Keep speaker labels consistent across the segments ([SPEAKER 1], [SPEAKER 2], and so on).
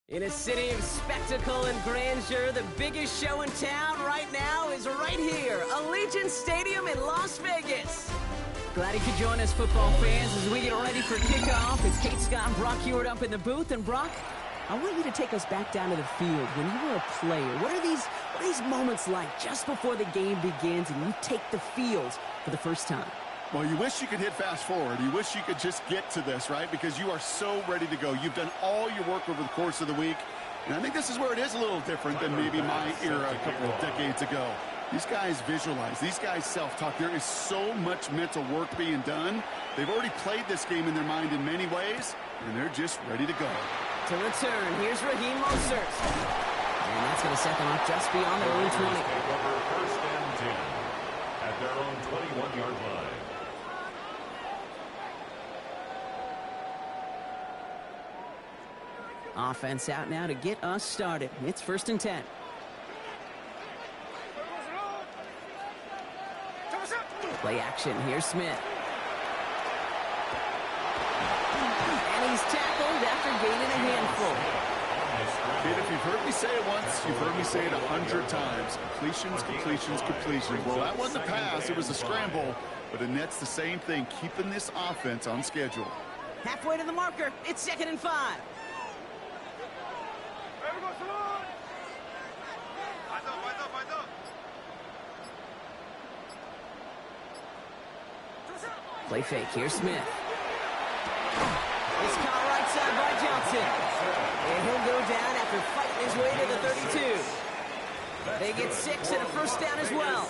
[SPEAKER 1] In a city of spectacle and grandeur, the biggest show in town right now is right here, Allegiant Stadium in Las Vegas. Glad you could join us, football fans, as we get ready for kickoff. It's Kate Scott and Brock Hewitt up in the booth. And Brock, I want you to take us back down to the field. When you were a player, what are these moments like just before the game begins and you take the field for the first time?
[SPEAKER 2] Well, you wish you could hit fast forward. You wish you could just get to this, right? Because you are so ready to go. You've done all your work over the course of the week. And I think this is where it is a little different than maybe my era a couple of decades ago. These guys visualize. These guys self-talk. There is so much mental work being done. They've already played this game in their mind in many ways, and they're just ready to go.
[SPEAKER 1] To return, here's Raheem Mostert. And that's going to set them up just beyond their own 20.
[SPEAKER 3] First and 10 at their own 21-yard line.
[SPEAKER 1] Offense out now to get us started. It's 1st and 10. Play action. Here's Smith. And he's tackled after gaining a handful.
[SPEAKER 2] Kid, if you've heard me say it once, you've heard me say it 100 times. Completions, completions, completions. Well, that wasn't a pass. It was a scramble. But it nets the same thing, keeping this offense on schedule.
[SPEAKER 1] Halfway to the marker. It's 2nd and 5. Play fake. Here's Smith. It's caught right side by Johnson. And he'll go down after fighting his way to the 32. They get 6 and a first down as well.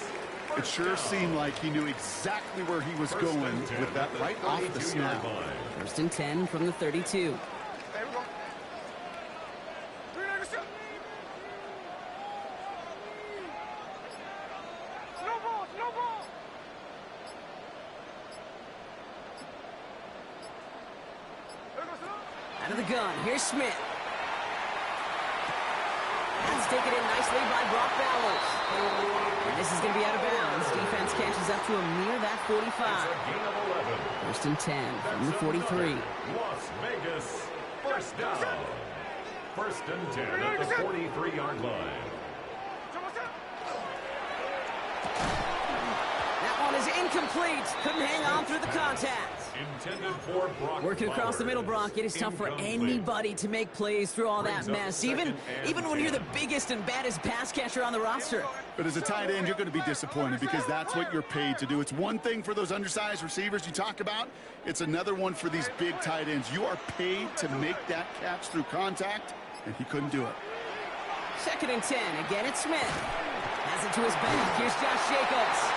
[SPEAKER 2] It sure seemed like he knew exactly where he was going with that right off the snap.
[SPEAKER 1] 1st and 10 from the 32. Out of the gun, here's Smith. That's taken in nicely by Brock Bowers. And this is going to be out of bounds. Defense catches up to him near that 45. 1st and 10 from the 43.
[SPEAKER 3] Las Vegas, first down. 1st and 10 at the 43-yard line.
[SPEAKER 1] That one is incomplete. Couldn't hang on through the contact. Working across the middle, Brock, it is tough for anybody to make plays through all that mess, even when you're the biggest and baddest pass catcher on the roster.
[SPEAKER 2] But as a tight end, you're going to be disappointed because that's what you're paid to do. It's one thing for those undersized receivers you talk about. It's another one for these big tight ends. You are paid to make that catch through contact, and he couldn't do it.
[SPEAKER 1] 2nd and 10. Again, it's Smith. Has it to his back. Here's Josh Jacobs.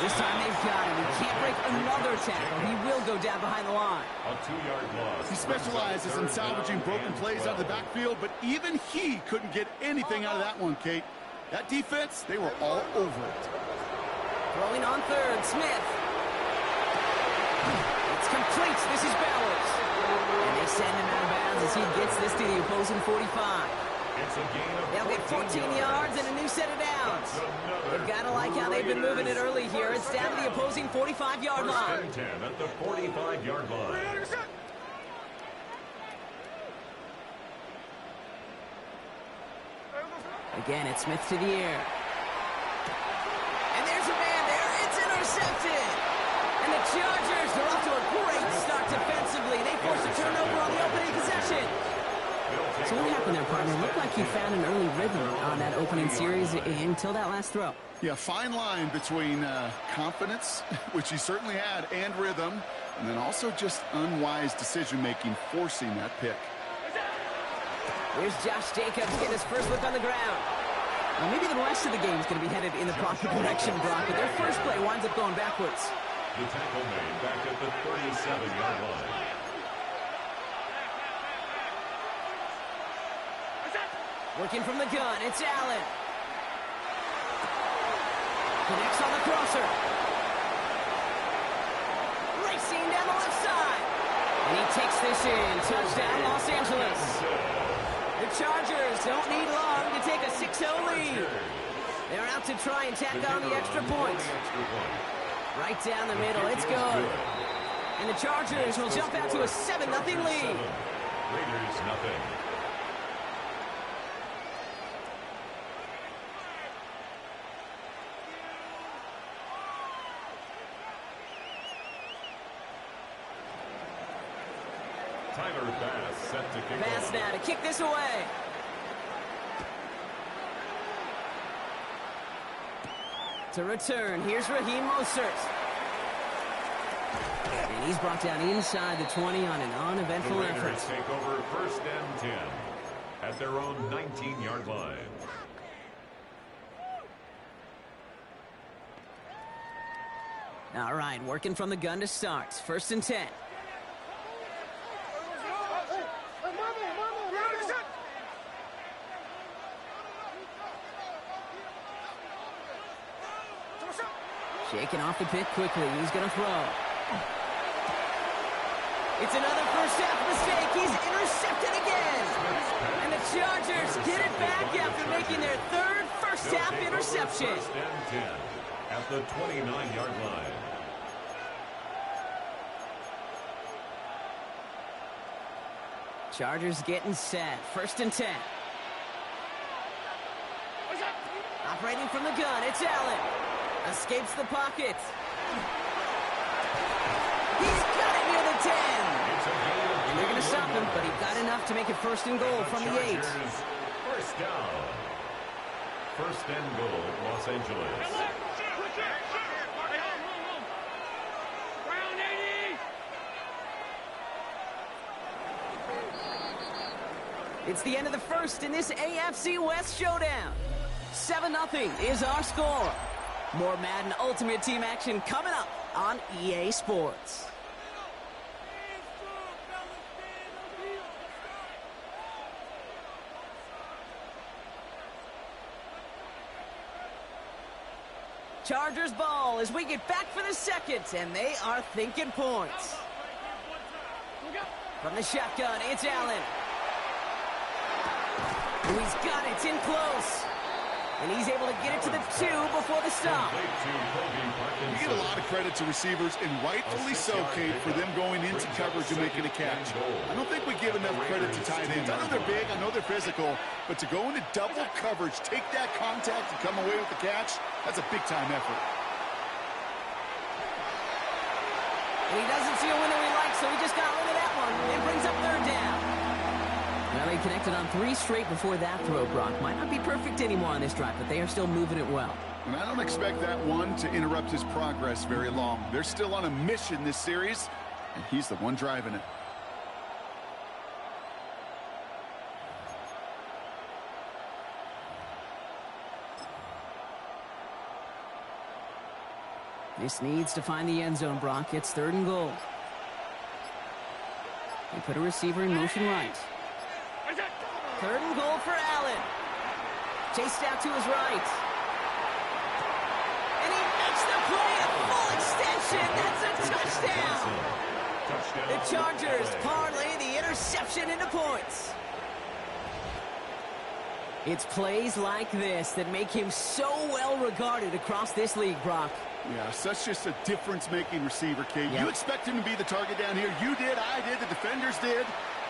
[SPEAKER 1] This time they've got him. He can't break another tackle. He will go down behind the line.
[SPEAKER 3] A 2-yard loss.
[SPEAKER 2] He specializes in salvaging broken plays out of the backfield, but even he couldn't get anything out of that one, Kate. That defense, they were all over it.
[SPEAKER 1] Throwing on 3rd, Smith. It's complete. This is Bowers. And they send him out of bounds as he gets this to the opposing 45. They'll get 14 yards and a new set of downs. They've got to like how they've been moving it early here. It's down to the opposing 45-yard line.
[SPEAKER 3] 1st and 10 at the 45-yard line.
[SPEAKER 1] Again, it's Smith to the air. And there's a man there. It's intercepted. And the Chargers are off to a great start defensively. They forced a turnover on the opening possession. So what happened there, partner? It looked like he found an early rhythm on that opening series until that last throw.
[SPEAKER 2] Yeah, fine line between confidence, which he certainly had, and rhythm, and then also just unwise decision-making, forcing that pick.
[SPEAKER 1] Here's Josh Jacobs getting his first look on the ground. Now, maybe the rest of the game is going to be headed in the proper direction, Brock, but their first play winds up going backwards.
[SPEAKER 3] The tackle made back at the 37-yard line.
[SPEAKER 1] Working from the gun, it's Allen. Connects on the crosser. Racing down the left side. And he takes this in. Touchdown, Los Angeles. The Chargers don't need long to take a 6-0 lead. They're out to try and tack on the extra point. Right down the middle, it's good. And the Chargers will jump out to a 7-0 lead.
[SPEAKER 3] Raiders nothing. Tyler Bass set to kick
[SPEAKER 1] Bass
[SPEAKER 3] off.
[SPEAKER 1] now to kick this away. To return, here's Raheem Mostert. And he's brought down inside the 20 on an uneventful
[SPEAKER 3] The
[SPEAKER 1] effort.
[SPEAKER 3] Raiders take over 1st and 10 at their own 19-yard line.
[SPEAKER 1] All right, working from the gun to start. 1st and 10. Shaking off the pick quickly. He's going to throw. It's another first half mistake. He's intercepted again. And the Chargers get it back after making their 3rd first half interception.
[SPEAKER 3] 1st and 10 at the 29-yard line.
[SPEAKER 1] Chargers getting set. 1st and 10. Operating from the gun, it's Allen. Escapes the pocket. He's got it near the 10. And they're going to stop him, but he got enough to make it 1st and goal from the 8.
[SPEAKER 3] First down. 1st and goal, Los Angeles.
[SPEAKER 1] It's the end of the 1st in this AFC West showdown. 7-0 is our score. More Madden Ultimate Team action coming up on EA Sports. Chargers ball as we get back for the 2nd, and they are thinking points. From the shotgun, it's Allen. He's got it, it's in close. And he's able to get it to the 2 before the stop.
[SPEAKER 2] You get a lot of credit to receivers, and rightfully so, Kate, for them going into coverage and making a catch. I don't think we give enough credit to tight ends. I know they're big, I know they're physical, but to go into double coverage, take that contact and come away with the catch, that's a big-time effort.
[SPEAKER 1] And he doesn't see a window he likes, so he just got rid of that one. And brings up 3rd down. Well, they connected on 3 straight before that throw, Brock. Might not be perfect anymore on this drive, but they are still moving it well.
[SPEAKER 2] And I don't expect that one to interrupt his progress very long. They're still on a mission this series, and he's the one driving it.
[SPEAKER 1] This needs to find the end zone, Brock. It's 3rd and goal. They put a receiver in motion right. 3rd and goal for Allen. Chased out to his right. And he makes the play a full extension. That's a touchdown. The Chargers parlay the interception into points. It's plays like this that make him so well regarded across this league, Brock.
[SPEAKER 2] Yeah, such just a difference-making receiver, Kate.
[SPEAKER 1] Yep.
[SPEAKER 2] You expect him to be the target down here. You did, I did, the defenders did.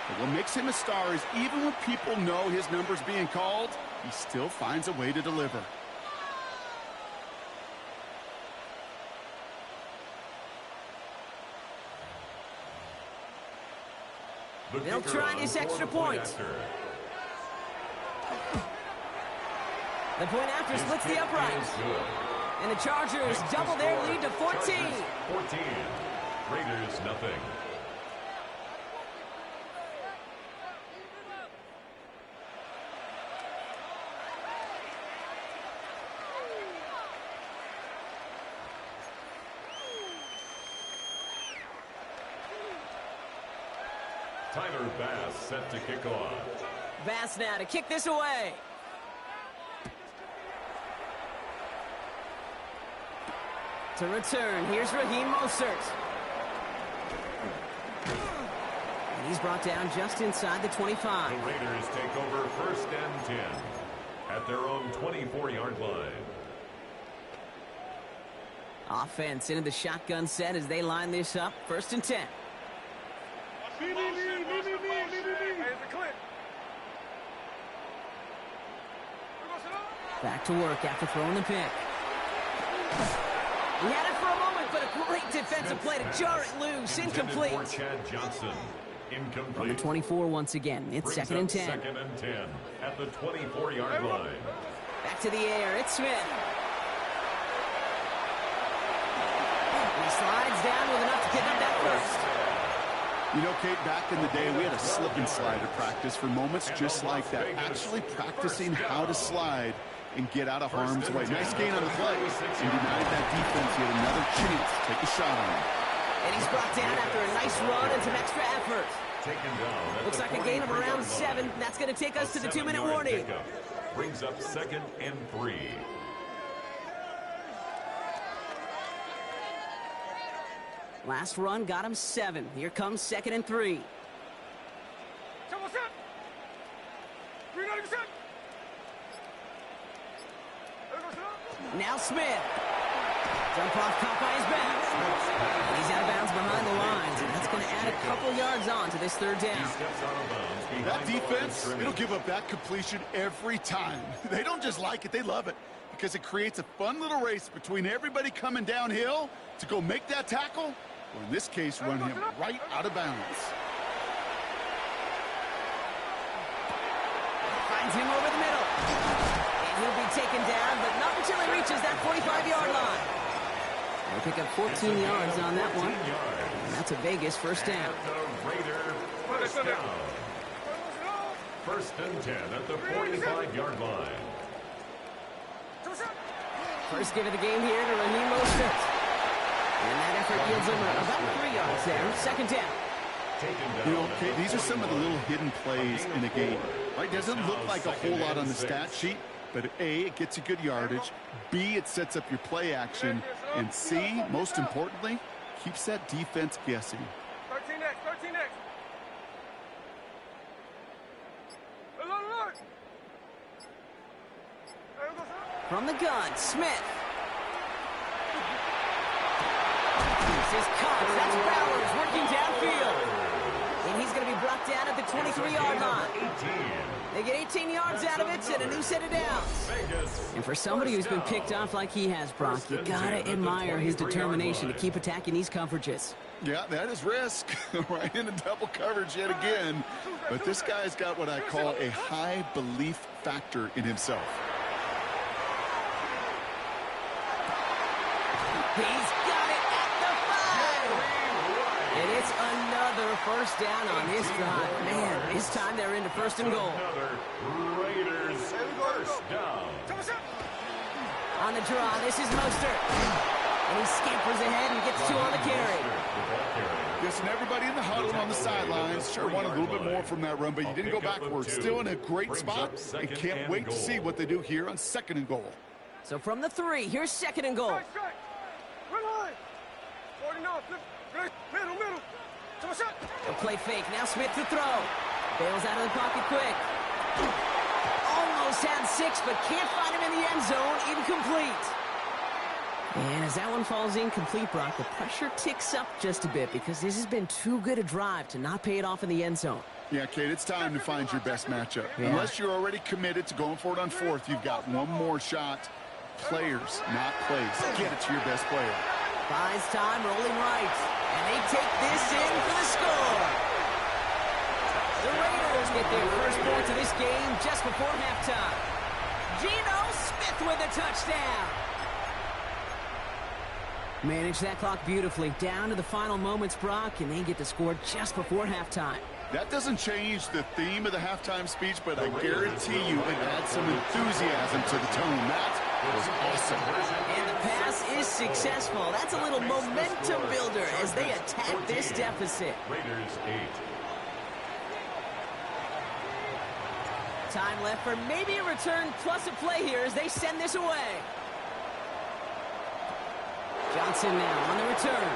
[SPEAKER 2] But what makes him a star is even when people know his number's being called, he still finds a way to deliver.
[SPEAKER 1] They'll try this extra point. The point after splits the upright. And the Chargers double their lead to 14.
[SPEAKER 3] 14. Raiders nothing. Tyler Bass set to kick off.
[SPEAKER 1] Bass now to kick this away. To return, here's Raheem Mostert. And he's brought down just inside the 25.
[SPEAKER 3] The Raiders take over 1st and 10 at their own 24-yard line.
[SPEAKER 1] Offense into the shotgun set as they line this up. 1st and 10. Back to work after throwing the pick. He had it for a moment, but a great defensive play to jar it loose. Incomplete.
[SPEAKER 3] For Chad Johnson. Incomplete.
[SPEAKER 1] On the 24 once again. It's
[SPEAKER 3] Brings
[SPEAKER 1] second and
[SPEAKER 3] up
[SPEAKER 1] 10.
[SPEAKER 3] Second and 10 at the 24-yard line.
[SPEAKER 1] Back to the air. It's Smith. He slides down with enough to pick up that first.
[SPEAKER 2] You know, Kate, back in the day, we had a slip and slide at practice for moments just like that. Actually practicing how to slide and get out of harm's way. Nice gain on the play. And denied that defense yet another chance to take a shot on him.
[SPEAKER 1] And he's brought down after a nice run and some extra effort. Looks like a gain of around 7. That's going to take us to the 2-minute warning.
[SPEAKER 3] Brings up second and 3.
[SPEAKER 1] Last run got him 7. Here comes second and 3. Now Smith. Jump off caught by his back. He's out of bounds behind the lines, and that's going to add a couple yards on to this third down.
[SPEAKER 2] That defense, it'll give up that completion every time. They don't just like it, they love it, because it creates a fun little race between everybody coming downhill to go make that tackle, or in this case, run him right out of bounds.
[SPEAKER 1] Finds him over the middle. And he'll be taken down, but not until he reaches that 45-yard line. They'll pick up 14 yards on that one. And that's a Vegas first down.
[SPEAKER 3] First down. First and 10 at the 45-yard line.
[SPEAKER 1] First give of the game here to Raheem Mostert. And that effort yields him about 3 yards there. Second down.
[SPEAKER 2] You know, okay, these are some of the little hidden plays in a game. Right? Doesn't look like a whole lot on the stat sheet, but A, it gets you good yardage. B, it sets up your play action. And C, most importantly, keeps that defense guessing.
[SPEAKER 4] 13 next, 13 next.
[SPEAKER 1] From the gun, Smith. This is Cox. That's Bowers working downfield. And he's going to be brought down at the 23-yard line. They get 18 yards out of it and a new set of downs. And for somebody who's been picked off like he has, Brock, you got to admire his determination to keep attacking these coverages.
[SPEAKER 2] Yeah, that is risk. Right into double coverage yet again. But this guy's got what I call a high belief factor in himself.
[SPEAKER 1] He's got it at the 5. And it's another first down on this drive. Man, this time they're into first and goal.
[SPEAKER 3] Another Raiders first down.
[SPEAKER 1] On the draw, this is Mostert. And he scampers ahead and gets 2 on the carry.
[SPEAKER 2] Yes, and everybody in the huddle on the sidelines sure wanted a little bit more from that run, but you didn't go backwards. Still in a great spot, and can't wait to see what they do here on second and goal.
[SPEAKER 1] So from the 3, here's second and goal. They'll play fake. Now Smith to throw. Bails out of the pocket quick. Almost had 6, but can't find him in the end zone. Incomplete. And as that one falls incomplete, Brock, the pressure ticks up just a bit because this has been too good a drive to not pay it off in the end zone.
[SPEAKER 2] Yeah, Kate, it's time to find your best matchup.
[SPEAKER 1] Yeah.
[SPEAKER 2] Unless you're already committed to going for it on 4th, you've got one more shot. Players, not plays. Get it to your best player.
[SPEAKER 1] Buys time, rolling right. And they take this in for the score. The Raiders get their first points of this game just before halftime. Geno Smith with a touchdown. Manage that clock beautifully. Down to the final moments, Brock, and they get to score just before halftime.
[SPEAKER 2] That doesn't change the theme of the halftime speech, but I guarantee you it adds some enthusiasm to the tone. That was awesome.
[SPEAKER 1] And the pass is successful. That's a little momentum builder as they attack this deficit.
[SPEAKER 3] Raiders 8.
[SPEAKER 1] Time left for maybe a return plus a play here as they send this away. Johnson now on the return.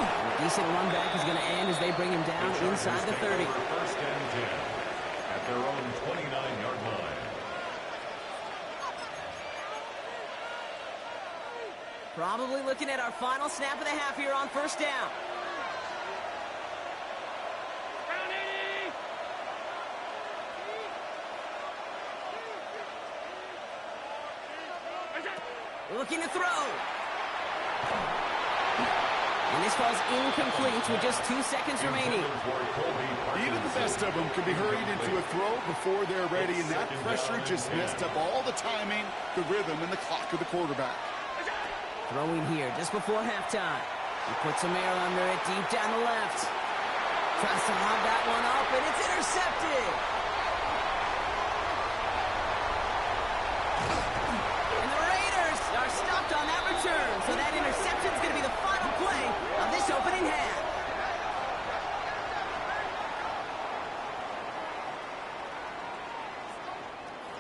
[SPEAKER 1] And a decent run back is going to end as they bring him down inside the 30.
[SPEAKER 3] First and 10 at their own 29-yard line.
[SPEAKER 1] Probably looking at our final snap of the half here on first down. Looking to throw. And this pass falls incomplete with just 2 seconds remaining.
[SPEAKER 2] Even the best of them can be hurried into a throw before they're ready, and that pressure just messed up all the timing, the rhythm, and the clock of the quarterback.
[SPEAKER 1] Throwing here just before halftime. He puts some air under it deep down the left. Tries to lob that one up, and it's intercepted. And the Raiders are stopped on that return, so that interception is going to be the final play of this opening half.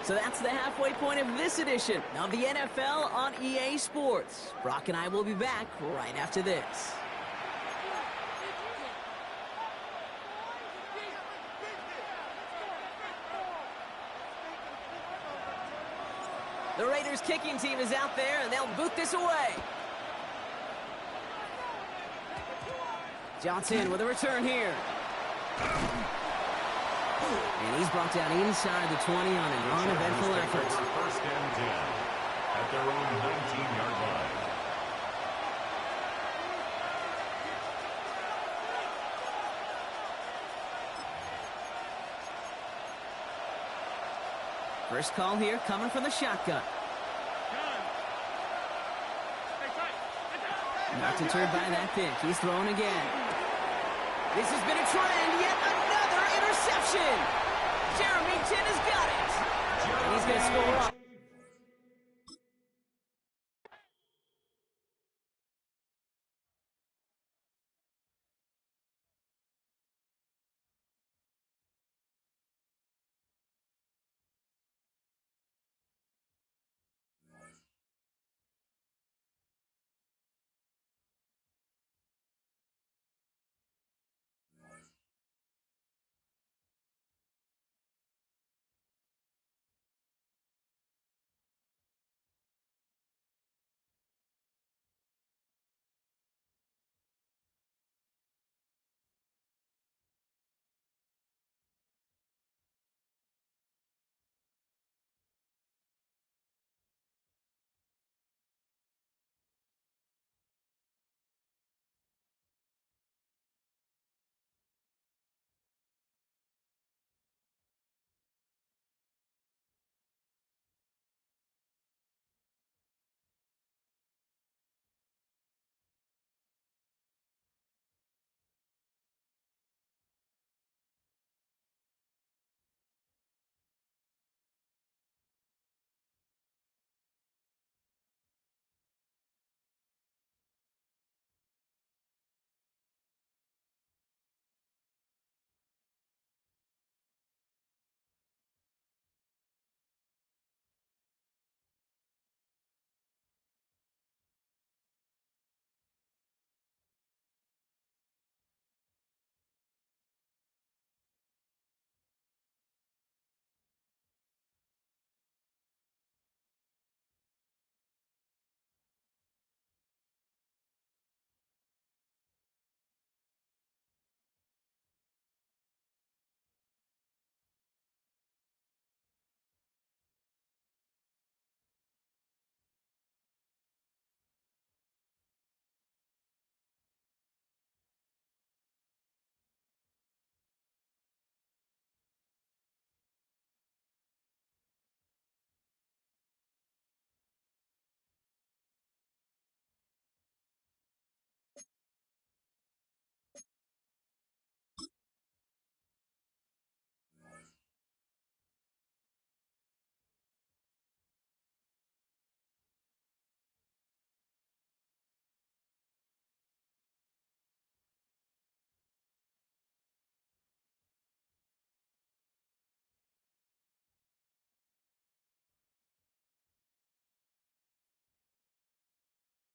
[SPEAKER 1] So that's the halfway point of this edition of the NFL on EA Sports. Brock and I will be back right after this. The Raiders kicking team is out there, and they'll boot this away. Johnson with a return here. And he's brought down inside the 20 on an uneventful effort.
[SPEAKER 3] First and 10 at their own 19-yard line.
[SPEAKER 1] First call here coming from the shotgun. Not deterred by that pick. He's throwing again. This has been a trend. Yet another interception. Jeremy Chin has got it. And he's going to score up.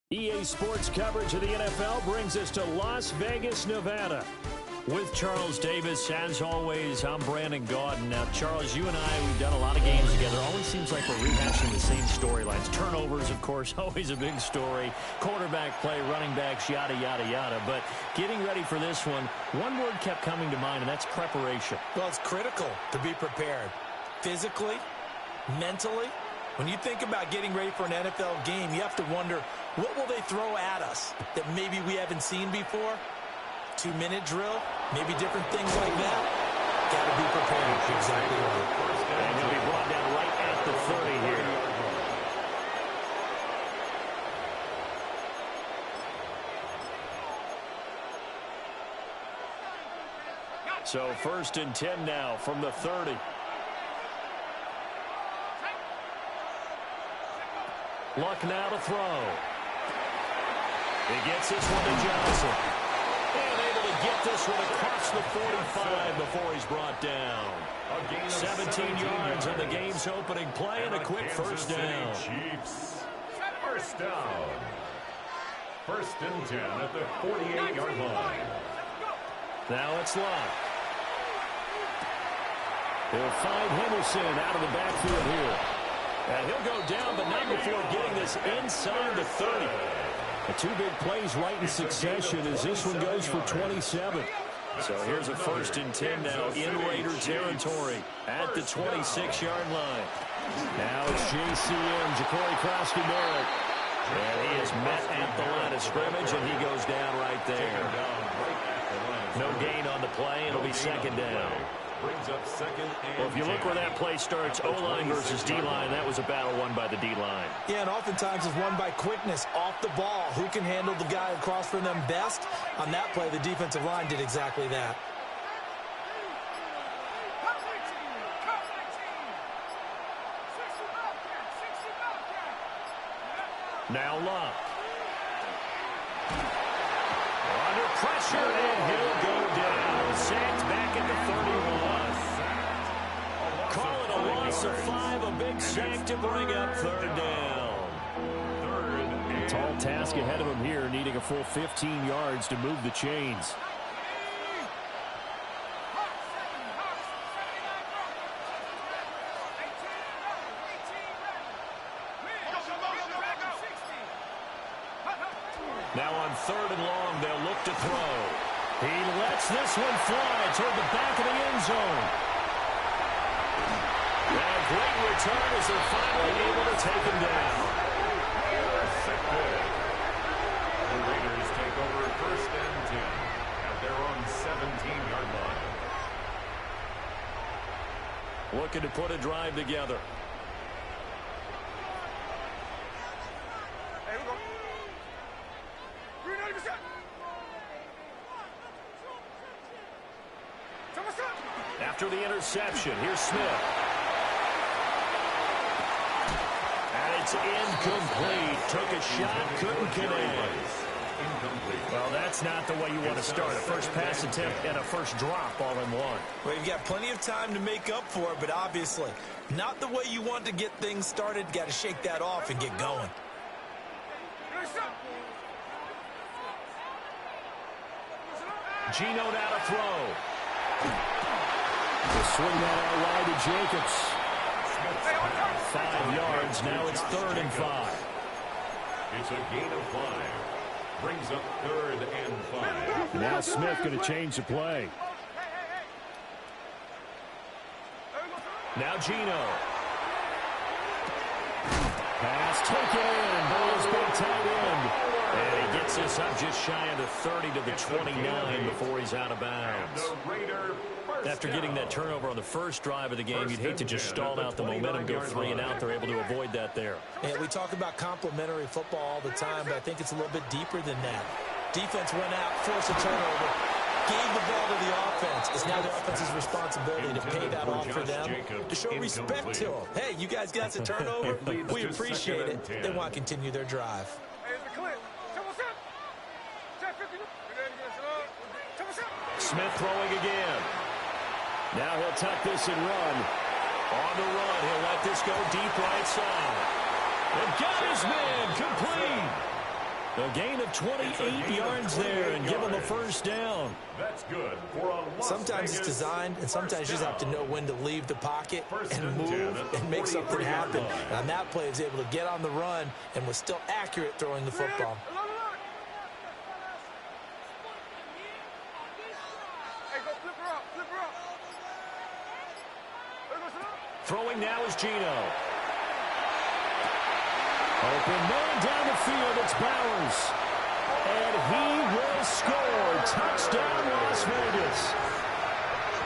[SPEAKER 5] EA Sports coverage of the NFL brings us to Las Vegas, Nevada. With Charles Davis, as always, I'm Brandon Gaudin. Now, Charles, you and I, we've done a lot of games together. Always seems like we're rehashing the same storylines. Turnovers, of course, always a big story. Quarterback play, running backs, yada, yada, yada. But getting ready for this one word kept coming to mind, and that's preparation.
[SPEAKER 6] Well, it's critical to be prepared physically, mentally, When you think about getting ready for an NFL game, you have to wonder, what will they throw at us that maybe we haven't seen before? 2-minute drill, maybe different things like that. Got to be prepared. Exactly right.
[SPEAKER 5] And he'll be brought down right at the 30 here. So 1st and 10 now from the 30. Luck now to throw. He gets this one to Johnson. And able to get this one across the 45 before he's brought down. 17 yards on the game's opening play and a quick first down.
[SPEAKER 3] Chiefs. First down. 1st and 10 at the 48-yard line.
[SPEAKER 5] Now it's Luck. He'll find Henderson out of the backfield here. And he'll go down, but not before getting this inside the 30. The 2 big plays right in succession as this one goes for 27. So here's a 1st and 10 now in Raider territory at the 26-yard line. Now it's JCM, Ja'Cory Crosby-Merritt. And he is met at the line of scrimmage, and he goes down right there. No gain on the play, and it'll be 2nd down.
[SPEAKER 3] Brings up 2nd and
[SPEAKER 5] Well, if you look where that play starts, O-line versus D-line, that was a battle won by the D-line.
[SPEAKER 6] Yeah, and oftentimes it's won by quickness off the ball. Who can handle the guy across from them best? On that play, the defensive line did exactly that.
[SPEAKER 5] Now Luck. Under pressure, and he'll go down. Sacked back at the 31. Call it a loss of 5, a big sack to bring up 3rd down. Tall task ahead of him here, needing a full 15 yards to move the chains. Now on 3rd and long, they'll look to throw. He lets this one fly toward the back of the end zone. And a great return as they're finally able to take him down.
[SPEAKER 3] Intercepted. The Raiders take over 1st and 10 at their own 17-yard line.
[SPEAKER 5] Looking to put a drive together.
[SPEAKER 4] Hey, we go. 390%.
[SPEAKER 5] After the interception, here's Smith. And it's incomplete. Took a shot, couldn't connect. Well, that's not the way you want to start. A first pass attempt and a first drop all in one.
[SPEAKER 6] Well, you've got plenty of time to make up for it, but obviously not the way you want to get things started. Got to shake that off and get going.
[SPEAKER 5] Geno now to throw. He'll swing that out wide to Jacobs. 5 yards. Now it's 3rd and 5.
[SPEAKER 3] It's a gain of 5. Brings up 3rd and 5.
[SPEAKER 5] Now Smith going to change the play. Now Geno. Pass taken in. Ball's been tight end. And he gets this up just shy of the 30 to the 29 before he's out of bounds. After getting that turnover on the first drive of the game, you'd hate to just stall out the momentum, go 3 and out. They're able to avoid that there.
[SPEAKER 6] Yeah, we talk about complementary football all the time, but I think it's a little bit deeper than that. Defense went out, forced a turnover, gave the ball to the offense. It's now the offense's responsibility to pay that off for them, to show respect to them. Hey, you guys got the turnover. We appreciate it. They want to continue their drive.
[SPEAKER 5] Smith throwing again. Now he'll tuck this and run. On the run, he'll let this go deep right side. And got his man complete. A gain of 28 yards there and give him a first down.
[SPEAKER 3] That's good for a
[SPEAKER 6] Sometimes it's designed, and sometimes you just have to know when to leave the pocket and move and make something happen. And on that play, he was able to get on the run and was still accurate throwing the football.
[SPEAKER 5] Throwing now is Geno. Open man down the field. It's Bowers. And he will score. Touchdown, Las Vegas.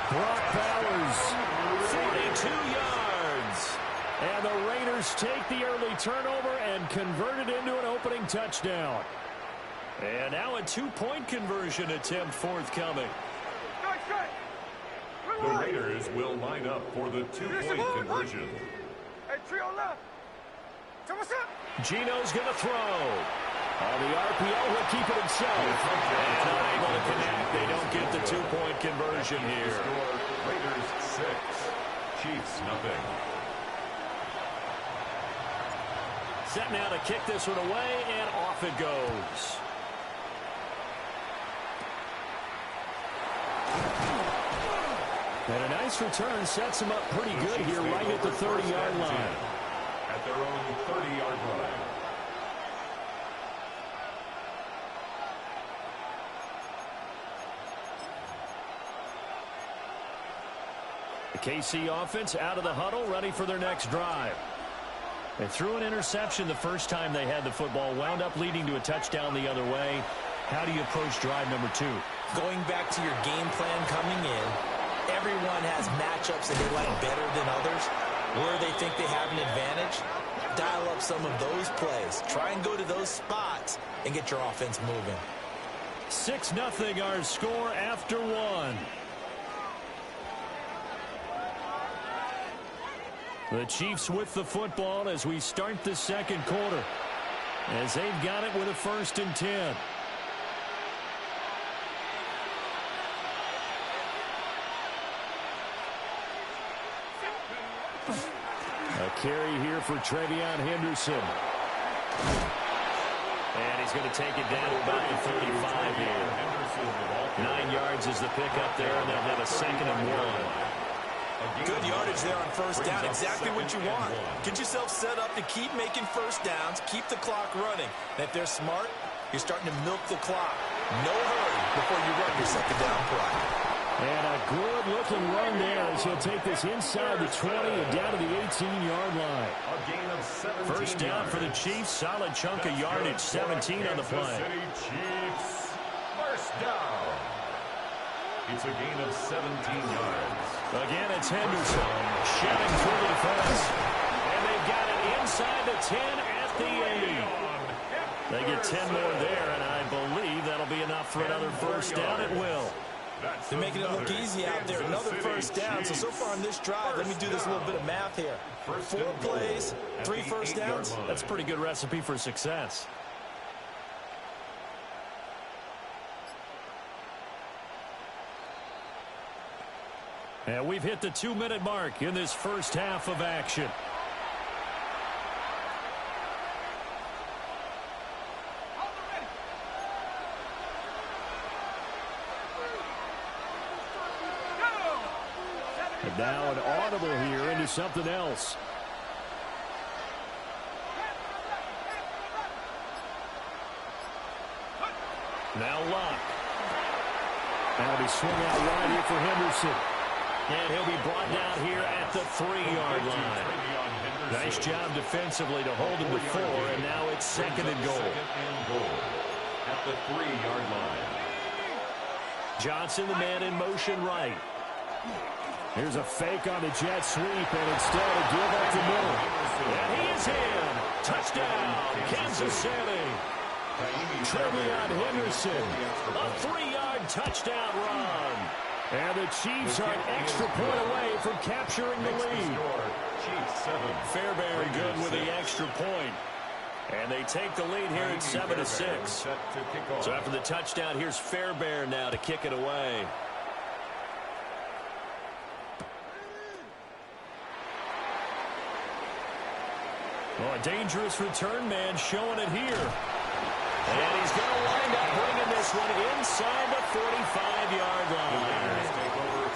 [SPEAKER 5] Brock Bowers, 42 yards. And the Raiders take the early turnover and convert it into an opening touchdown. And now a two-point conversion attempt forthcoming.
[SPEAKER 3] The Raiders will line up for the two-point conversion.
[SPEAKER 4] Hey, trio left.
[SPEAKER 5] Gino's going to throw. On the RPO, he'll keep it himself. And unable to connect. They don't get the two-point conversion here.
[SPEAKER 3] Raiders 6, Chiefs nothing.
[SPEAKER 5] Set now to kick this one away, and off it goes. And a nice return sets him up pretty good here right at the 30-yard line.
[SPEAKER 3] At their own 30-yard line.
[SPEAKER 5] The KC offense out of the huddle, ready for their next drive. They threw an interception the first time they had the football, wound up leading to a touchdown the other way. How do you approach drive number 2?
[SPEAKER 6] Going back to your game plan coming in, everyone has matchups that they like better than others. Where they think they have an advantage, dial up some of those plays. Try and go to those spots and get your offense moving.
[SPEAKER 5] 6-0 our score after 1. The Chiefs with the football as we start the second quarter, as they've got it with a 1st and 10. A carry here for Trevion Henderson. And he's going to take it down to about the 35 here. 9 yards is the pickup there, and they'll have a 2nd and 1.
[SPEAKER 6] Good yardage there on 1st down. Exactly what you want. Get yourself set up to keep making 1st downs, keep the clock running. And if they're smart, you're starting to milk the clock. No hurry before you run your 2nd down play.
[SPEAKER 5] And a good-looking run there as he'll take this inside the 20 and down to the 18-yard line.
[SPEAKER 3] A gain of 17
[SPEAKER 5] First down for the Chiefs. Solid chunk of yardage, 17 on the play.
[SPEAKER 3] Chiefs, first down. It's a gain of 17 yards.
[SPEAKER 5] Again, it's Henderson shouting through the defense. And they've got it inside the 10 at the 8. They get 10 more there, and I believe that'll be enough for another first down. It will.
[SPEAKER 6] They're making it look easy out there. Another 1st down. So far on this drive, let me do this little bit of math here. 4 plays, 3 1st downs.
[SPEAKER 5] That's a pretty good recipe for success. And we've hit the 2-minute mark in this first half of action. And now an audible here into something else. Now Locke. That'll be swung out wide here for Henderson. And he'll be brought down here at the 3-yard line. Nice job defensively to hold him to 4, and now it's 2nd and goal.
[SPEAKER 3] At the 3-yard line.
[SPEAKER 5] Johnson, the man in motion right. Here's a fake on the jet sweep, and instead a give up the middle. And he is in. Touchdown, Kansas City. Trevion Henderson, a 3-yard touchdown run. And the Chiefs are an extra point away from capturing the lead. Fairbairn good with the extra point. And they take the lead here at 7-6. So after the touchdown, here's Fairbairn now to kick it away. Well, a dangerous return man showing it here. And he's going to wind up bringing this one inside the 45-yard line.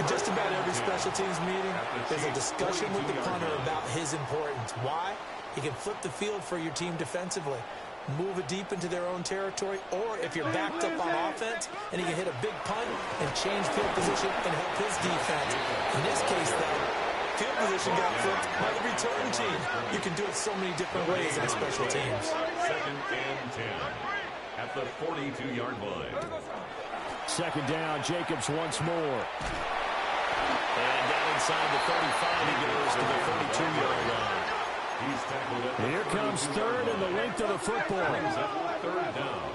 [SPEAKER 6] Just about every special teams meeting, there's a discussion with the punter about his importance. Why? He can flip the field for your team defensively, move it deep into their own territory, or if you're backed up on offense, and he can hit a big punt and change field position and help his defense. In this case, though, field position got flipped by the return team. You can do it so many different ways in special teams.
[SPEAKER 3] 2nd and 10 at the 42-yard line.
[SPEAKER 5] 2nd down, Jacobs once more. And down inside the 35, he goes to the 32-yard line.
[SPEAKER 3] He's tackled at
[SPEAKER 5] Here comes 3rd and the length of the football.
[SPEAKER 3] 3rd down.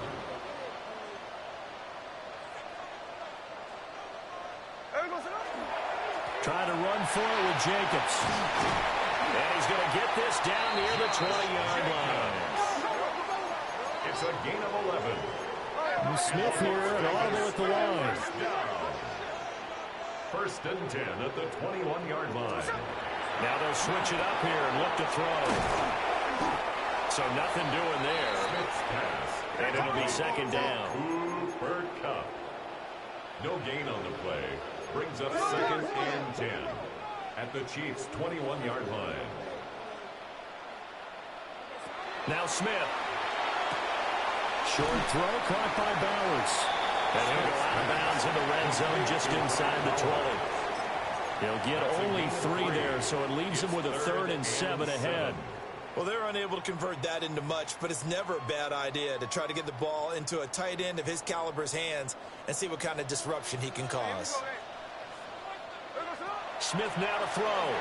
[SPEAKER 5] Trying to run for it with Jacobs. And he's going to get this down near the 20-yard line.
[SPEAKER 3] It's a gain of 11.
[SPEAKER 5] And Smith here, an audible at the line.
[SPEAKER 3] 1st and 10 at the 21-yard line.
[SPEAKER 5] Now they'll switch it up here and look to throw. So nothing doing there.
[SPEAKER 3] Smith's pass.
[SPEAKER 5] And it'll be 2nd down.
[SPEAKER 3] Cooper Kupp. No gain on the play. Brings up 2nd and 10 at the Chiefs' 21-yard line.
[SPEAKER 5] Now Smith. Short throw caught by Bowers. And he'll go out of bounds in the red zone just inside the 20. He'll get only 3 there, so it leaves him with a 3rd and 7 ahead.
[SPEAKER 6] Well, they're unable to convert that into much, but it's never a bad idea to try to get the ball into a tight end of his caliber's hands and see what kind of disruption he can cause.
[SPEAKER 5] Smith now to throw.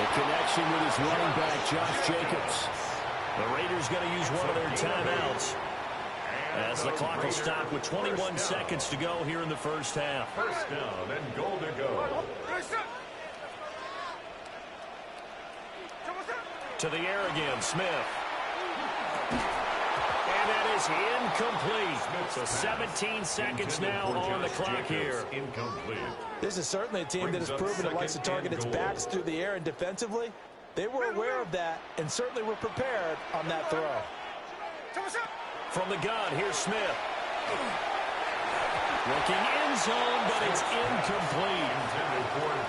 [SPEAKER 5] The connection with his running back, Josh Jacobs. The Raiders going to use one of their timeouts as the clock will stop with 21 seconds to go here in the first half.
[SPEAKER 3] 1st down and goal to go.
[SPEAKER 5] To the air again, Smith. And that is incomplete. So 17 seconds now on the clock here.
[SPEAKER 3] Incomplete.
[SPEAKER 6] This is certainly a team that has proven it likes to target its backs through the air and defensively. They were aware of that and certainly were prepared on that throw.
[SPEAKER 5] From the gun, here's Smith. Looking end zone, but it's incomplete.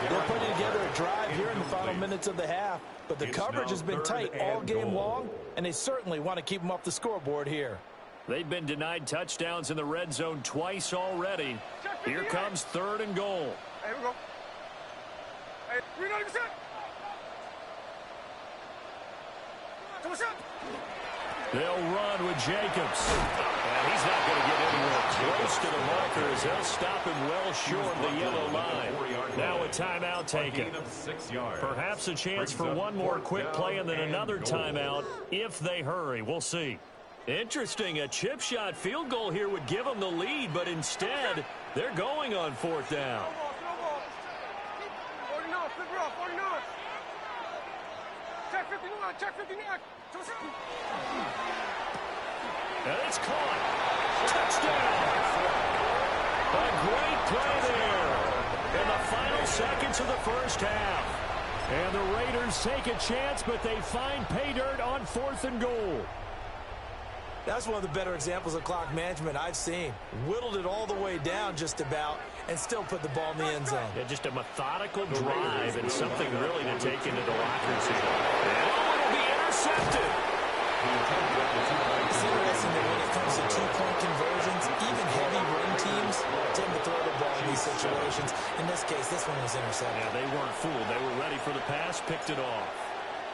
[SPEAKER 6] They're putting together a drive here in the final minutes of the half, but the coverage has been tight all game long, and they certainly want to keep them off the scoreboard here.
[SPEAKER 5] They've been denied touchdowns in the red zone twice already. Here comes 3rd and goal.
[SPEAKER 4] Hey, here we go. Hey, we're not even set.
[SPEAKER 5] They'll run with Jacobs. And he's not going to get anywhere close to the marker as they'll stop him well short of the yellow line. Now a timeout taken. Perhaps a chance for one more quick play and then another timeout if they hurry. We'll see. Interesting. A chip shot field goal here would give them the lead, but instead they're going on 4th down.
[SPEAKER 4] 49, flip her off, 49. Check 59, check 59.
[SPEAKER 5] And it's caught. Touchdown. A great play there in the final seconds of the first half. And the Raiders take a chance, but they find pay dirt on 4th and goal.
[SPEAKER 6] That's one of the better examples of clock management I've seen. Whittled it all the way down just about and still put the ball in the end zone.
[SPEAKER 5] Yeah, just a methodical drive and something really to take into the lockers here. And it'll be intercepted.
[SPEAKER 6] It's interesting that when it comes to two-point conversions, even heavy run teams tend to throw the ball in these situations. In this case, this one was intercepted.
[SPEAKER 5] Yeah, they weren't fooled. They were ready for the pass, picked it off.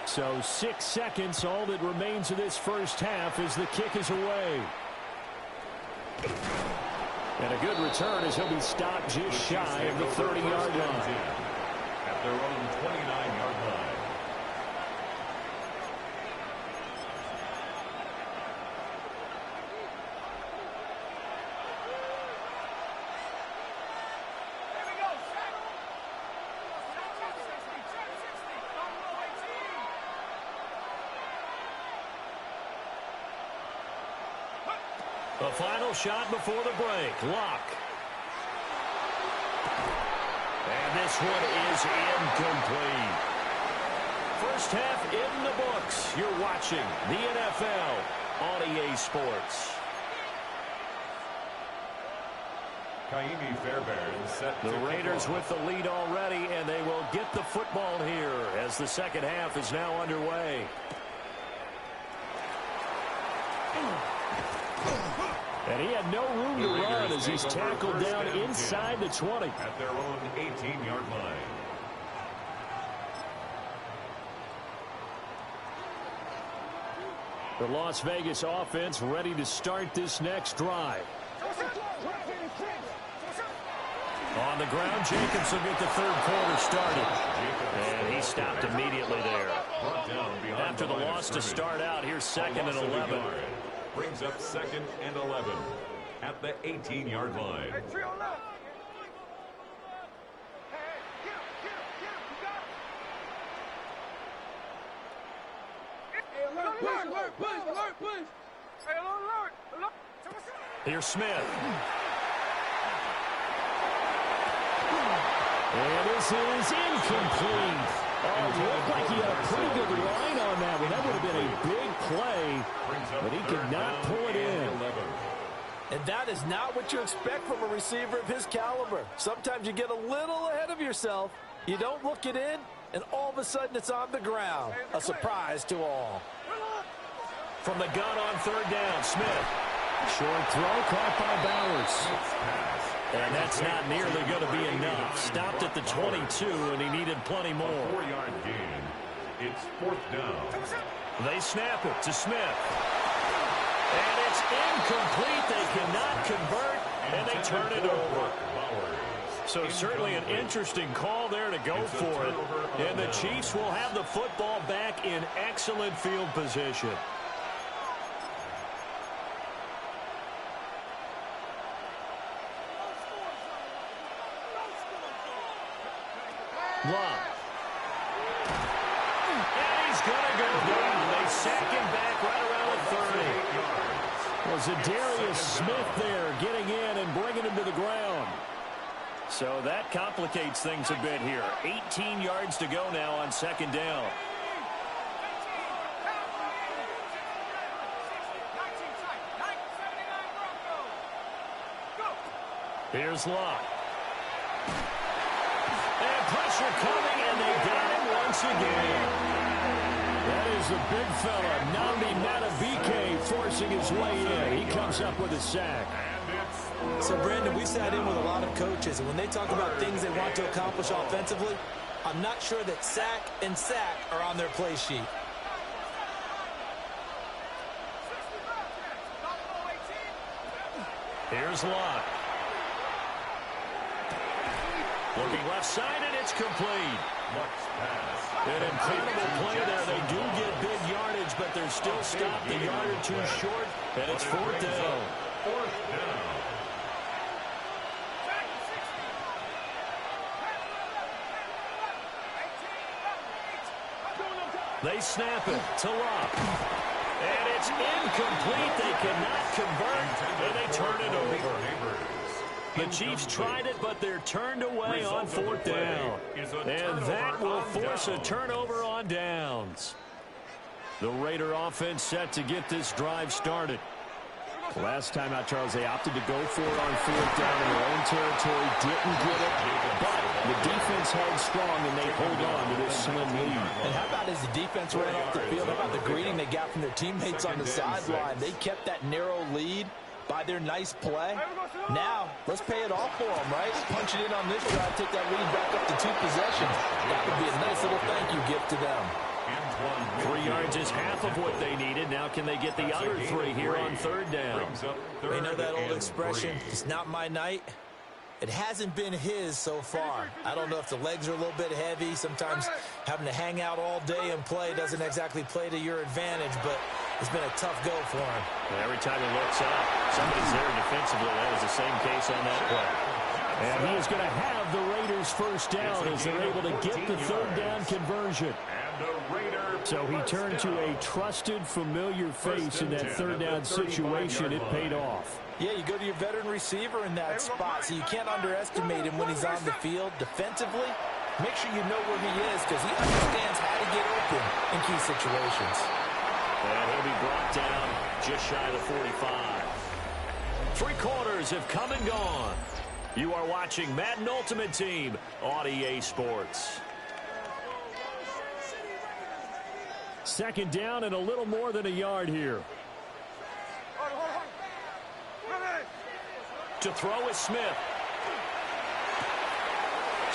[SPEAKER 5] So 6 seconds, all that remains of this first half as the kick is away. And a good return as he'll be stopped just shy of the 30-yard line.
[SPEAKER 3] At their own 29-yard line.
[SPEAKER 5] The final shot before the break. Lock. And this one is incomplete. First half in the books. You're watching the NFL on EA Sports.
[SPEAKER 3] Kaimi Fairbairn set
[SPEAKER 5] The Raiders with the lead already, and they will get the football here as the second half is now underway. And he had no room to run as he's tackled down inside the 20.
[SPEAKER 3] At their own 18-yard line.
[SPEAKER 5] The Las Vegas offense ready to start this next drive. On the ground, Jacobs will get the third quarter started. And he stopped immediately there. After the loss to start out, here's 2nd and 11.
[SPEAKER 3] Brings up 2nd and 11 at the 18-yard line.
[SPEAKER 5] Here's Smith. And this is incomplete. Oh, it looked like he had a pretty good line on that one. That would have been a big play, but he could not pull it in.
[SPEAKER 6] And that is not what you expect from a receiver of his caliber. Sometimes you get a little ahead of yourself. You don't look it in, and all of a sudden it's on the ground. A surprise to all.
[SPEAKER 5] From the gun on 3rd down, Smith. Short throw caught by Bowers. And that's not nearly going to be enough. Stopped at the 22, and he needed plenty more.
[SPEAKER 3] 4-yard gain. It's 4th down.
[SPEAKER 5] They snap it to Smith. And it's incomplete. They cannot convert, and they turn it over. So certainly an interesting call there to go for it. And the Chiefs will have the football back in excellent field position. Love. And he's going to go down. They sack him back right around the 30. Was Zadarius Smith there getting in and bringing him to the ground. So that complicates things a bit here. 18 yards to go now on 2nd down. Here's Locke. And pressure coming, and they got him once again. That is a big fella, Nnamdi Madubuike, forcing his way in. He comes up with a sack.
[SPEAKER 6] So, Brandon, we sat in with a lot of coaches, and when they talk about things they want to accomplish offensively, I'm not sure that sack and sack are on their play sheet.
[SPEAKER 5] Here's Locke. Looking left side, and it's complete. An incredible play there. They do get big yardage, but they're still stopped a yard or two short, and it's 4th down.
[SPEAKER 3] 4th down.
[SPEAKER 5] They snap it to Locke. And it's incomplete. They cannot convert, and they turn it over. The Chiefs tried it, but they're turned away on 4th down. And that will force a turnover on downs. The Raider offense set to get this drive started.
[SPEAKER 7] Last time out, Charles, they opted to go for it on 4th down in their own territory. Didn't get it, but the defense held strong, and they hold on to this slim lead.
[SPEAKER 6] And how about as the defense ran off the field, how about the greeting they got from their teammates on the sideline? They kept that narrow lead by their nice play. Now, let's pay it off for them, right? Punch it in on this drive, take that lead back up to 2 possessions. That would be a nice little thank you gift to them.
[SPEAKER 5] 3 yards is half of what they needed. Now can they get the other 3 here on 3rd down?
[SPEAKER 6] They know that old expression, it's not my night. It hasn't been his so far. I don't know if the legs are a little bit heavy. Sometimes having to hang out all day and play doesn't exactly play to your advantage, but it's been a tough go for him.
[SPEAKER 5] And every time he looks up, somebody's there defensively. That was the same case on that play.
[SPEAKER 7] And he is going to have the Raiders 1st down as they're able to get the 3rd down conversion.
[SPEAKER 5] So he turned to a trusted, familiar face in that 3rd down situation. It paid off.
[SPEAKER 6] Yeah, you go to your veteran receiver in that spot, so you can't underestimate him when he's on the field. Defensively, make sure you know where he is because he understands how to get open in key situations.
[SPEAKER 5] And he'll be brought down just shy of the 45. 3 quarters have come and gone. You are watching Madden Ultimate Team on EA Sports.
[SPEAKER 7] 2nd down and a little more than a yard here.
[SPEAKER 5] To throw is Smith.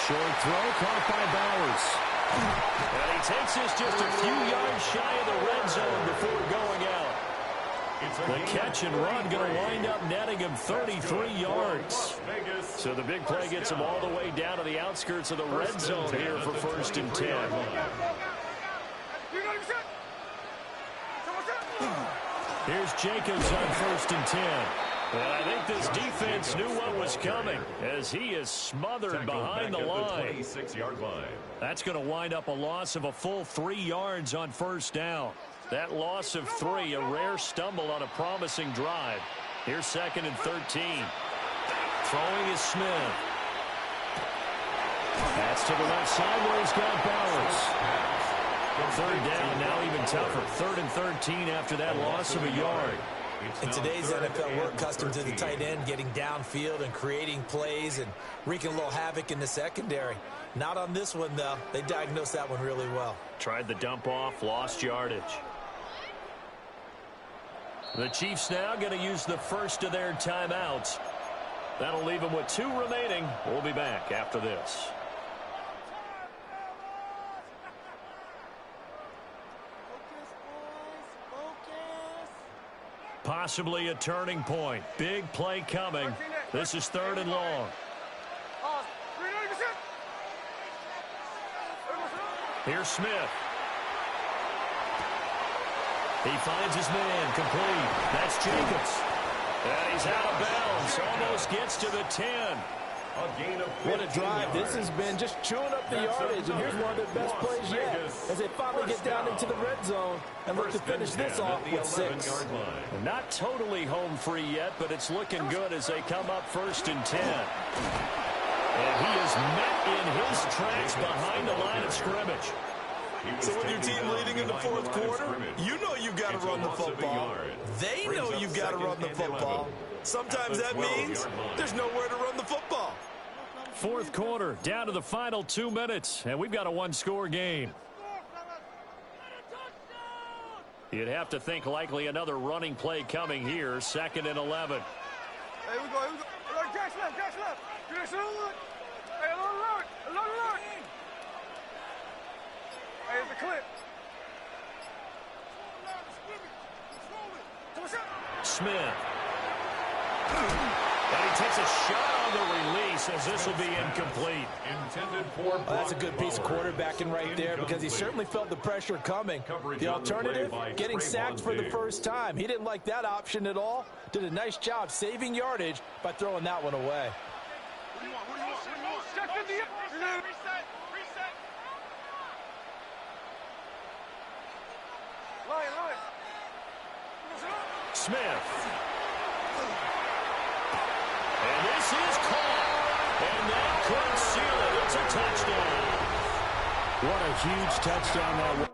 [SPEAKER 5] Short throw caught by Bowers. And he takes this just a few yards shy of the red zone before going out. The catch and run going to wind up netting him 33 yards. So the big play gets him all the way down to the outskirts of the red zone here for 1st and 10. Here's Jacobs on 1st and 10. And I think this defense knew what was coming as he is smothered behind the line. That's going to wind up a loss of a full 3 yards on 1st down. That loss of 3, a rare stumble on a promising drive. Here's 2nd and 13. Throwing is Smith. That's to the left side where he's got Bowers. 3rd down, now even tougher. 3rd and 13 after that loss of a yard.
[SPEAKER 6] In today's NFL, we're accustomed to the tight end getting downfield and creating plays and wreaking a little havoc in the secondary. Not on this one, though. They diagnosed that one really well.
[SPEAKER 5] Tried the dump off, lost yardage. The Chiefs now going to use the first of their timeouts. That'll leave them with 2 remaining. We'll be back after this. Possibly a turning point. Big play coming. This is 3rd and long. Here's Smith. He finds his man, complete. That's Jacobs. And he's out of bounds. Almost gets to the 10.
[SPEAKER 6] What a drive. This has been just chewing up the yardage. And here's one of their best plays yet as they finally get down into the red zone and look to finish this off with 6.
[SPEAKER 5] Not totally home free yet, but it's looking good as they come up 1st and 10. And he is met in his tracks behind the line of scrimmage.
[SPEAKER 6] So with your team leading in the 4th quarter, you know you've got to run the football. They know you've got to run the football. Sometimes that means there's nowhere to run the football.
[SPEAKER 5] 4th quarter, down to the final 2 minutes, and we've got a 1-score game. You'd have to think likely another running play coming here, 2nd and 11.
[SPEAKER 4] Hey, we go. Catch left. Hey, along. Hey, the clip.
[SPEAKER 5] Smith. And he takes a shot on the release as this will be incomplete.
[SPEAKER 6] That's a good piece of quarterbacking right there because he certainly felt the pressure coming. The alternative, getting sacked for the first time. He didn't like that option at all. Did a nice job saving yardage by throwing that one away.
[SPEAKER 5] Smith. And this is caught. And that could seal it. It's a touchdown. What a huge touchdown that was.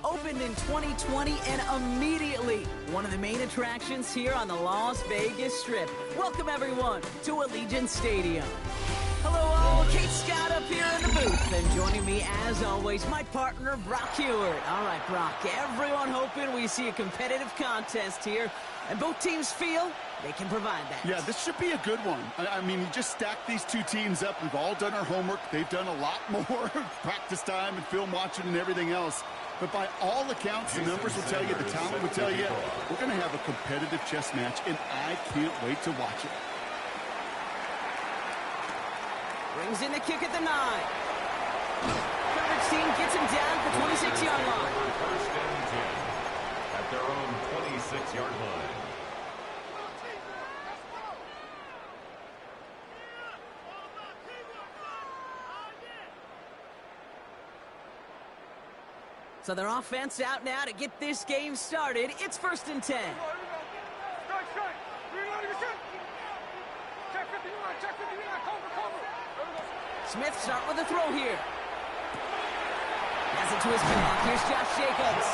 [SPEAKER 1] Opened in 2020 and immediately one of the main attractions here on the Las Vegas Strip. Welcome everyone to Allegiant Stadium. Hello all, Kate Scott up here in the booth, and joining me as always, my partner Brock Hewitt. All right, Brock, everyone hoping we see a competitive contest here, and both teams feel they can provide that.
[SPEAKER 2] Yeah, this should be a good one. I mean, you just stack these two teams up. We've all done our homework. They've done a lot more practice time and film watching and everything else. But by all accounts, the numbers will tell you, the talent will tell you, we're going to have a competitive chess match, and I can't wait to watch it.
[SPEAKER 1] Brings in the kick at the 9. Coverage gets him down at the 26-yard line.
[SPEAKER 3] First and 10 at their own 26-yard line.
[SPEAKER 1] So their offense out now to get this game started. It's first and 10. Smith start with a throw here. Has it to his back. Here's Josh Jacobs.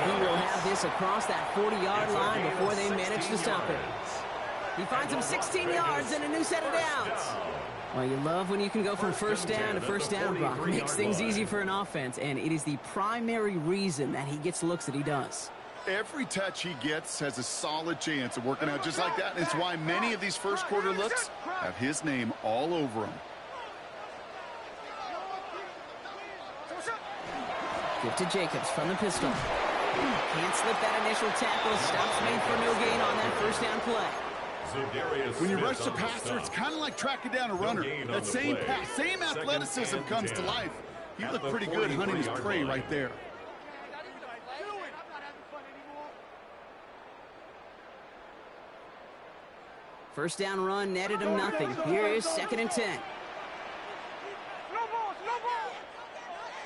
[SPEAKER 1] And he will have this across that 40-yard line before they manage to stop it. He finds him 16 yards and a new set of downs. Well, you love when you can go from first down to first down, Brock. Makes things easy for an offense, and it is the primary reason that he gets looks that he does.
[SPEAKER 2] Every touch he gets has a solid chance of working out just like that. And it's why many of these first quarter looks have his name all over them.
[SPEAKER 1] Give to Jacobs from the pistol. Can't slip that initial tackle. Stops made for no gain on that first down play.
[SPEAKER 2] When you rush the passer, it's kind of like tracking down a runner. That same pass, same athleticism comes to life. He looked pretty good hunting his prey right there.
[SPEAKER 1] First down run netted him nothing. Here is second and 10.
[SPEAKER 4] No ball.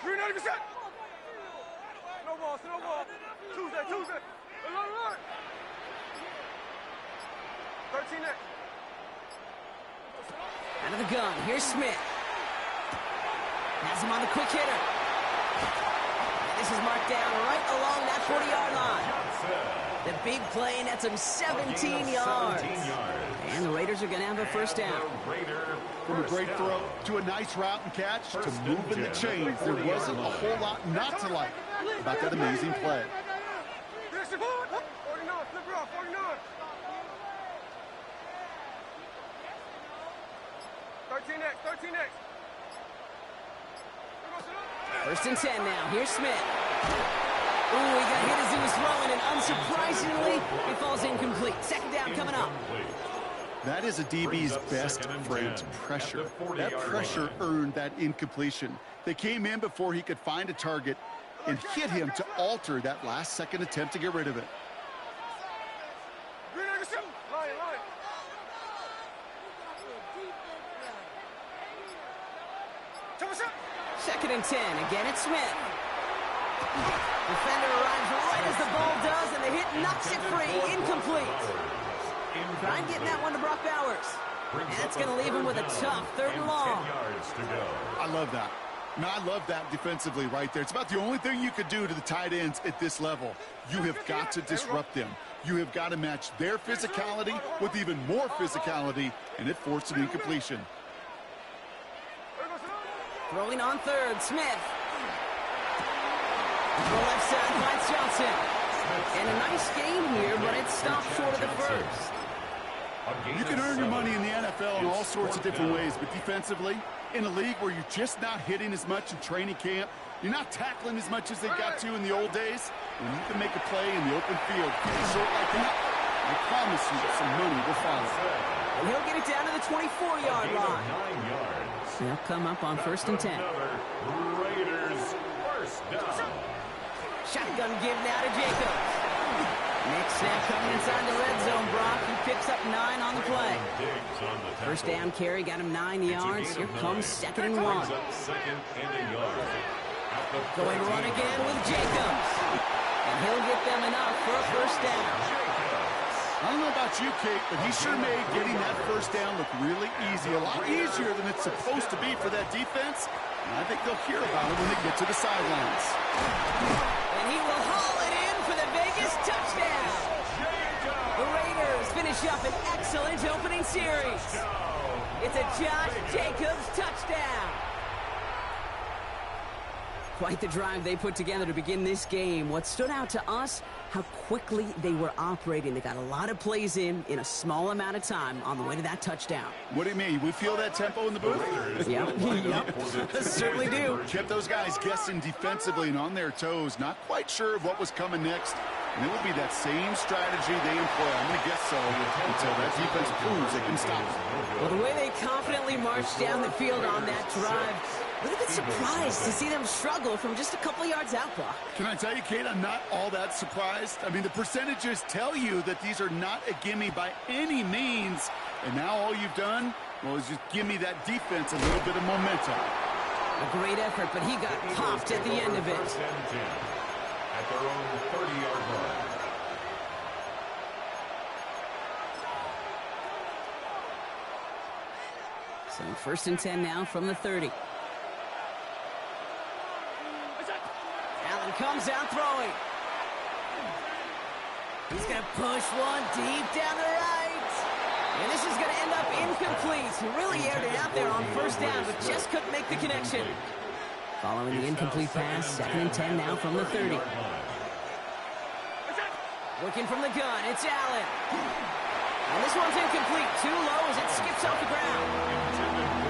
[SPEAKER 4] You're not even set. No ball. Tuesday. 13 next.
[SPEAKER 1] Out of the gun. Here's Smith. Has him on the quick hitter. And this is marked down right along that 40-yard line. The big play nets him 17 yards. And the Raiders are going to have a first down.
[SPEAKER 2] From a great throw to a nice route and catch to moving the chains, there wasn't a whole lot not to like about that amazing play.
[SPEAKER 4] 13 next.
[SPEAKER 1] First and 10 now. Here's Smith. Ooh, he got hit as he was throwing, and unsurprisingly, it falls incomplete. Second down coming up.
[SPEAKER 2] That is a DB's best friend, pressure. That pressure earned that incompletion. They came in before he could find a target and hit him to alter that last-second attempt to get rid of it.
[SPEAKER 1] Second and 10. Again, it's Smith. Defender arrives right as the ball does, and the hit knocks it free. Incomplete. Try and get that one to Brock Bowers. And that's going to leave him with a tough third and long.
[SPEAKER 2] I love that. I love that defensively right there. It's about the only thing you could do to the tight ends at this level. You have got to disrupt them. You have got to match their physicality with even more physicality, and it forced an incompletion.
[SPEAKER 1] Throwing on third, Smith. The left side finds Johnson. And a nice game here, but it stopped short of the first.
[SPEAKER 2] You can earn your money in the NFL in all sorts of different ways, but defensively, in a league where you're just not hitting as much in training camp, you're not tackling as much as they got to in the old days, when you can make a play in the open field, keep it short like that, I promise you some money will follow.
[SPEAKER 1] And he'll get it down to the 24-yard line. They'll come up on first and 10.
[SPEAKER 3] Raiders first down.
[SPEAKER 1] Shotgun give now to Jacobs. Next snap coming inside the red zone, Brock. He picks up 9 on the play. First down carry got him 9 yards. Here comes second and 1. Going to run again with Jacobs. And he'll get them enough for a first down.
[SPEAKER 2] I don't know about you, Kate, but he sure made getting that first down look really easy. A lot easier than it's supposed to be for that defense. And I think they'll hear about it when they get to the sidelines.
[SPEAKER 1] And he will haul it in for the Vegas touchdown. The Raiders finish up an excellent opening series. It's a Josh Jacobs touchdown. Quite the drive they put together to begin this game. What stood out to us, how quickly they were operating. They got a lot of plays in a small amount of time on the way to that touchdown.
[SPEAKER 2] What do you mean? We feel that tempo in the booth?
[SPEAKER 1] Yep. Certainly do.
[SPEAKER 2] Kept those guys guessing defensively and on their toes, not quite sure of what was coming next. And it will be that same strategy they employ. I'm going to guess so until that defense proves they can stop it.
[SPEAKER 1] Well, the way they confidently marched down the field on that drive, A little bit surprised to see them struggle from just a couple yards out, Brock.
[SPEAKER 2] Can I tell you, Kate, I'm not all that surprised. I mean, the percentages tell you that these are not a gimme by any means. And now all you've done, well, is just give me that defense a little bit of momentum.
[SPEAKER 1] A great effort, but he got popped at the end of it.
[SPEAKER 3] First and 10 at their own 30-yard line.
[SPEAKER 1] So first and 10 now from the 30. Allen comes out throwing. He's going to push one deep down the right. And this is going to end up incomplete. He really aired it out there on first down, but just couldn't make the connection. Following the incomplete pass, second and 10 now from the 30. Working from the gun, it's Allen. And this one's incomplete. Too low as it skips off the ground.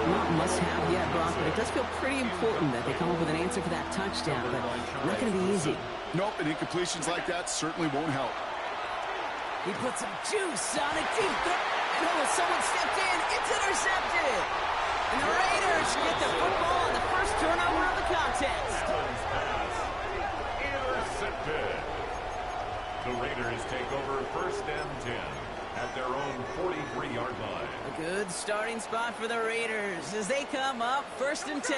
[SPEAKER 1] Not must-have yet, Brock, but it does feel pretty important that they come up with an answer for that touchdown, but not going to be easy.
[SPEAKER 2] Nope, and incompletions like that certainly won't help.
[SPEAKER 1] He put some juice on a deep throw. Oh, someone stepped in. It's intercepted. And the Raiders get the football on the first turnover of the contest.
[SPEAKER 3] Intercepted. The Raiders take over first and 10 at their own 43-yard line.
[SPEAKER 1] A good starting spot for the Raiders as they come up first and 10.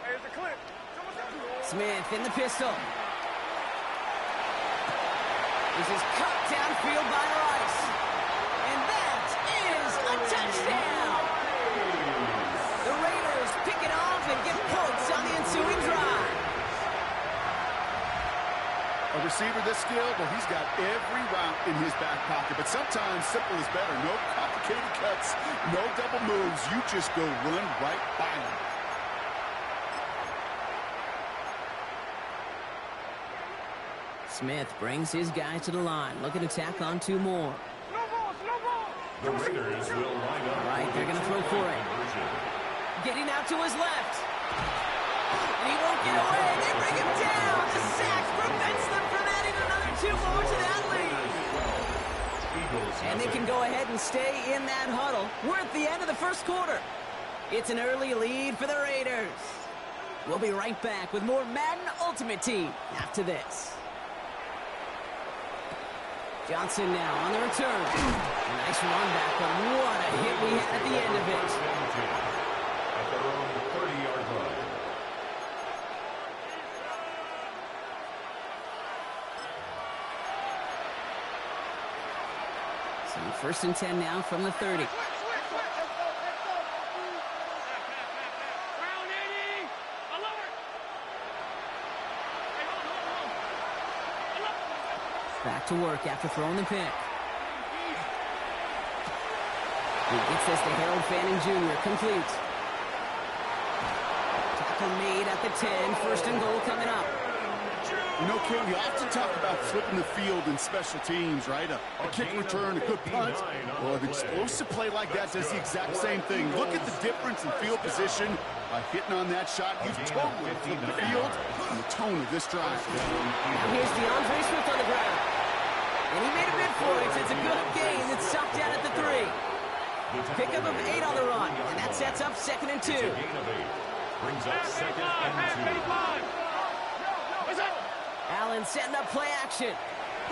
[SPEAKER 4] Here's the clip.
[SPEAKER 1] Smith in the pistol. This is cut downfield by Rice. And that is a touchdown. The Raiders pick it off and get points on the ensuing drive.
[SPEAKER 2] A receiver this skilled, well, he's got every route in his back pocket, but sometimes simple is better. No complicated cuts, no double moves. You just go run right by him.
[SPEAKER 1] Smith brings his guy to the line, looking to tack on two more.
[SPEAKER 3] The Raiders will line up.
[SPEAKER 1] Right, they're going to throw for it. Getting out to his left. And he won't get away. They bring him down. The sack prevents them from adding another two more to that lead. And they can go ahead and stay in that huddle. We're at the end of the first quarter. It's an early lead for the Raiders. We'll be right back with more Madden Ultimate Team after this. Johnson now on the return. Nice run back, but what a hit we had at the end of it.
[SPEAKER 3] At their own 30-yard line.
[SPEAKER 1] So first and 10 now from the 30. Back to work after throwing the pick. He gets this to Harold Fanning Jr. Complete. Tackle made at the 10. First and goal coming up.
[SPEAKER 2] You know, Ken, we often talk about flipping the field in special teams, right? A kick return, a good punt. Well, an explosive play like that does the exact same thing. Look at the difference in field position. By hitting on that shot, you've totally flipped the field and the tone of this drive.
[SPEAKER 1] Now here's DeAndre Swift on the ground. And he made a bid for it. It's a good gain. It's stopped down at the 3. Pickup of 8 on the run. And that sets up second and 2.
[SPEAKER 3] Brings up second and 2.
[SPEAKER 1] Allen setting up play action.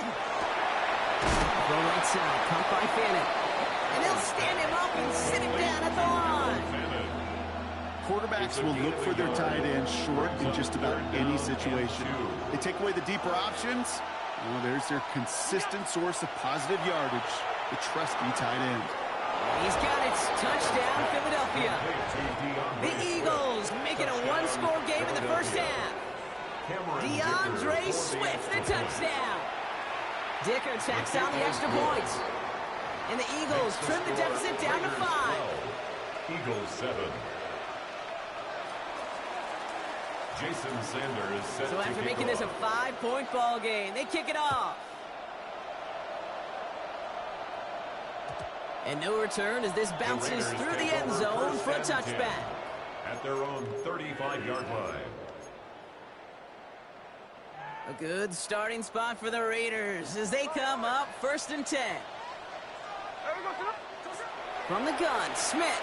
[SPEAKER 1] Throw right side, caught by Fanning. And they'll stand him up and sit him down at the line.
[SPEAKER 2] Quarterbacks will look for their tight end short in just about any situation. They take away the deeper options. Well, there's their consistent source of positive yardage, the trusty tight end.
[SPEAKER 1] He's got it. Touchdown, Philadelphia. The Eagles make it a one-score game in the first half. DeAndre Swift, the touchdown. Dicker tacks down the extra points. And the Eagles trim the deficit down to 5.
[SPEAKER 3] Eagles 7. Jason Sanders set
[SPEAKER 1] So after making this a 5-point ball game, they kick it off. And no return as this bounces through the end zone for a touchback.
[SPEAKER 3] At their own 35-yard line.
[SPEAKER 1] A good starting spot for the Raiders as they come up first and 10. From the gun, Smith.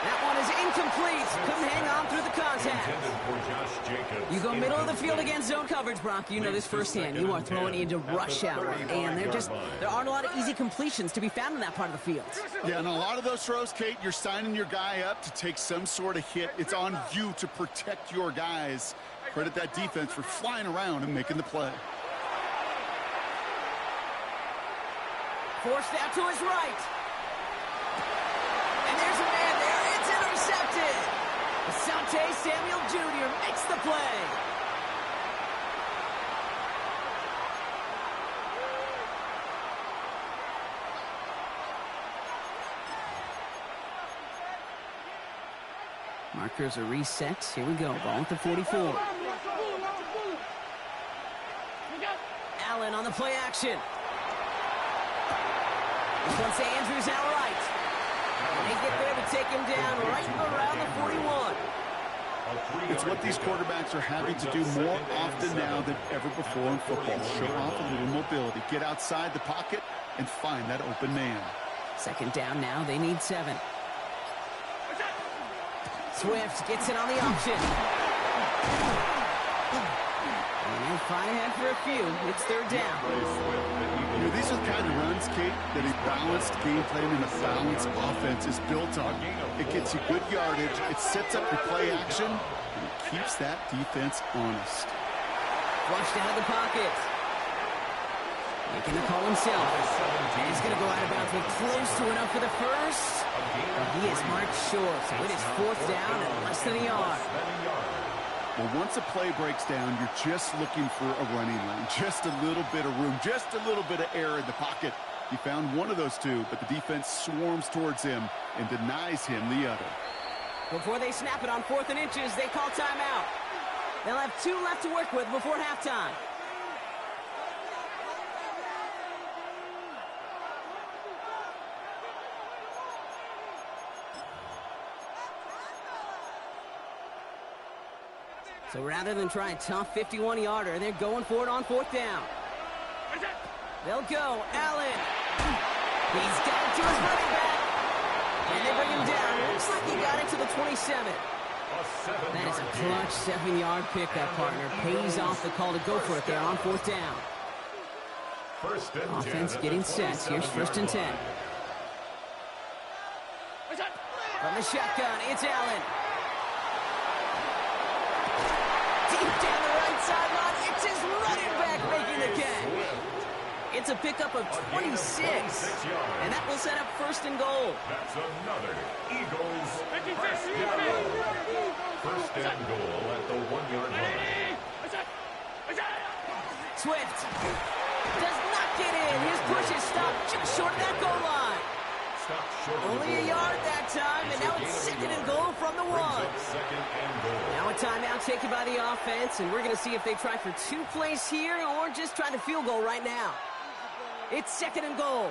[SPEAKER 1] That one is incomplete. Couldn't hang on through the contact. You go middle of the field against zone coverage, Brock. You know this firsthand. You are throwing into rush hour, and there aren't a lot of easy completions to be found in that part of the field.
[SPEAKER 2] Yeah, and a lot of those throws, Kate, you're signing your guy up to take some sort of hit. It's on you to protect your guys. Credit that defense for flying around and making the play.
[SPEAKER 1] Forced out to his right. And there's a man there. It's intercepted. Asante Samuel Jr. makes the play. Markers are reset. Here we go. Ball at the 44. Allen on the play action. This one's to Andrews outright. And they get there to take him down right around the 41.
[SPEAKER 2] It's what these quarterbacks are having to do more often now than ever before in football. Show off a little mobility. Get outside the pocket and find that open man.
[SPEAKER 1] Second down now. They need 7. Swift gets it on the option. And they'll fight ahead for a few. It's third down.
[SPEAKER 2] You know, these are the kind of runs, Kate, that a balanced game plan and a balanced offense is built on. It gets you good yardage, it sets up your play action, and it keeps that defense honest.
[SPEAKER 1] Flushed out of the pocket. Making the call himself. And he's going to go out of bounds, but close to enough for the first. But he is marked short, so it is fourth down and less than a yard.
[SPEAKER 2] Well, once a play breaks down, you're just looking for a running lane. Just a little bit of room, just a little bit of air in the pocket. He found one of those two, but the defense swarms towards him and denies him the other.
[SPEAKER 1] Before they snap it on 4th and inches, they call timeout. They'll have 2 left to work with before halftime. So rather than try a tough 51-yarder, they're going for it on 4th down. They'll go. Allen. He's got it to his running back. And they bring him down. Looks like he got it to the 27. That is a clutch 7-yard pickup, partner. Pays off the call to go for it there on 4th down. Offense getting set. Here's 1st and 10. From the shotgun, it's Allen. Deep down the right sideline, it's his running back making the catch. It's a pickup of 26, and that will set up 1st and goal.
[SPEAKER 3] That's another Eagles first down. 1st and goal at the 1-yard line.
[SPEAKER 1] Swift does not get in. His push is stopped just short of that goal line. Only a yard that time, and now it's 2nd and goal from the 1. Now a timeout taken by the offense, and we're going to see if they try for 2 plays here or just try the field goal right now. It's 2nd and goal.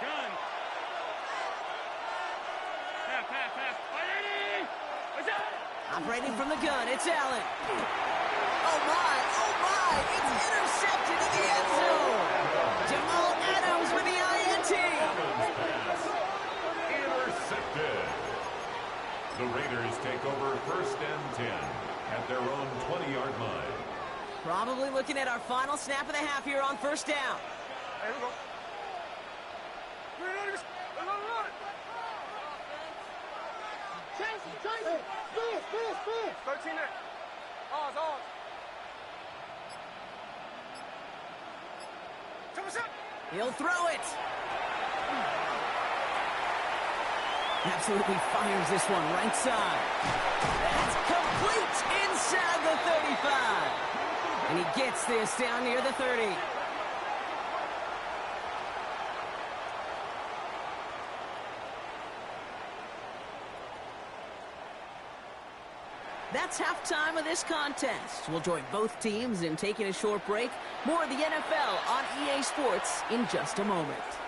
[SPEAKER 4] Gun. Half.
[SPEAKER 1] Operating from the gun, it's Allen. Oh my, it's intercepted in the end zone. Jamal Adams with the INT.
[SPEAKER 3] Intercepted. The Raiders take over 1st and 10 at their own 20-yard line.
[SPEAKER 1] Probably looking at our final snap of the half here on 1st down.
[SPEAKER 4] Here we go. Chase it. 13 there. Ours.
[SPEAKER 1] He'll throw it. Absolutely fires this one right side. That's complete inside the 35. And he gets this down near the 30. That's halftime of this contest. We'll join both teams in taking a short break. More of the NFL on EA Sports in just a moment.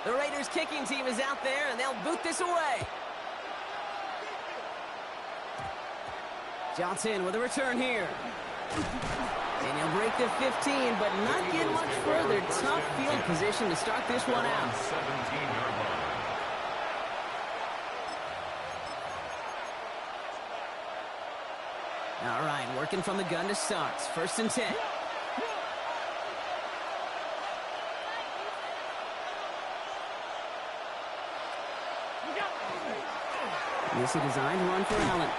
[SPEAKER 1] The Raiders kicking team is out there, and they'll boot this away. Johnson with a return here. And he'll break the 15, but not get much further. Tough field position to start this one out. All right, working from the gun to start. 1st and 10. This is a designed run for Allen.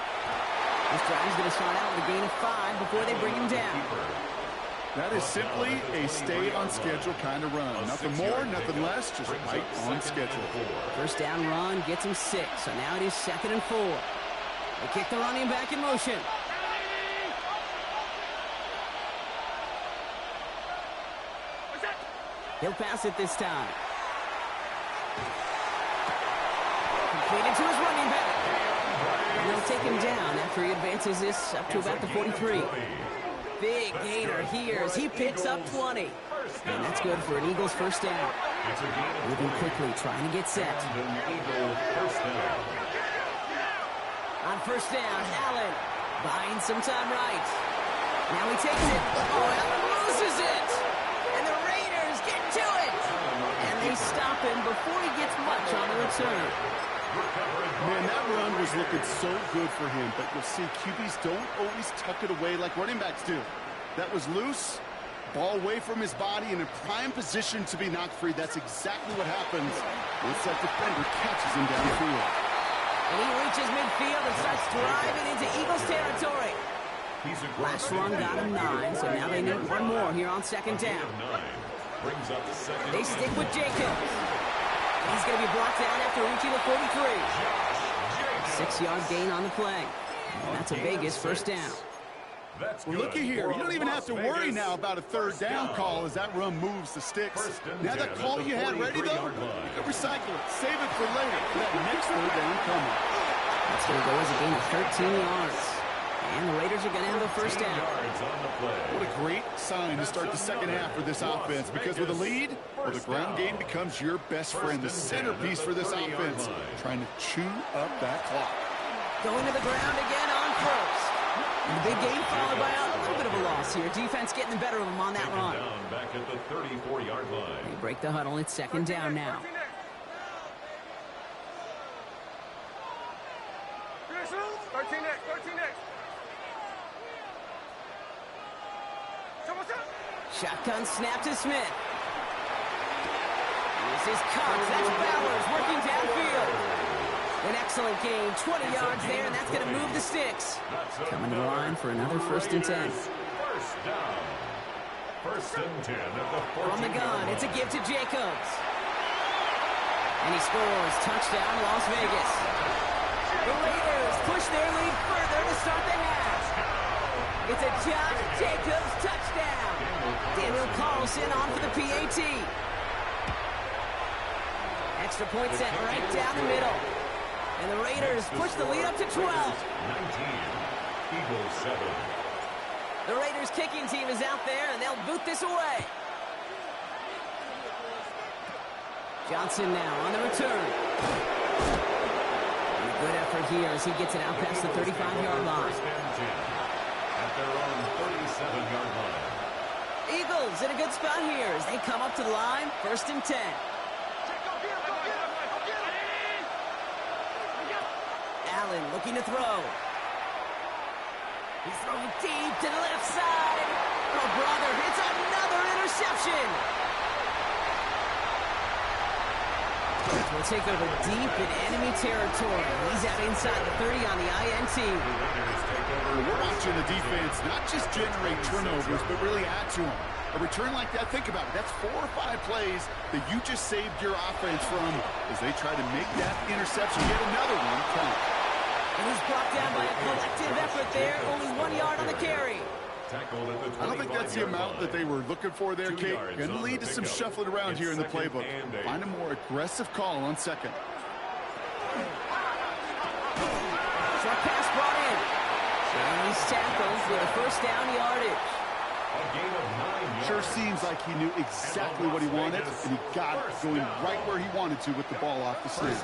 [SPEAKER 1] This drive is going to start out with a gain of 5 before they bring him down.
[SPEAKER 2] That is simply a stay-on-schedule kind of run. Nothing more, nothing less, just right on schedule.
[SPEAKER 1] 1st down run gets him 6, so now it is 2nd and 4. They kick the running back in motion. He'll pass it this time. Completed to his running back. And they'll take him down after he advances this up to about the 43. Big gainer here as he picks up 20. And that's good for an Eagles 1st down. Moving quickly, trying to get set. On 1st down, Allen buying some time right. Now he takes it. Oh, Allen loses it. And the Raiders get to it. And they stop him before he gets much on the return.
[SPEAKER 2] Man, that run was looking so good for him, but you'll see QBs don't always tuck it away like running backs do. That was loose, ball away from his body, and in prime position to be knocked free. That's exactly what happens once that defender catches him downfield.
[SPEAKER 1] And he reaches midfield and starts driving into Eagles territory. Last run got him 9, so now they need one more here on 2nd down. They stick with Jacobs. He's going to be brought down after reaching the 43. 6-yard gain on the play. And that's a Vegas 1st down.
[SPEAKER 2] Well, looky here. You don't even have to worry now about a 3rd down call as that run moves the sticks. Now that call you had ready, though, you can recycle it. Save it for later for that next 3rd down coming.
[SPEAKER 1] That's going to go as a gain of 13 yards. And the Raiders are going to have the 1st down.
[SPEAKER 2] What a great sign to start the 2nd half for this offense, because with a lead, well, the ground game becomes your best friend, the centerpiece for this offense, trying to chew up that clock.
[SPEAKER 1] Going to the ground again on 1st. And the big game followed by a little bit of a loss here. Defense getting the better of them on that run.
[SPEAKER 3] Back at the 34-yard line.
[SPEAKER 1] They break the huddle. It's 2nd down now.
[SPEAKER 4] 13 next.
[SPEAKER 1] Shotgun snap to Smith. This is Cox. That's Bowers working downfield. An excellent gain. 20 yards there, and that's going to move the sticks. Coming to the line for another 1st and 10.
[SPEAKER 3] 1st down. 1st and 10 at the 14.
[SPEAKER 1] From the gun, it's a give to Jacobs. And he scores. Touchdown, Las Vegas. The Raiders push their lead further to start the half. It's a Josh Jacobs touchdown. Daniel Carlson on for the PAT. Extra point set right down the middle. And the Raiders push the lead up to 12. 19,
[SPEAKER 3] Eagles 7.
[SPEAKER 1] The Raiders kicking team is out there, and they'll boot this away. Johnson now on the return. And a good effort here as he gets it out past the 35-yard line.
[SPEAKER 3] At their own 37-yard line.
[SPEAKER 1] Eagles in a good spot here as they come up to the line. 1st and 10. Allen looking to throw. He's throwing deep to the left side. Oh, brother, it's another interception. We'll take over deep in enemy territory. He's out inside the 30 on the INT.
[SPEAKER 2] We're watching the defense not just generate turnovers, but really add to them. A return like that, think about it. That's 4 or 5 plays that you just saved your offense from as they try to make that interception. Get another one count.
[SPEAKER 1] And he's brought down by a collective effort there. Only 1 yard on the carry.
[SPEAKER 2] I don't think that's the amount that they were looking for there, Kate. Going to lead to some shuffling around here in the playbook. Find a more aggressive call on 2nd.
[SPEAKER 1] Short pass brought in. And he's tackled for the 1st down yardage.
[SPEAKER 2] Sure seems like he knew exactly what he wanted, and he got it going right where he wanted to with the ball off the snap.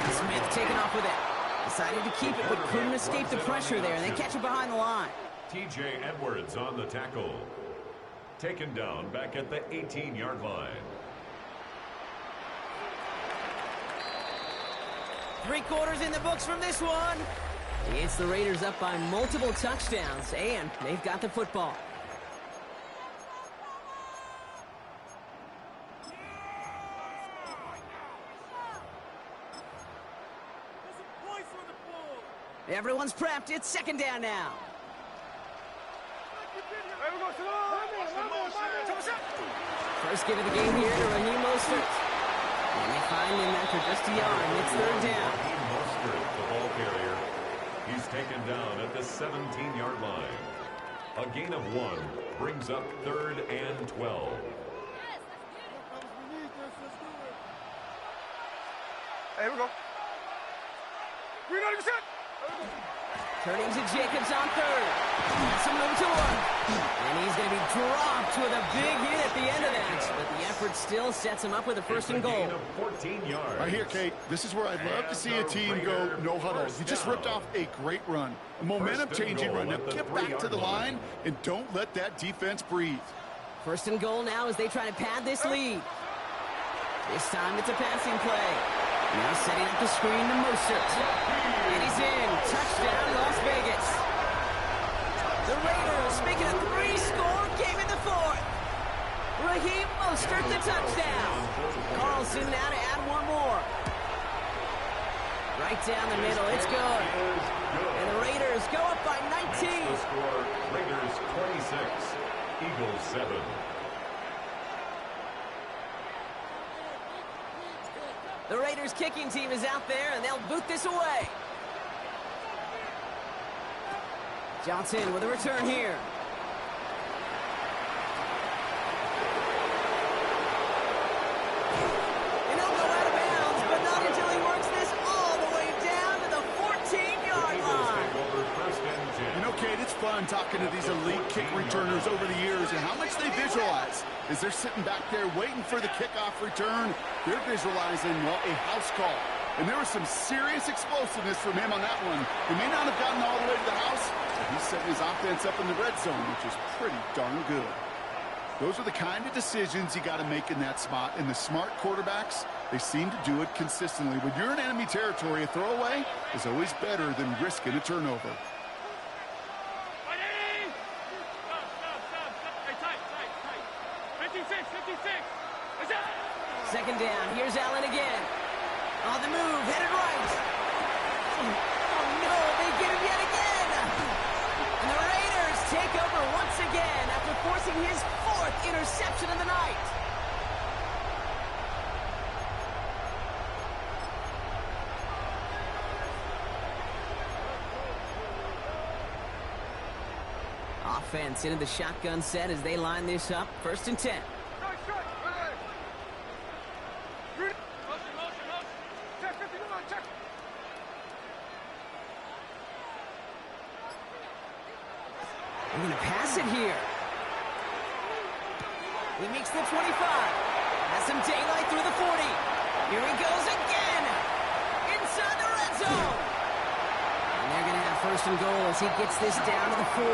[SPEAKER 1] Smith taking off with it. Decided to keep it, but couldn't escape the pressure there, and they catch it behind the line.
[SPEAKER 3] T.J. Edwards on the tackle. Taken down back at the 18-yard line.
[SPEAKER 1] 3 quarters in the books from this one. It's the Raiders up by multiple touchdowns, and they've got the football. Everyone's prepped. It's second down now. First give of the game here to Raheem Mostert. And they find him after just a yard. It's third down.
[SPEAKER 3] Raheem Mostert, the ball carrier. He's taken down at the 17-yard line. A gain of 1 brings up third and 12.
[SPEAKER 4] Hey, here we go. We got to set.
[SPEAKER 1] Turning to Jacobs on third. Has some room to work. And he's going to be dropped with a big hit at the end of that. But the effort still sets him up with a first and goal.
[SPEAKER 3] Gain of 14 yards.
[SPEAKER 2] Right here, Kate, this is where I'd love to see a team go no huddle. You just ripped off a great run, a momentum-changing run. Now get back to the line and don't let that defense breathe.
[SPEAKER 1] First and goal now as they try to pad this lead. This time it's a passing play. Now setting up the screen to Mostert. And he's in. Touchdown, Las Vegas. The Raiders making a 3-score game in the fourth. Raheem Mostert the touchdown. Carlson now to add one more. Right down the middle. It's good. And the Raiders go up by 19.
[SPEAKER 3] The score, Raiders 26, Eagles 7.
[SPEAKER 1] The Raiders kicking team is out there, and they'll boot this away. Johnson with a return here. And he'll go out of bounds, but not until he works this all the way down to the 14-yard line.
[SPEAKER 2] You know, Kate, it's fun talking to these elite kick returners over the years and how much they visualize. As they're sitting back there waiting for the kickoff return, they're visualizing, well, a house call. And there was some serious explosiveness from him on that one. He may not have gotten all the way to the house, but he's setting his offense up in the red zone, which is pretty darn good. Those are the kind of decisions you got to make in that spot. And the smart quarterbacks, they seem to do it consistently. When you're in enemy territory, a throwaway is always better than risking a turnover.
[SPEAKER 1] Second down. Here's Allen again. On the move, headed right. Oh, no, they get him yet again. And the Raiders take over once again after forcing his 4th interception of the night. Offense into the shotgun set as they line this up. First and 10. They're going to pass it here. He makes the 25. Has some daylight through the 40. Here he goes again. Inside the red zone. And they're going to have first and goal as he gets this down to the 4.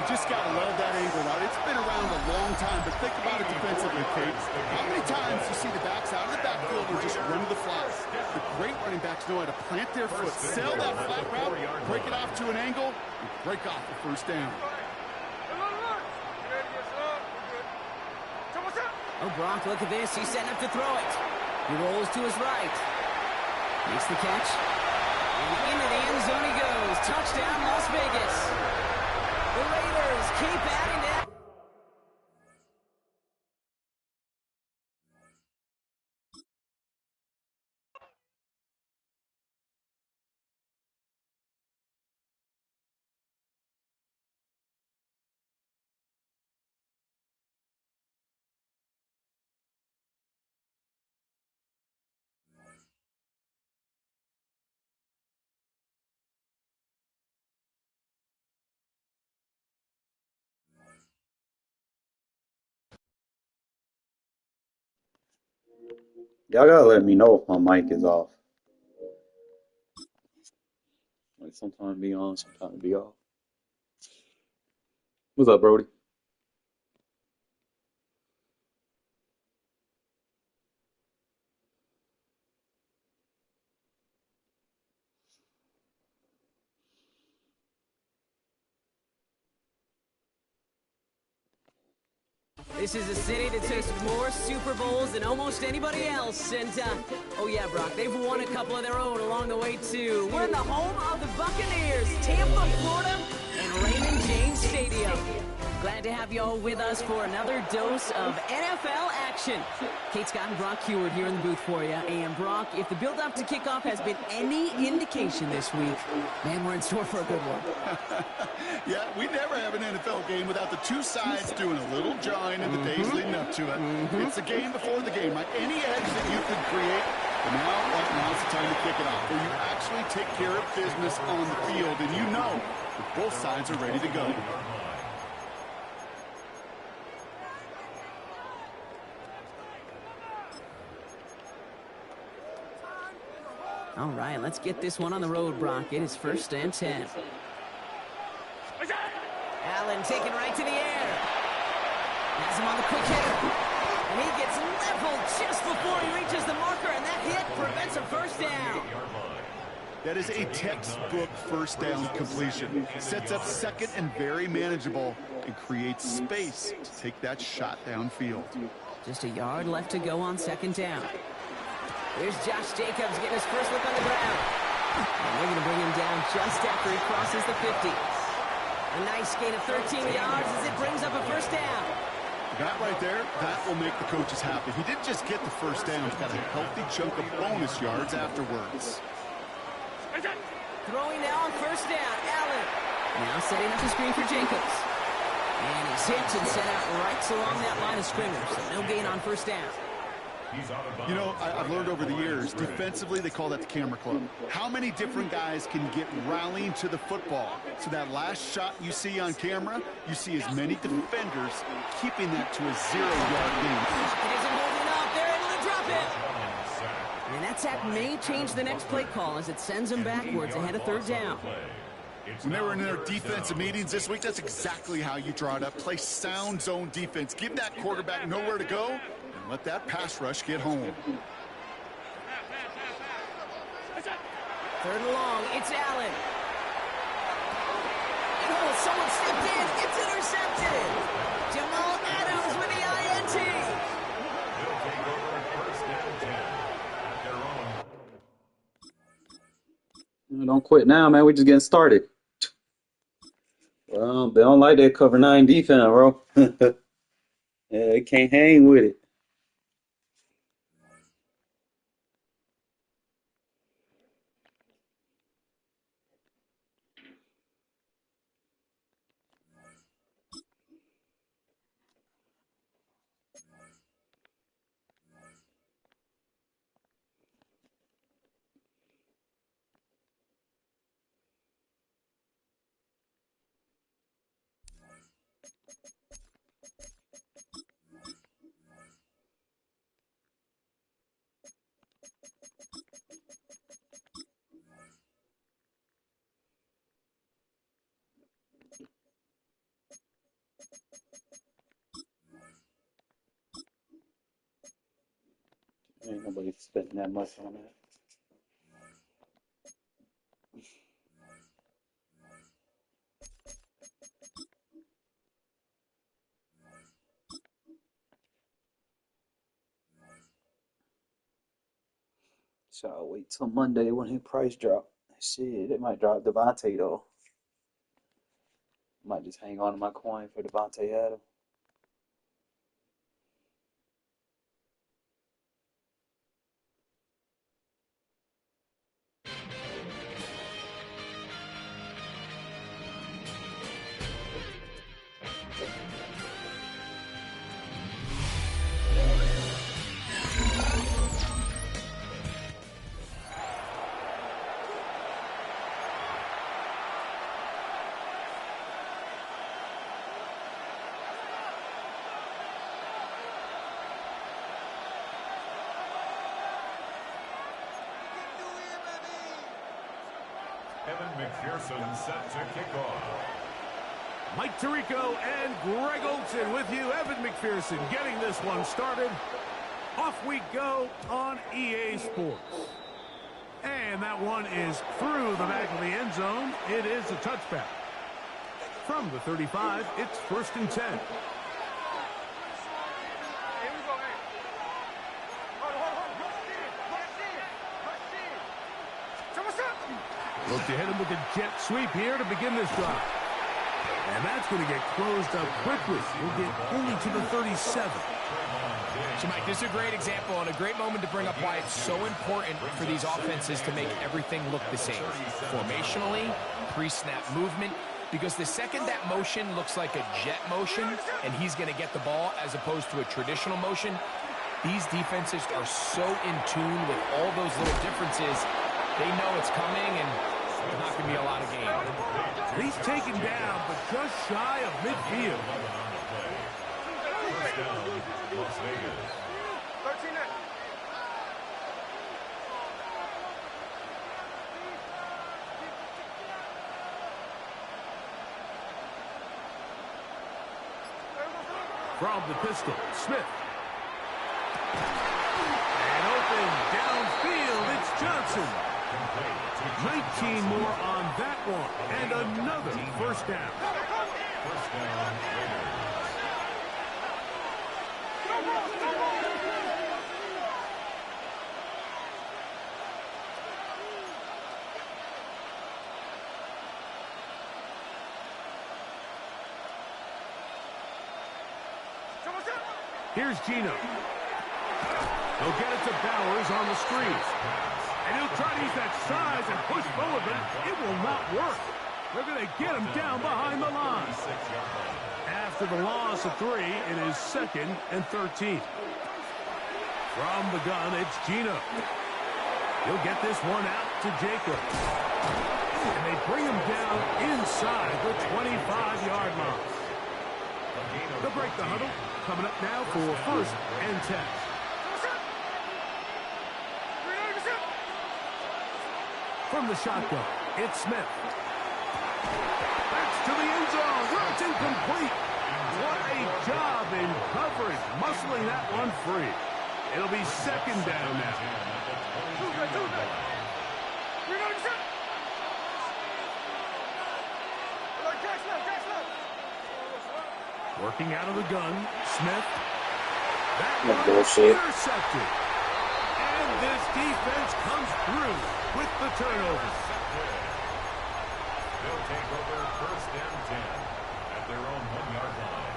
[SPEAKER 2] You just got to love that angle route. It's been around a long time, but think about it defensively, Kate. How many times you see the backs out of the backfield and just run to the flat? The great running backs know how to plant their foot, sail that flat route, break it off to an angle, and break off the first down.
[SPEAKER 1] Oh, Brock, look at this. He's setting up to throw it. He rolls to his right. Makes the catch. And into the end zone he goes. Touchdown, Las Vegas. The Raiders keep adding that.
[SPEAKER 8] Y'all gotta let me know if my mic is off. Like sometimes it be on, sometimes it be off. What's up, Brody?
[SPEAKER 1] This is a city that took more Super Bowls than almost anybody else. And, oh yeah, Brock, they've won a couple of their own along the way, too. We're in the home of the Buccaneers, Tampa, Florida, and Raymond James Stadium. Glad to have you all with us for another dose of NFL action. Kate Scott and Brock Heward here in the booth for you. And Brock, if the build-up to kickoff has been any indication this week, man, we're in store for a good one.
[SPEAKER 2] Yeah, we never have an NFL game without the two sides doing a little jawing in the days leading up to it. It's the game before the game, right? Any edge that you could create, but now's the time to kick it off, where you actually take care of business on the field, and you know that both sides are ready to go.
[SPEAKER 1] All right, let's get this one on the road, Brock. It is 1st and 10. Allen taken right to the air. Has him on the quick hitter. And he gets leveled just before he reaches the marker, and that hit prevents a first down.
[SPEAKER 2] That is a textbook first down completion. Sets up second and very manageable and creates space to take that shot downfield.
[SPEAKER 1] Just a yard left to go on 2nd down. Here's Josh Jacobs getting his first look on the ground. And they're going to bring him down just after he crosses the 50. A nice gain of 13 yards as it brings up a first down.
[SPEAKER 2] That right there, that will make the coaches happy. He didn't just get the first down, he got a healthy chunk of bonus yards afterwards.
[SPEAKER 1] Throwing now on 1st down, Allen. Now setting up the screen for Jacobs. And he's hit and set out right along that line of scrimmage, so no gain on 1st down.
[SPEAKER 2] You know, I've learned over the years, defensively, they call that the camera club. How many different guys can get rallying to the football? So that last shot you see on camera, you see as many defenders keeping that to a 0-yard gain.
[SPEAKER 1] It isn't holding up. They're able to drop it. And that sack may change the next play call as it sends them backwards ahead of 3rd down.
[SPEAKER 2] When they were in their defensive meetings this week, that's exactly how you draw it up. Play sound zone defense. Give that quarterback nowhere to go. Let that pass rush get home.
[SPEAKER 1] 3rd and long, it's Allen. Oh, someone stepped in. It's intercepted. Jamal Adams with the INT.
[SPEAKER 3] They'll take over at 1st and 10 at their own.
[SPEAKER 8] Don't quit now, man. We just getting started. Well, they don't like that cover 9 defense, bro. Yeah, they can't hang with it. Ain't nobody spending that much on that. So I'll wait till Monday when his price drop. Shit, it might drop Devontae though. Might just hang on to my coin for Devontae Adams.
[SPEAKER 3] Evan McPherson set to kick off.
[SPEAKER 4] Mike Tirico and Greg Olson with you. Evan McPherson getting this one started. Off we go on EA Sports. And that one is through the back of the end zone. It is a touchback. From the 35, it's 1st and 10. Look to hit him with a jet sweep here to begin this drive. And that's going to get closed up quickly. We'll get only to the 37.
[SPEAKER 9] So, Mike, this is a great example and a great moment to bring up why it's so important for these offenses to make everything look the same. Formationally, pre-snap movement, because the second that motion looks like a jet motion and he's going to get the ball as opposed to a traditional motion, these defenses are so in tune with all those little differences. They know it's coming, and there's not going to be a lot of game.
[SPEAKER 4] He's taken down, but just shy of midfield.
[SPEAKER 3] First down, Las Vegas.
[SPEAKER 10] 13.
[SPEAKER 4] From the pistol, Smith. And open downfield, it's Johnson. 19 more on that one, and another first down.
[SPEAKER 3] First down, Raiders.
[SPEAKER 4] Here's Gino. He'll get it to Bowers on the screen. And he'll try to use that size and push forward, but it will not work. They're going to get him down behind the line. After the loss of 3, it is 2nd and 13. From the gun, it's Gino. He'll get this one out to Jacob. And they bring him down inside the 25-yard line. They'll break the huddle. Coming up now for 1st and 10. From the shotgun, it's Smith. That's to the end zone, where it's incomplete. What a job in coverage, muscling that one free. It'll be 2nd down now. Working out of the gun, Smith. That one intercepted. And this defense comes through with the turnover.
[SPEAKER 3] They'll take over 1st and 10 at their own 1-yard line.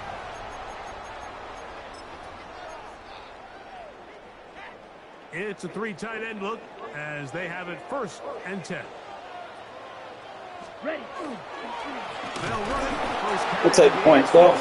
[SPEAKER 4] It's a 3 tight end look as they have it 1st and 10. Ready. They'll run it.
[SPEAKER 8] We'll take points, though.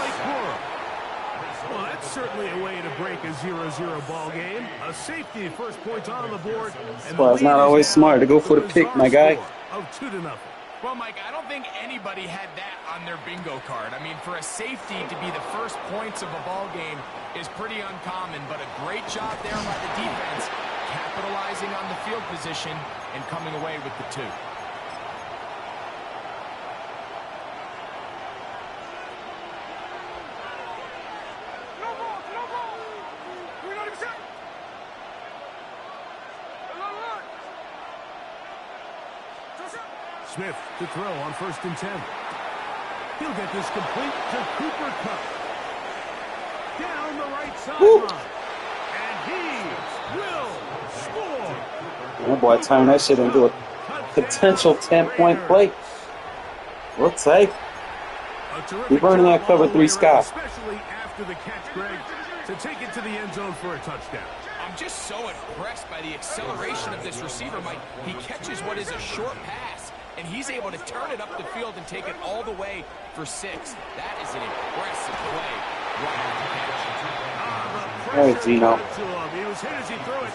[SPEAKER 4] Well, that's certainly a way to break a 0-0 ball game. A safety, first points on the board.
[SPEAKER 8] Well, it's not always smart to go for the pick, my guy.
[SPEAKER 4] Of 2-0.
[SPEAKER 9] Well, Mike, I don't think anybody had that on their bingo card. I mean, for a safety to be the first points of a ball game is pretty uncommon, but a great job there by the defense, capitalizing on the field position and coming away with the 2.
[SPEAKER 4] Smith to throw on 1st and 10. He'll get this complete to Cooper Kupp. Down the right sideline. And he will score.
[SPEAKER 8] Oh boy, turn that shit into a potential 10-point play. We'll take. We're burning that cover 3, Scott.
[SPEAKER 4] Especially after the catch, Greg, to take it to the end zone for a touchdown.
[SPEAKER 9] I'm just so impressed by the acceleration of this receiver, Mike. He catches what is a short pass, and he's able to turn it up the field and take it all the way for 6. That is an impressive play right on the catch.
[SPEAKER 8] Hey, Gino.
[SPEAKER 4] He was hit as he threw it.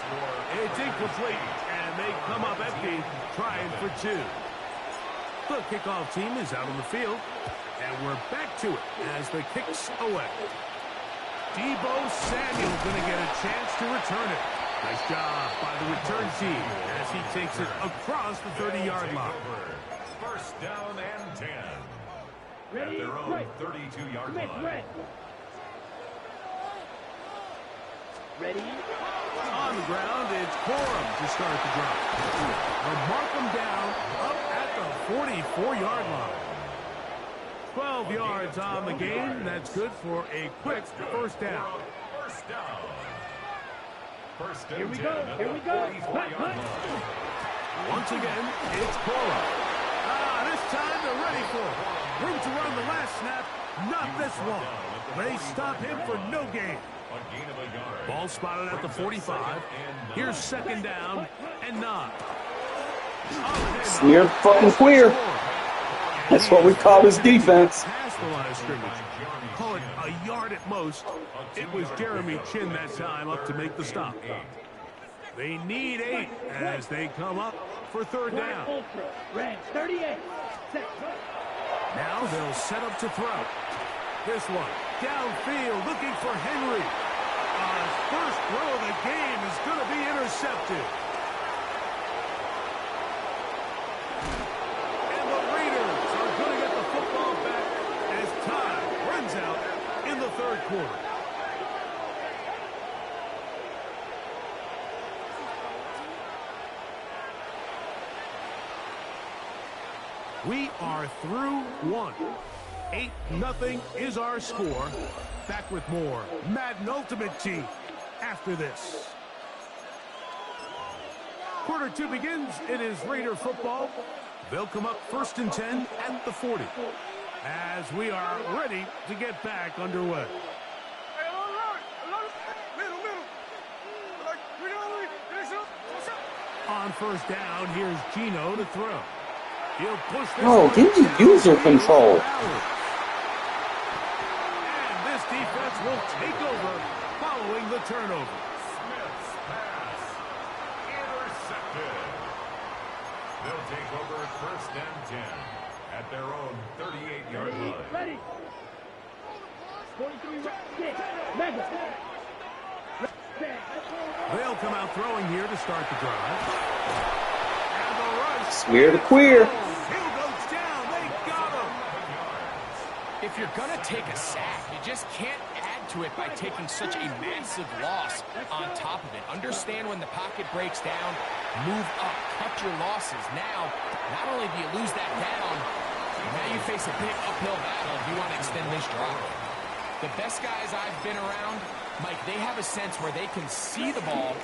[SPEAKER 4] It's incomplete, and they come up empty, trying for 2. The kickoff team is out on the field, and we're back to it as the kick's away. Deebo Samuel going to get a chance to return it. Nice job by the return team as he takes it across the 30-yard line.
[SPEAKER 3] 1st down and 10 at their own 32-yard line.
[SPEAKER 10] Ready?
[SPEAKER 4] On the ground, it's Corum to start the drive. They'll mark him down up at the 44-yard line. 12 yards on the game. That's good for a quick 1st down.
[SPEAKER 3] First down. 1st and
[SPEAKER 10] Here we
[SPEAKER 3] 10
[SPEAKER 10] go.
[SPEAKER 3] at
[SPEAKER 10] Here
[SPEAKER 3] the
[SPEAKER 10] we go.
[SPEAKER 3] 44-yard line.
[SPEAKER 4] Once again, it's Cora. This time they're ready for it. Room to run the last snap. Not this one. They stop him for no gain. Ball spotted at the 45. Here's second down and 9.
[SPEAKER 8] Smeared fucking queer. That's what we call his defense.
[SPEAKER 4] Past the line of scrimmage. Call it a yard at most. It was Jeremy Chin that time up to make the stop. They need 8 as they come up for third down. Now they'll set up to throw. This one, downfield, looking for Henry. His first throw of the game is going to be intercepted. And the Raiders are going to get the football back as time runs out in the third quarter. We are through one. 8-0 is our score. Back with more Madden Ultimate Team after this. Quarter 2 begins. It is Raider football. They'll come up first and 10 at the 40 as we are ready to get back underway. On first down, here's Gino to throw. He'll push this.
[SPEAKER 8] Oh, give me user control.
[SPEAKER 4] And this defense will take over following the turnover.
[SPEAKER 3] Smith's pass intercepted. They'll take over first and 10 at their own 38-yard line.
[SPEAKER 10] Ready. 43,
[SPEAKER 4] They'll come out throwing here to start the drive. And the rush.
[SPEAKER 8] Smear the queer.
[SPEAKER 4] Hill goes down. They got him.
[SPEAKER 9] If you're going to take a sack, you just can't add to it by taking such a massive loss on top of it. Understand when the pocket breaks down, move up, cut your losses. Now, not only do you lose that down, now you face a big uphill battle if you want to extend this drive. The best guys I've been around, Mike, they have a sense where they can see the ball,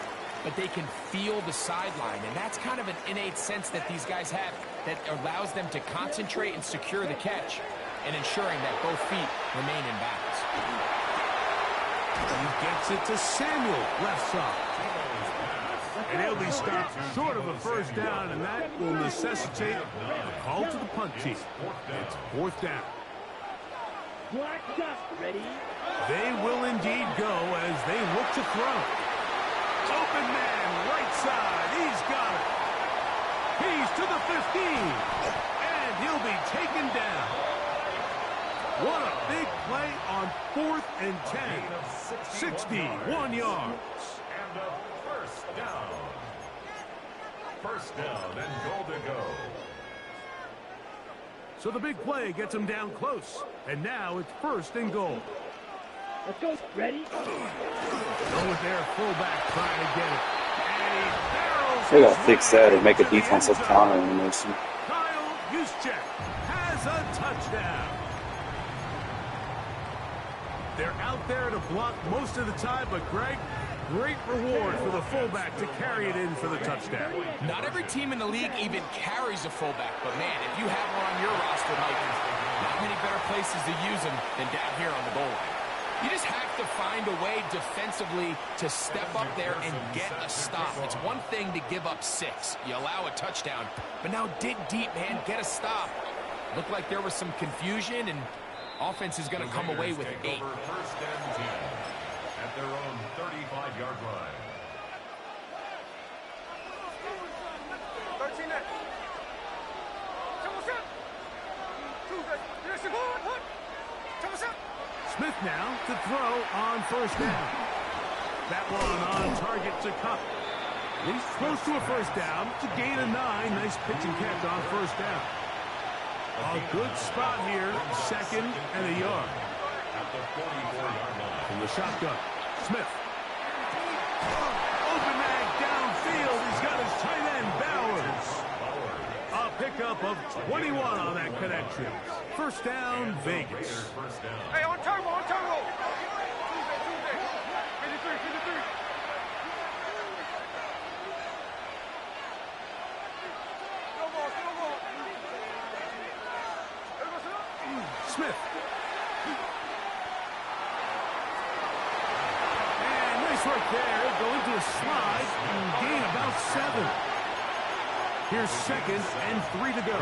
[SPEAKER 9] but they can feel the sideline. And that's kind of an innate sense that these guys have that allows them to concentrate and secure the catch and ensuring that both feet remain in bounds.
[SPEAKER 4] He gets it to Samuel, left side. And he'll be stopped short of a first down, and that will necessitate a call to the punt team. It's fourth down.
[SPEAKER 10] Ready.
[SPEAKER 4] They will indeed go as they look to throw. Open man, right side. He's got it. He's to the 15. And he'll be taken down. What a big play on 4th and 10. 61 yards.
[SPEAKER 3] And a first down. First down and goal to go.
[SPEAKER 4] So the big play gets him down close. And now it's first and goal.
[SPEAKER 10] Let's go. Ready.
[SPEAKER 4] Go with their fullback trying to get it. And he barrels.
[SPEAKER 8] They gotta fix that and make a defensive counter animation.
[SPEAKER 4] Kyle Juszczyk has a touchdown. They're out there to block most of the time, but Greg, great reward for the fullback to carry it in for the touchdown.
[SPEAKER 9] Not every team in the league even carries a fullback, but man, if you have one on your roster, Mike, not many better places to use them than down here on the goal line. You just have to find a way defensively to step up there and get a stop. It's one thing to give up 6. You allow a touchdown, but now dig deep, man, get a stop. Looked like there was some confusion, and offense is going to come away with 8.
[SPEAKER 3] First and 10 at their own 35-yard line.
[SPEAKER 10] 13 net.
[SPEAKER 4] Smith now to throw on first down. That one on target to Cup. He's close to a first down. It's a gain of 9. Nice pitch and catch on first down. A good spot here. Second and a yard.
[SPEAKER 3] At the 44-yard line.
[SPEAKER 4] From the shotgun. Smith. Open mag downfield. He's got his tight end, Bowers. A pickup of 21 on that connection. First down, Vegas.
[SPEAKER 10] Hey, on turbo, on turbo. Tuesday. 53.
[SPEAKER 4] Smith. And nice right there. Go into a slide and gain about 7. Here's 2nd and 3 to go.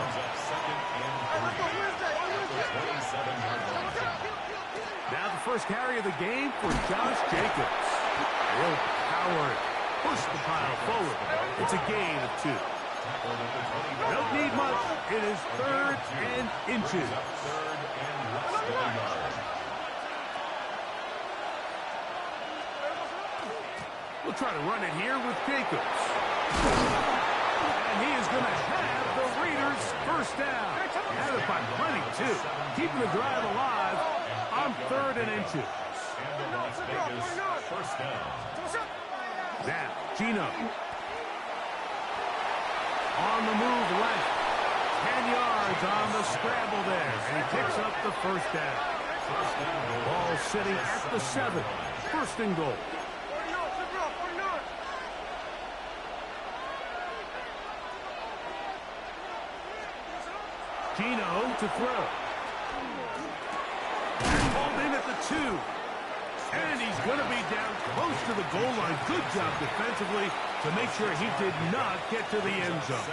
[SPEAKER 4] Now the first carry of the game for Josh Jacobs. He'll power it. Push the pile forward. It's a gain of 2. Don't need much. It is 3rd and inches. We'll try to run it here with Jacobs. And he is going to have the Raiders first down. Had it by plenty, too. Keeping the drive alive on 3rd and inches.
[SPEAKER 3] First down.
[SPEAKER 4] Now, Gino. On the move left. 10 yards on the scramble there. And he picks up the first down. Ball sitting at the 7. 1st and goal. Gino to throw. Pulled in at the 2. And he's going to be down close to the goal line. Good job defensively to make sure he did not get to the end zone.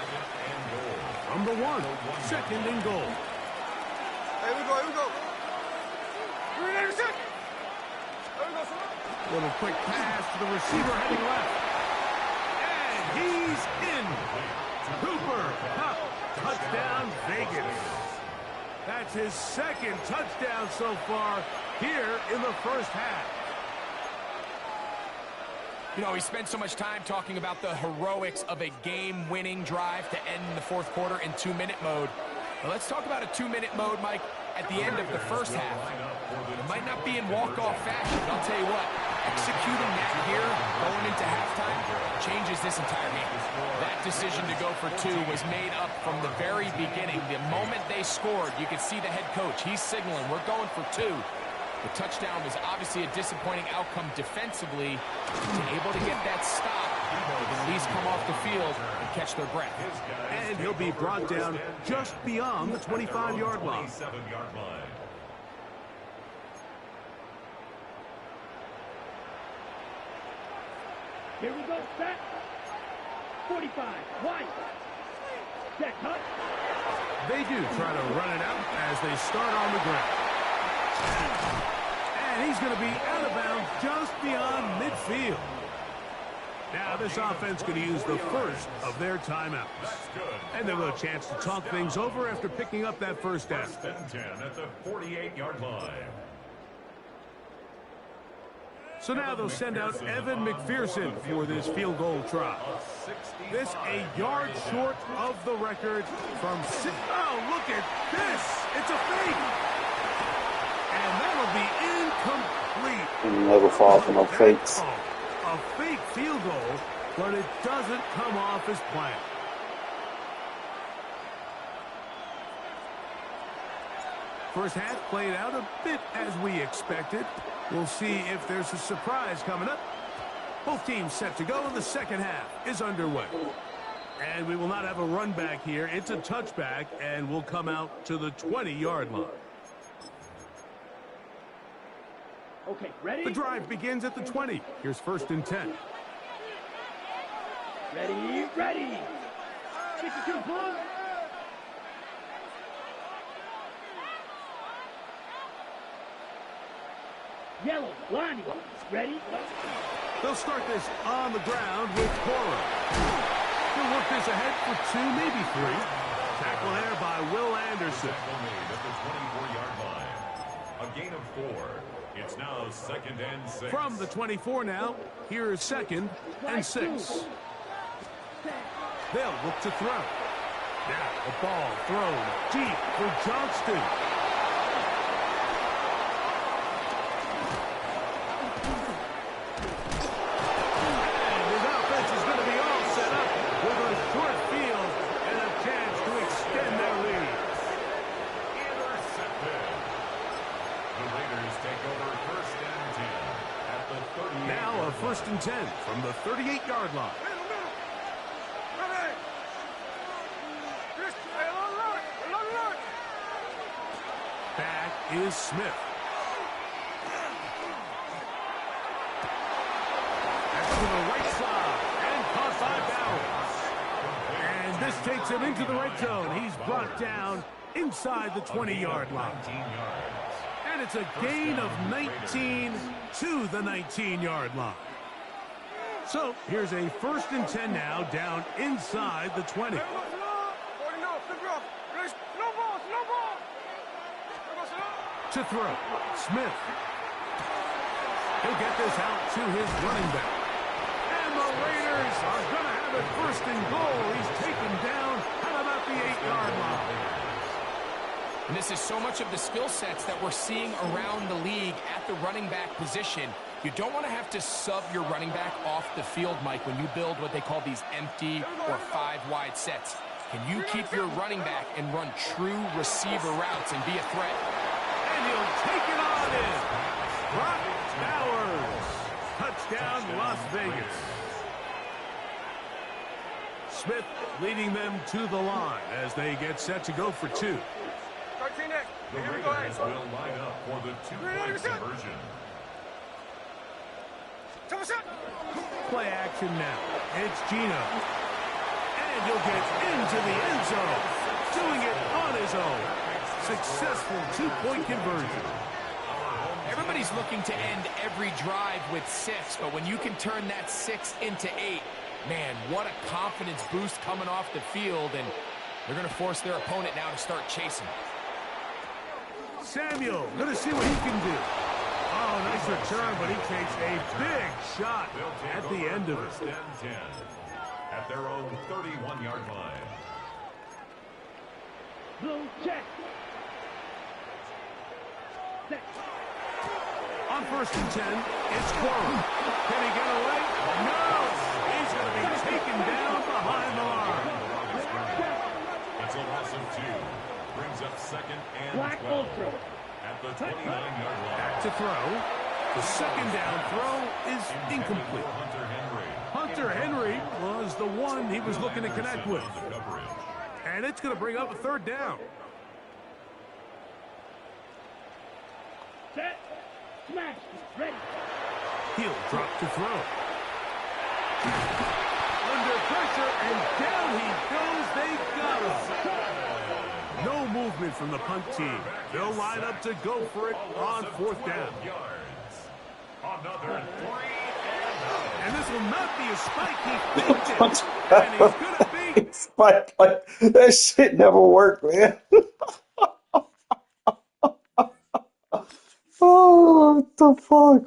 [SPEAKER 4] From the 1, 2nd and goal.
[SPEAKER 10] Here we go.
[SPEAKER 4] Little quick pass to the receiver heading left. And he's in. Cooper Kupp. Touchdown, Vegas. That's his 2nd touchdown so far here in the first half.
[SPEAKER 9] You know, we spent so much time talking about the heroics of a game-winning drive to end the 4th quarter in 2-minute mode. Now let's talk about a 2-minute mode, Mike, at the end of the first half. It might not be in walk-off fashion, but I'll tell you what, executing that here, going into halftime, changes this entire game. That decision to go for 2 was made up from the very beginning. The moment they scored, you could see the head coach. He's signaling, we're going for 2. The touchdown was obviously a disappointing outcome defensively. To able to get that stop, they can at least come off the field and catch their breath.
[SPEAKER 4] And he'll be brought down just beyond the 25-yard line.
[SPEAKER 11] Here we go, set. 45, wide. Set, cut.
[SPEAKER 4] They do try to run it out as they start on the ground. And he's going to be out of bounds just beyond midfield. Now this offense going to use the first of their timeouts. And they'll have a chance to talk things over after picking up that first down.
[SPEAKER 3] 10 at the 48-yard line.
[SPEAKER 4] So now they'll send out Evan McPherson for this field goal try. This a yard short of the record from 6. Oh, look at this. It's a fake. And that'll be incomplete.
[SPEAKER 8] And never fall for no fakes.
[SPEAKER 4] A fake field goal, but it doesn't come off as planned. First half played out a bit as we expected. We'll see if there's a surprise coming up. Both teams set to go, and the second half is underway. And we will not have a run back here. It's a touchback, and we'll come out to the 20-yard line.
[SPEAKER 11] Okay, ready?
[SPEAKER 4] The drive begins at the 20. Here's 1st and 10.
[SPEAKER 11] Ready. 62, pull. Yellow, Lonnie. Ready?
[SPEAKER 4] They'll start this on the ground with Cora. He'll work this ahead for 2, maybe 3. Tackle there by Will Anderson.
[SPEAKER 3] At the 24-yard line. A gain of 4. It's now 2nd and 6.
[SPEAKER 4] From the 24 now, here is 2nd and 6. They'll look to throw. Now the ball thrown deep for Johnston. And his offense is going to be all set up with a short field and a chance to extend their lead.
[SPEAKER 3] Intercepted. The Raiders take over 1st and 10 at the 38.
[SPEAKER 4] Now a 1st and 10 from the 38-yard line. Back is Smith. That's to the right side and caught by Bowers. And this takes him into the red zone. He's brought down inside the 20-yard line. And it's a gain of 19 to the 19-yard line. So here's a 1st and 10 now, down inside the 20. To throw, Smith. He'll get this out to his running back. And the Raiders are going to have it 1st and goal. He's taken down at about the 8-yard line.
[SPEAKER 9] And this is so much of the skill sets that we're seeing around the league at the running back position. You don't want to have to sub your running back off the field, Mike, when you build what they call these empty or 5-wide sets. Can you keep your running back and run true receiver routes and be a threat?
[SPEAKER 4] And he'll take it on in. Brock Bowers. Touchdown, Las Vegas. Smith leading them to the line as they get set to go for 2.
[SPEAKER 3] The Raiders will line up for the 2-point conversion.
[SPEAKER 4] Play action now. It's Gino. And he'll get into the end zone. Doing it on his own. Successful 2-point conversion.
[SPEAKER 9] Everybody's looking to end every drive with 6, but when you can turn that 6 into 8, man, what a confidence boost coming off the field, and they're going to force their opponent now to start chasing.
[SPEAKER 4] Samuel, going to see what he can do. Oh, nice return, but he takes a big shot at the end of it.
[SPEAKER 3] 1st and 10 at their own 31-yard line.
[SPEAKER 11] Blue check. Set.
[SPEAKER 4] On 1st and 10, it's Quorum. Can he get away? No! He's going to be taken down behind the line.
[SPEAKER 3] It's a loss of 2. Brings up 2nd and
[SPEAKER 11] Black
[SPEAKER 3] 12
[SPEAKER 11] Ultra.
[SPEAKER 3] at the 29-yard line.
[SPEAKER 4] Back to throw. The 2nd down throw is incomplete. Hunter Henry was the one he was looking to connect with. And it's going to bring up a 3rd down.
[SPEAKER 11] Set. Smash. Ready.
[SPEAKER 4] He'll drop to throw. Under pressure, and down he goes. They got him. No movement from the punt team. They'll line up to go for it on 4th down.
[SPEAKER 3] Another 3
[SPEAKER 4] and this will not be a spike. He faked it. And he's going to be.
[SPEAKER 8] Spike, like, that shit never worked, man. Oh, what the fuck?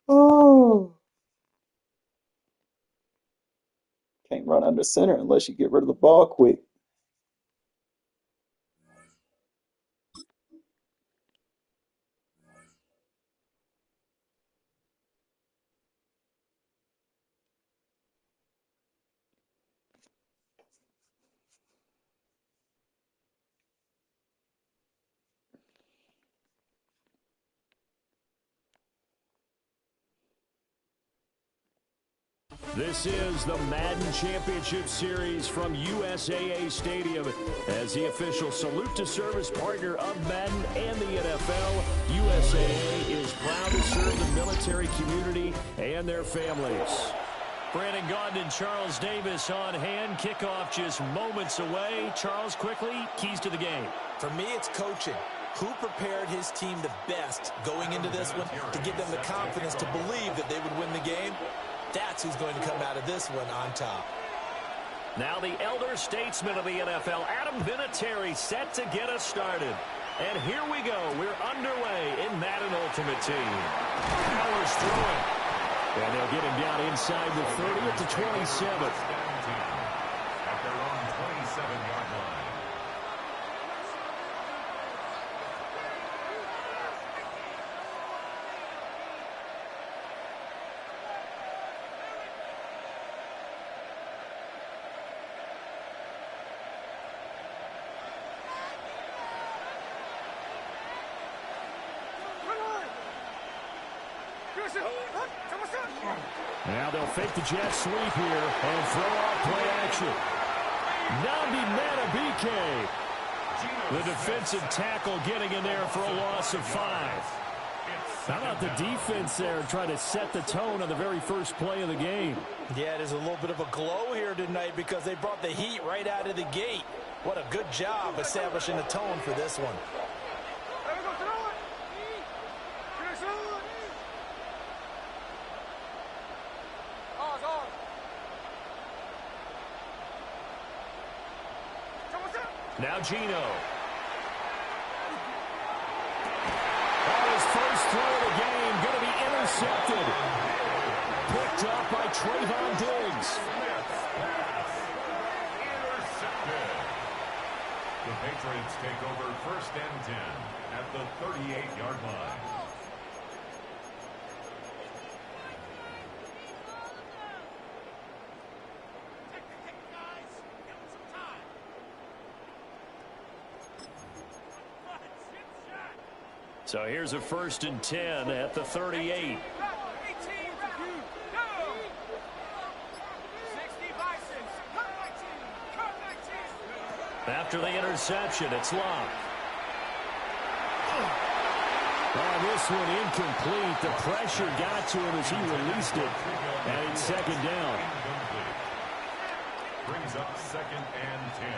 [SPEAKER 8] Oh. Can't run under center unless you get rid of the ball quick.
[SPEAKER 5] This is the Madden Championship Series from USAA Stadium. As the official salute to service partner of Madden and the NFL, USAA is proud to serve the military community and their families. Brandon Gaudin and Charles Davis on hand. Kickoff just moments away. Charles, quickly, keys to the game.
[SPEAKER 6] For me, it's coaching. Who prepared his team the best going into this one to give them the confidence to believe that they would win the game? That's who's going to come out of this one on top.
[SPEAKER 5] Now the elder statesman of the NFL, Adam Vinatieri, set to get us started. And here we go. We're underway in Madden Ultimate Team. Bowers throwing. And they'll get him down inside the 30 at the 27.
[SPEAKER 3] At their own 27-yard line.
[SPEAKER 5] Now they'll fake the jet sweep here and throw off play action. Nabi Matabike. The defensive tackle getting in there for a loss of 5. How about the defense there trying to set the tone on the very first play of the game?
[SPEAKER 6] Yeah, there's a little bit of a glow here tonight because they brought the heat right out of the gate. What a good job establishing the tone for this one.
[SPEAKER 5] Now Gino. His first throw of the game going to be intercepted. Picked up by Trayvon Diggs.
[SPEAKER 3] Intercepted. The Patriots take over 1st and 10 at the 38-yard line.
[SPEAKER 5] So here's a 1st and 10 at the 38. After the interception, it's Locke. Oh, this one incomplete. The pressure got to him as he released it. And it's 2nd down.
[SPEAKER 3] Brings up 2nd and 10.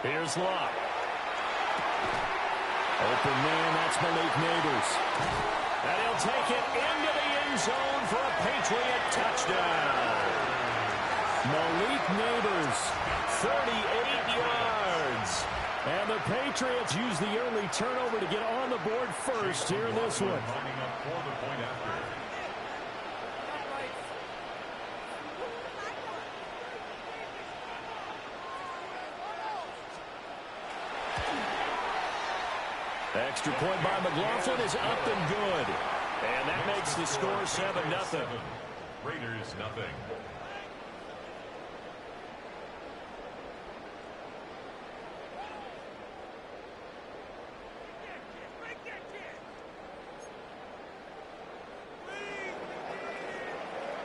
[SPEAKER 5] Here's Locke. Open man, that's Malik Neighbors. And he'll take it into the end zone for a Patriot touchdown. Malik Neighbors, 38 yards. And the Patriots use the early turnover to get on the board first here in this one.
[SPEAKER 3] Lining up for the point after.
[SPEAKER 5] Extra point by McLaughlin is up and good. And that makes the score 7-0.
[SPEAKER 3] Raiders nothing.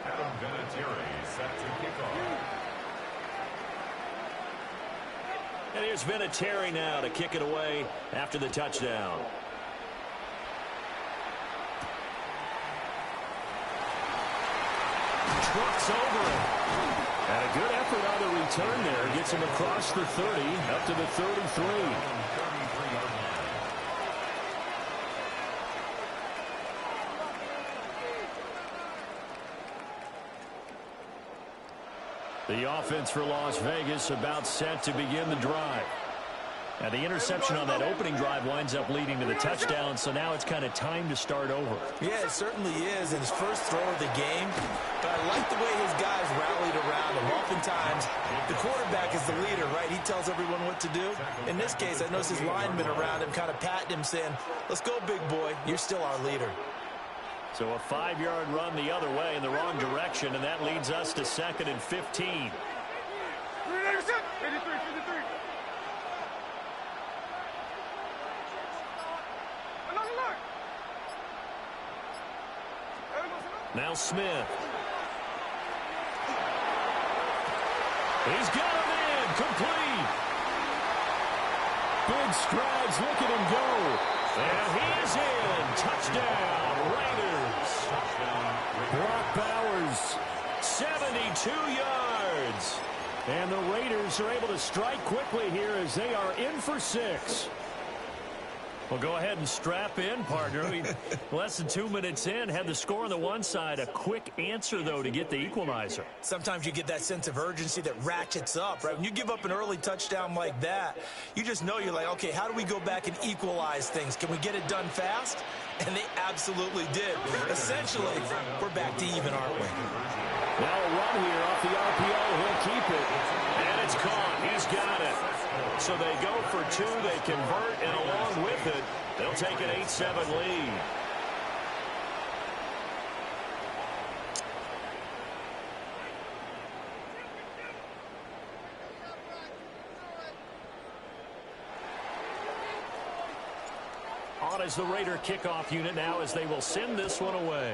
[SPEAKER 3] Adam Vinatieri set to kick off.
[SPEAKER 5] And here's Vinatieri now to kick it away after the touchdown. Trucks over it. And a good effort on the return there. Gets him across the 30 up to the 33. The offense for Las Vegas about set to begin the drive. Now the interception on that opening drive winds up leading to the touchdown, so now it's kind of time to start over.
[SPEAKER 6] Yeah, it certainly is, and his first throw of the game. But I like the way his guys rallied around him. Oftentimes, the quarterback is the leader, right? He tells everyone what to do. In this case, I noticed his linemen around him kind of patting him, saying, "Let's go, big boy. You're still our leader."
[SPEAKER 5] So a 5-yard run the other way in the wrong direction, and that leads us to 2nd and 15. Now Smith. He's got him in. Complete. Big strides. Look at him go. And he is in. Touchdown, Raiders. Brock Bowers, 72 yards. And the Raiders are able to strike quickly here as they are in for 6. Well, go ahead and strap in, partner. Less than 2 minutes in, had the score on the one side. A quick answer, though, to get the equalizer.
[SPEAKER 6] Sometimes you get that sense of urgency that ratchets up, right? When you give up an early touchdown like that, you just know you're like, okay, how do we go back and equalize things? Can we get it done fast? And they absolutely did. Essentially, we're back to even, aren't we?
[SPEAKER 5] Now a run here off the RPO. He'll keep it. And it's caught. He's got it. So they go for 2. They convert, and along with it, they'll take an 8-7 lead. on as the Raider kickoff unit now as they will send this one away.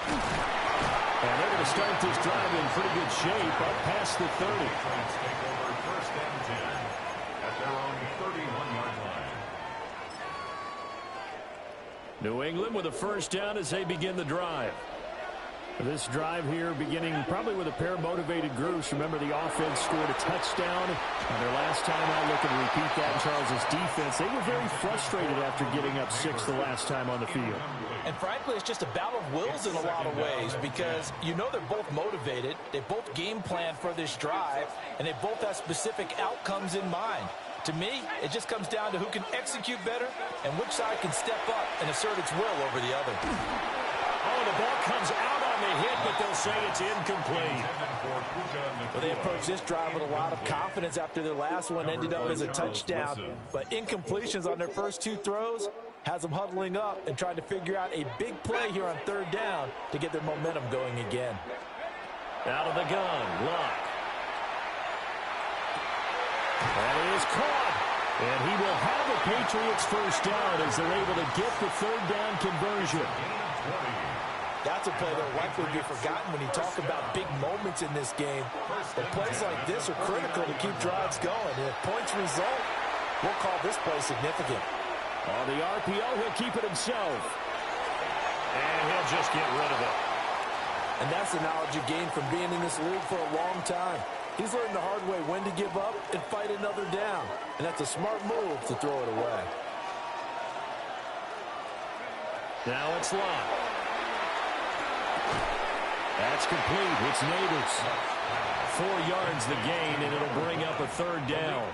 [SPEAKER 5] And they're going to start this drive in pretty good shape up past the 30.
[SPEAKER 3] Take over first and 10 at their own 31-yard line.
[SPEAKER 5] New England with a first down as they begin the drive. This drive here beginning probably with a pair of motivated groups. Remember, the offense scored a touchdown on their last time out. Looking to repeat that. Charles's defense, they were very frustrated after getting up 6 the last time on the field.
[SPEAKER 6] And frankly, it's just a battle of wills in a lot of ways because you know they're both motivated. They both game plan for this drive, and they both have specific outcomes in mind. To me, it just comes down to who can execute better and which side can step up and assert its will over the other.
[SPEAKER 5] Oh, the ball comes out on the hit, but they'll say it's incomplete.
[SPEAKER 6] Well, they approached this drive with a lot of confidence after their last one ended up as a touchdown. But incompletions on their first 2 throws has them huddling up and trying to figure out a big play here on third down to get their momentum going again.
[SPEAKER 5] Out of the gun, Luck. That is caught. And he will have the Patriots first down as they're able to get the third down conversion.
[SPEAKER 6] That's a play that will likely be forgotten when you talk about big moments in this game. But plays like this are critical to keep drives going. And if points result, we'll call this play significant.
[SPEAKER 5] On the RPO, he'll keep it himself. And he'll just get rid of it.
[SPEAKER 6] And that's the knowledge you gain from being in this league for a long time. He's learned the hard way when to give up and fight another down. And that's a smart move to throw it away.
[SPEAKER 5] Now it's Luck. That's complete. It's Neighbors. 4 yards the gain, and it'll bring up a third down.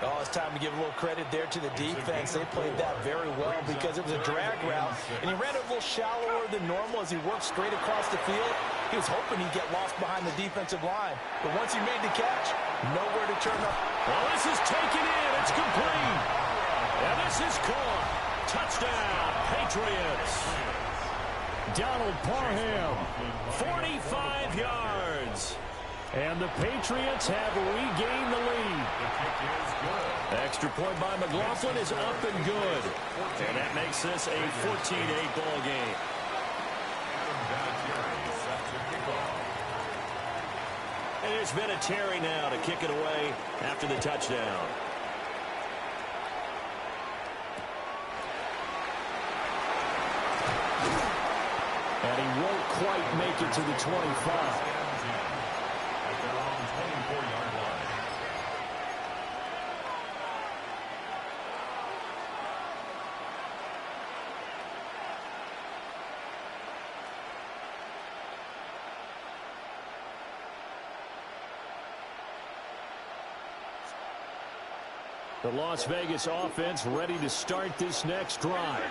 [SPEAKER 6] Oh, it's time to give a little credit there to the defense. They played that very well because it was a drag route, and he ran it a little shallower than normal as he worked straight across the field. He was hoping he'd get lost behind the defensive line, but once he made the catch, nowhere to turn up.
[SPEAKER 5] Well, this is taken in. It's complete. And this is caught. Touchdown, Patriots. Donald Parham, 45 yards. And the Patriots have regained the lead. Extra point by McLaughlin is up and good. And that makes this a 14-8 ball game. And there's been a Terry now to kick it away after the touchdown. And he won't quite make it to the 25. The Las Vegas offense ready to start this next drive.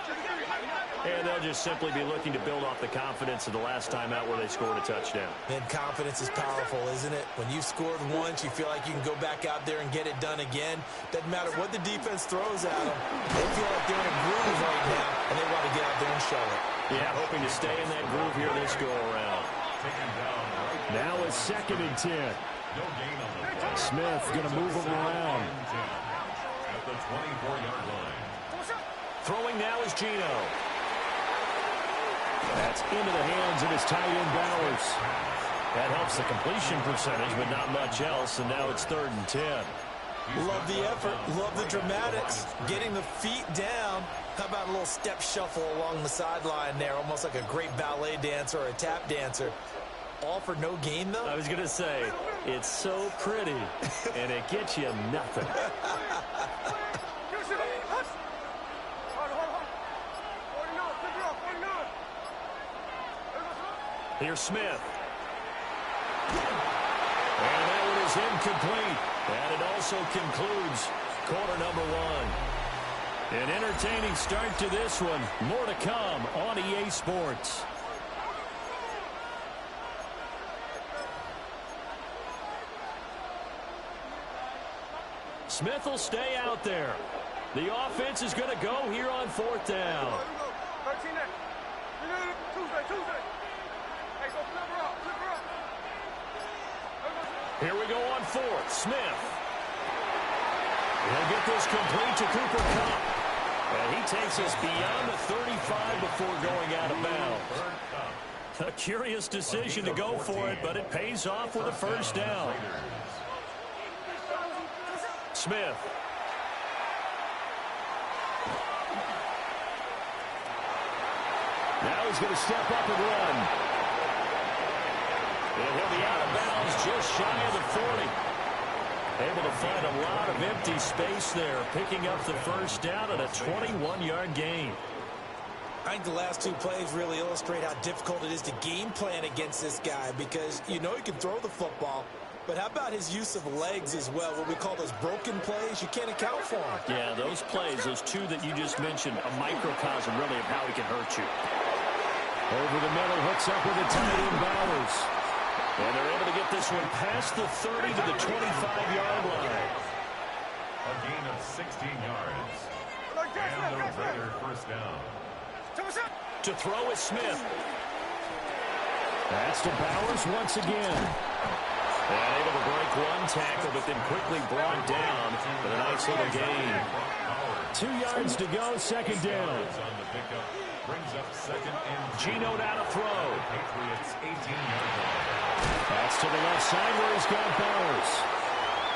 [SPEAKER 5] And they'll just simply be looking to build off the confidence of the last time out where they scored a touchdown.
[SPEAKER 6] And confidence is powerful, isn't it? When you've scored once, you feel like you can go back out there and get it done again. Doesn't matter what the defense throws at them. They feel like they're in a groove right now, and they want to get out there and show it.
[SPEAKER 5] Yeah, hoping to stay in that groove here this go-around. Now it's 2nd and 10. Smith going to move him around.
[SPEAKER 3] At the 24-yard line.
[SPEAKER 5] Throwing now is Gino. That's into the hands of his tight end Bowers. That helps the completion percentage, but not much else, and now it's 3rd and 10.
[SPEAKER 6] Love the effort, love the dramatics, getting the feet down. How about a little step shuffle along the sideline there, almost like a great ballet dancer or a tap dancer. All for no gain, though?
[SPEAKER 5] I was going to say, it's so pretty, and it gets you nothing. Here's Smith. And that one is incomplete. And it also concludes quarter number 1. An entertaining start to this one. More to come on EA Sports. Smith will stay out there. The offense is going to go here on 4th down. Here we go on 4th. Smith. He'll get this complete to Cooper Kupp. And he takes us beyond the 35 before going out of bounds. A curious decision to go for it, but it pays off with a first down. Smith.
[SPEAKER 7] Now he's going to step up and run.
[SPEAKER 5] And he'll be out of bounds just shy of the 40. Able to find a lot of empty space there, picking up the first down at a 21-yard gain.
[SPEAKER 6] I think the last two plays really illustrate how difficult it is to game plan against this guy, because you know he can throw the football, but how about his use of legs as well, what we call those broken plays? You can't account for them.
[SPEAKER 5] Yeah, those plays, those two that you just mentioned, a microcosm really of how he can hurt you.
[SPEAKER 7] Over the middle, hooks up with a tight end, Bowers.
[SPEAKER 5] And they're able to get this one past the 30 to the 25-yard line.
[SPEAKER 3] A gain of 16 yards. And the Raider first down.
[SPEAKER 5] To throw is Smith.
[SPEAKER 7] That's to Bowers once again.
[SPEAKER 5] And able to break one tackle, but then quickly brought down with a nice little gain.
[SPEAKER 7] 2 yards to go, second down.
[SPEAKER 3] Brings up second and
[SPEAKER 5] Geno down to throw.
[SPEAKER 3] Patriots 18-yard line.
[SPEAKER 7] That's to the left side where he's got Bowers.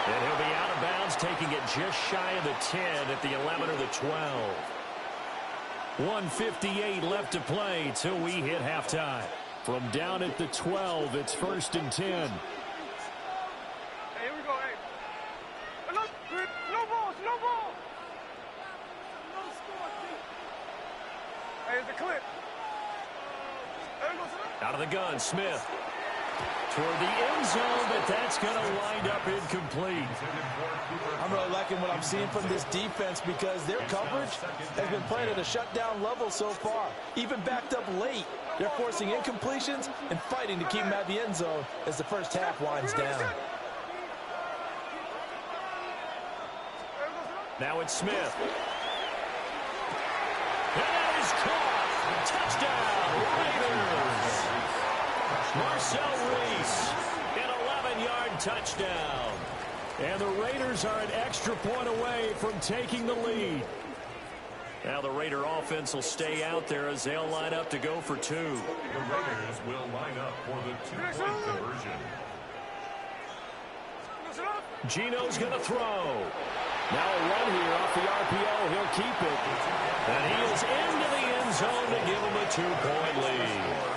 [SPEAKER 5] And he'll be out of bounds, taking it just shy of the 10 at the 11 or the 12.
[SPEAKER 7] 1:58 left to play till we hit halftime. From down at the 12, it's 1st and 10.
[SPEAKER 10] Hey, here we go, hey. Slow ball, slow ball. No score, hey, it's a clip.
[SPEAKER 5] Out of the gun, Smith. Toward the end zone, but that's going to wind up incomplete.
[SPEAKER 6] I'm really liking what I'm seeing from this defense, because their coverage has been played at a shutdown level so far. Even backed up late, they're forcing incompletions and fighting to keep them at the end zone as the first half winds down.
[SPEAKER 5] Now it's Smith. And that is caught. Touchdown, Raiders. Marcel Reese, an 11-yard touchdown.
[SPEAKER 7] And the Raiders are an extra point away from taking the lead.
[SPEAKER 5] Now the Raider offense will stay out there as they'll line up to go for two.
[SPEAKER 3] The Raiders will line up for the two-point conversion.
[SPEAKER 5] Geno's going to throw.
[SPEAKER 7] Now a run here off the RPO. He'll keep it.
[SPEAKER 5] And he is into the end zone to give him a 2-point lead.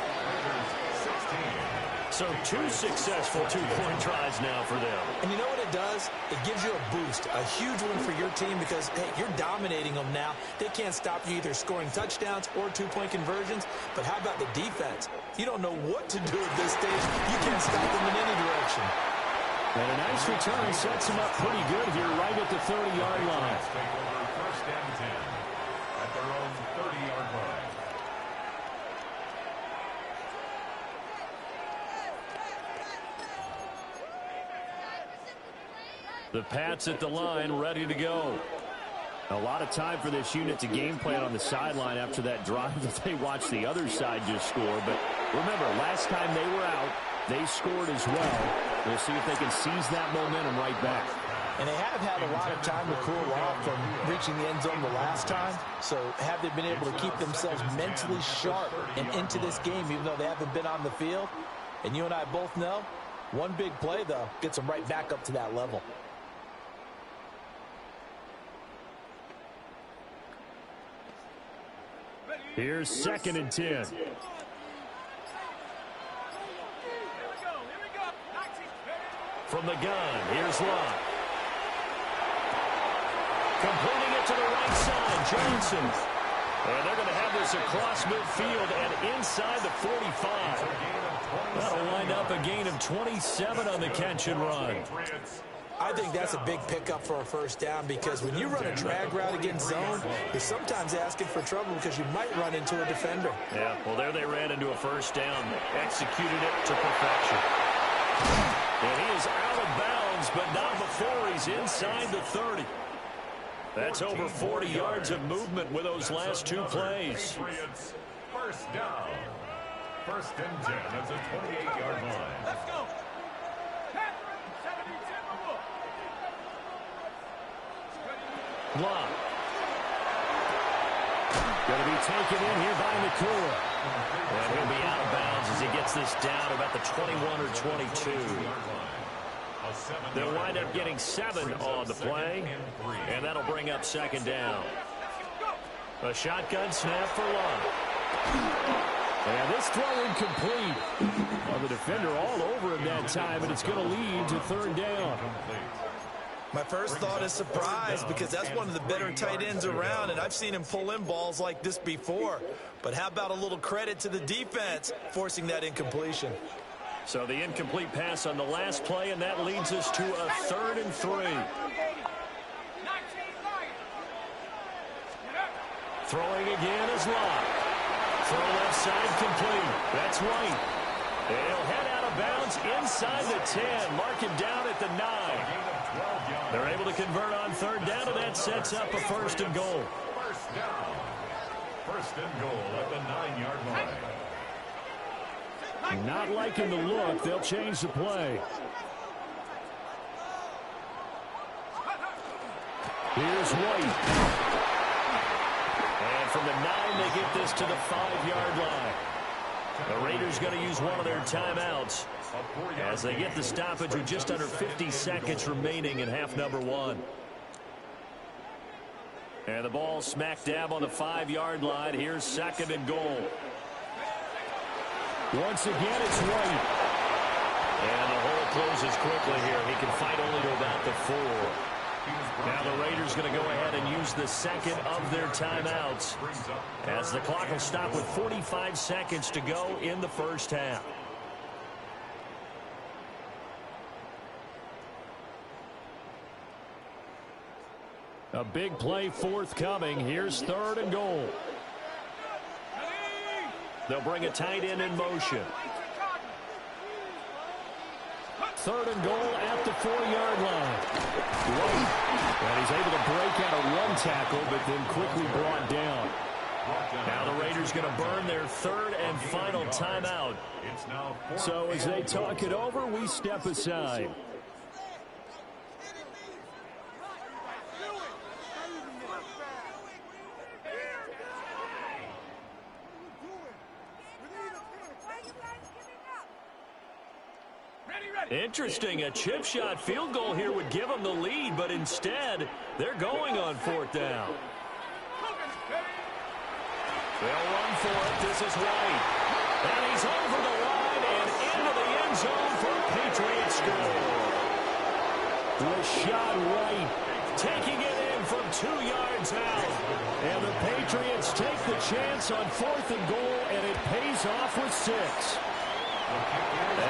[SPEAKER 5] So two successful two-point tries now for them.
[SPEAKER 6] And you know what it does? It gives you a boost, a huge one for your team, because, hey, you're dominating them now. They can't stop you either scoring touchdowns or two-point conversions. But how about the defense? You don't know what to do at this stage. You can't stop them in any direction.
[SPEAKER 7] And a nice return sets him up pretty good here right at the 30-yard line.
[SPEAKER 3] Take over first and 10 at their own 30-yard line.
[SPEAKER 7] The Pats at the line, ready to go. A lot of time for this unit to game plan on the sideline after that drive that they watched the other side just score. But remember, last time they were out, they scored as well. We'll see if they can seize that momentum right back.
[SPEAKER 6] And they have had a lot of time to cool off from reaching the end zone the last time. So have they been able to keep themselves mentally sharp and into this game, even though they haven't been on the field? And you and I both know, one big play, though, gets them right back up to that level.
[SPEAKER 7] Here's 2nd and 10.
[SPEAKER 5] From the gun, here's Locke. Completing it to the right side, Johnson. And they're going to have this across midfield and inside the 45. That'll wind up a gain of 27 on the catch and run.
[SPEAKER 6] I think that's a big pickup for a first down, because when you run a drag route against zone, you're sometimes asking for trouble because you might run into a defender.
[SPEAKER 5] Yeah, well, there they ran into a first down. Executed it to perfection. And he is out of bounds, but not before he's inside the 30. That's over 40 yards of movement with those last two plays.
[SPEAKER 3] First down. 1st and 10 at the 28-yard line.
[SPEAKER 10] Let's go.
[SPEAKER 5] Love. Going to be taken in here by Nakua. And he'll be out of bounds as he gets this down about the 21 or 22. They'll wind up getting 7 on the play, and that'll bring up second down. A shotgun snap for Love. And this throw incomplete. Well, the defender all over him that time, and it's going to lead to third down.
[SPEAKER 6] My first thought is surprise, because that's one of the better tight ends around, and I've seen him pull in balls like this before. But how about a little credit to the defense forcing that incompletion?
[SPEAKER 5] So the incomplete pass on the last play, and that leads us to a 3rd and 3. Throwing again is Love. Throw left side complete. That's White. They'll head out of bounds inside the 10. Mark him down at the 9. They're able to convert on third down, and that sets up a 1st and goal.
[SPEAKER 3] First down. 1st and goal at the 9-yard line.
[SPEAKER 5] Not liking the look. They'll change the play. Here's White. And from the 9, they get this to the 5-yard line. The Raiders going to use one of their timeouts as they get the stoppage with just under 50 seconds remaining in half number 1. And the ball smack dab on the 5-yard line. Here's 2nd and goal. Once again, it's White. And the hole closes quickly here. He can fight only to about the 4. Now the Raiders going to go ahead and use the 2nd of their timeouts as the clock will stop with 45 seconds to go in the first half. A big play forthcoming. Here's 3rd and goal. They'll bring a tight end in motion. 3rd and goal at the 4-yard line. White. And he's able to break out of one tackle, but then quickly brought down. Now the Raiders going to burn their 3rd and final timeout. So as they talk it over, we step aside. Interesting, a chip shot field goal here would give them the lead, but instead, they're going on 4th down. They'll run for it. This is White. And he's over the line and into the end zone for a Patriots score. Rashad White taking it in from 2 yards out. And the Patriots take the chance on 4th and goal, and it pays off with 6.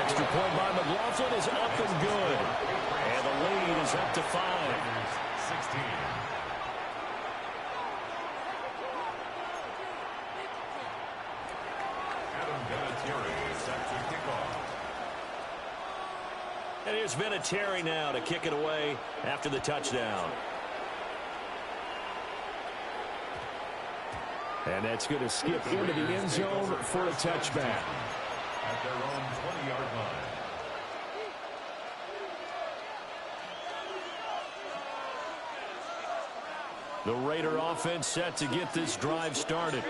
[SPEAKER 5] Extra point by McLaughlin is up and good. And the lead is up to 5.
[SPEAKER 3] 16. Adam Vinatieri is set to kick off.
[SPEAKER 5] And here's Vinatieri now to kick it away after the touchdown. And that's going to skip into the end zone for a touchback.
[SPEAKER 3] At their own 20-yard line.
[SPEAKER 5] The Raider offense set to get this drive started.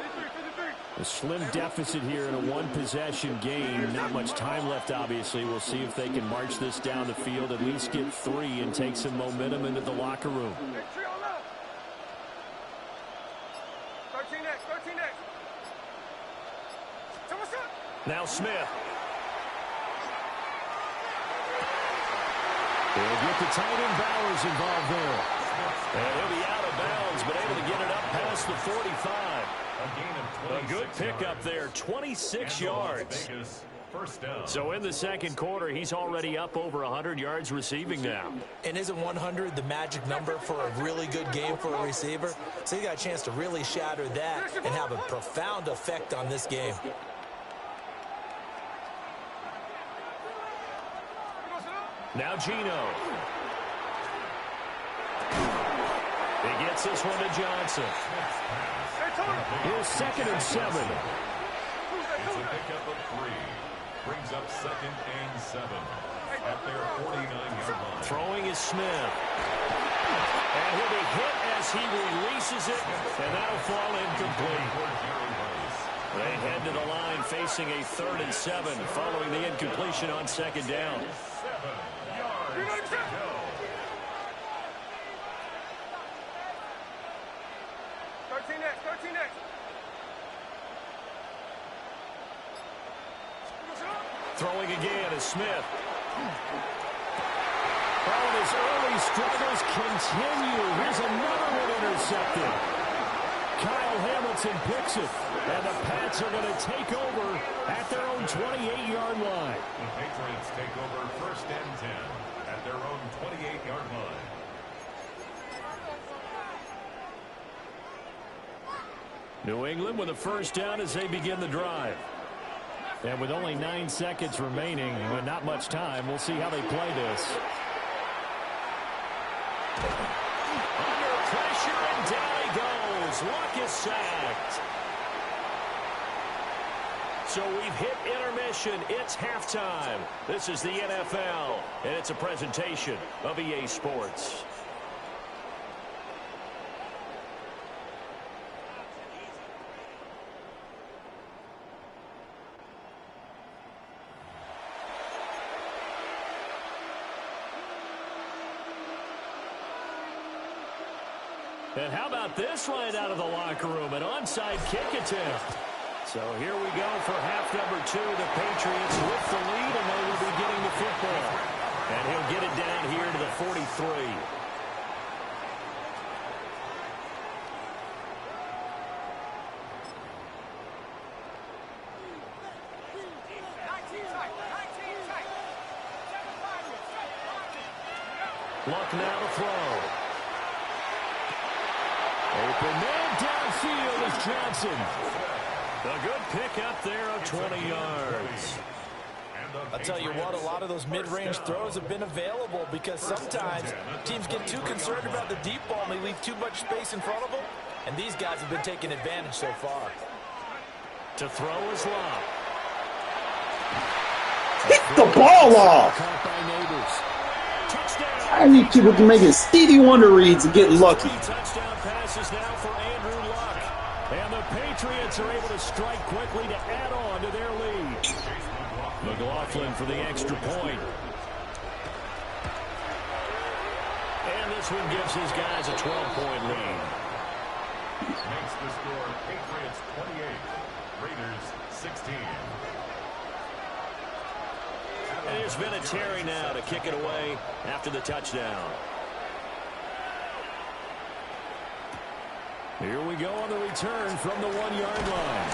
[SPEAKER 5] A slim deficit here in a one-possession game. Not much time left, obviously. We'll see if they can march this down the field, at least get 3 and take some momentum into the locker room.
[SPEAKER 10] 13 next.
[SPEAKER 5] Now Smith. They'll get the tight end Bowers involved there. And he'll be out of bounds, but able to get it up past the 45. A good pickup there, 26 yards.
[SPEAKER 3] First down.
[SPEAKER 5] So in the second quarter, he's already up over 100 yards receiving now.
[SPEAKER 6] And isn't 100 the magic number for a really good game for a receiver? So he got a chance to really shatter that and have a profound effect on this game.
[SPEAKER 5] Now Gino. He gets this one to Johnson. Here's 2nd and 7.
[SPEAKER 3] It's a pickup of 3. Brings up 2nd and 7 at their 49-yard line.
[SPEAKER 5] Throwing is Smith. And he'll be hit as as he releases it, and that'll fall incomplete. They head to the line facing a 3rd and 7 following the incompletion on 2nd down.
[SPEAKER 10] 7 yards to go. 13X.
[SPEAKER 5] Throwing again is Smith. Oh, his early struggles continue. Here's another one intercepted. Kyle Hamilton picks it, and the Pats are going to take over at their own 28-yard line.
[SPEAKER 3] The Patriots take over 1st and 10 at their own 28-yard line.
[SPEAKER 5] New England with a 1st down as they begin the drive. And with only 9 seconds remaining, and not much time, we'll see how they play this. Under pressure, and down he goes. Luck is sacked. So we've hit intermission. It's halftime. This is the NFL, and it's a presentation of EA Sports. And how about this right out of the locker room? An onside kick attempt. So here we go for half number 2. The Patriots with the lead, and they will be getting the football. And he'll get it down here to the 43. Luck now to throw. Open man downfield is Johnson. A good pick up there of 20 yards.
[SPEAKER 6] I'll tell you what, a lot of those mid-range throws have been available because sometimes teams get too concerned about the deep ball and they leave too much space in front of them. And these guys have been taking advantage so far.
[SPEAKER 5] To throw is Locke.
[SPEAKER 8] Pick the ball off. I need people to make it Stevie Wonder reads and get lucky.
[SPEAKER 5] Touchdown passes now for Andrew Luck. And the Patriots are able to strike quickly to add on to their lead. McLaughlin for the extra point. And this one gives his guys a 12-point lead.
[SPEAKER 3] Makes the score Patriots 28, Raiders 16.
[SPEAKER 5] And there's been a Terry now to kick it away after the touchdown. Here we go on the return from the 1-yard line.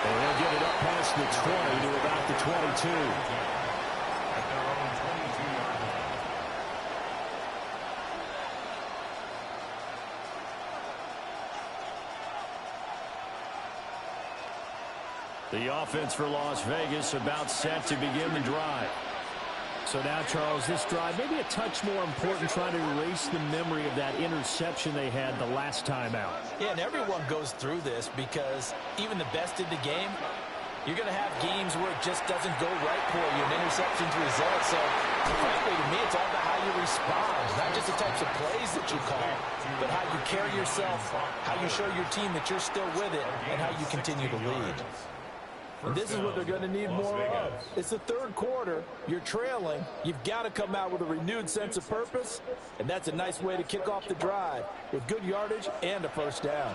[SPEAKER 5] And he'll get it up past the 20 to about the 22.
[SPEAKER 3] At their own 22-yard line.
[SPEAKER 5] The offense for Las Vegas about set to begin the drive. So now, Charles, this drive maybe a touch more important, trying to erase the memory of that interception they had the last time out.
[SPEAKER 6] Yeah, and everyone goes through this because even the best in the game, you're going to have games where it just doesn't go right for you, and interceptions result. So, frankly, to me, it's all about how you respond, not just the types of plays that you call, but how you carry yourself, how you show your team that you're still with it, and how you continue to lead. And this is what they're going to need more of. It's the third quarter. You're trailing. You've got to come out with a renewed sense of purpose, and that's a nice way to kick off the drive with good yardage and a first down.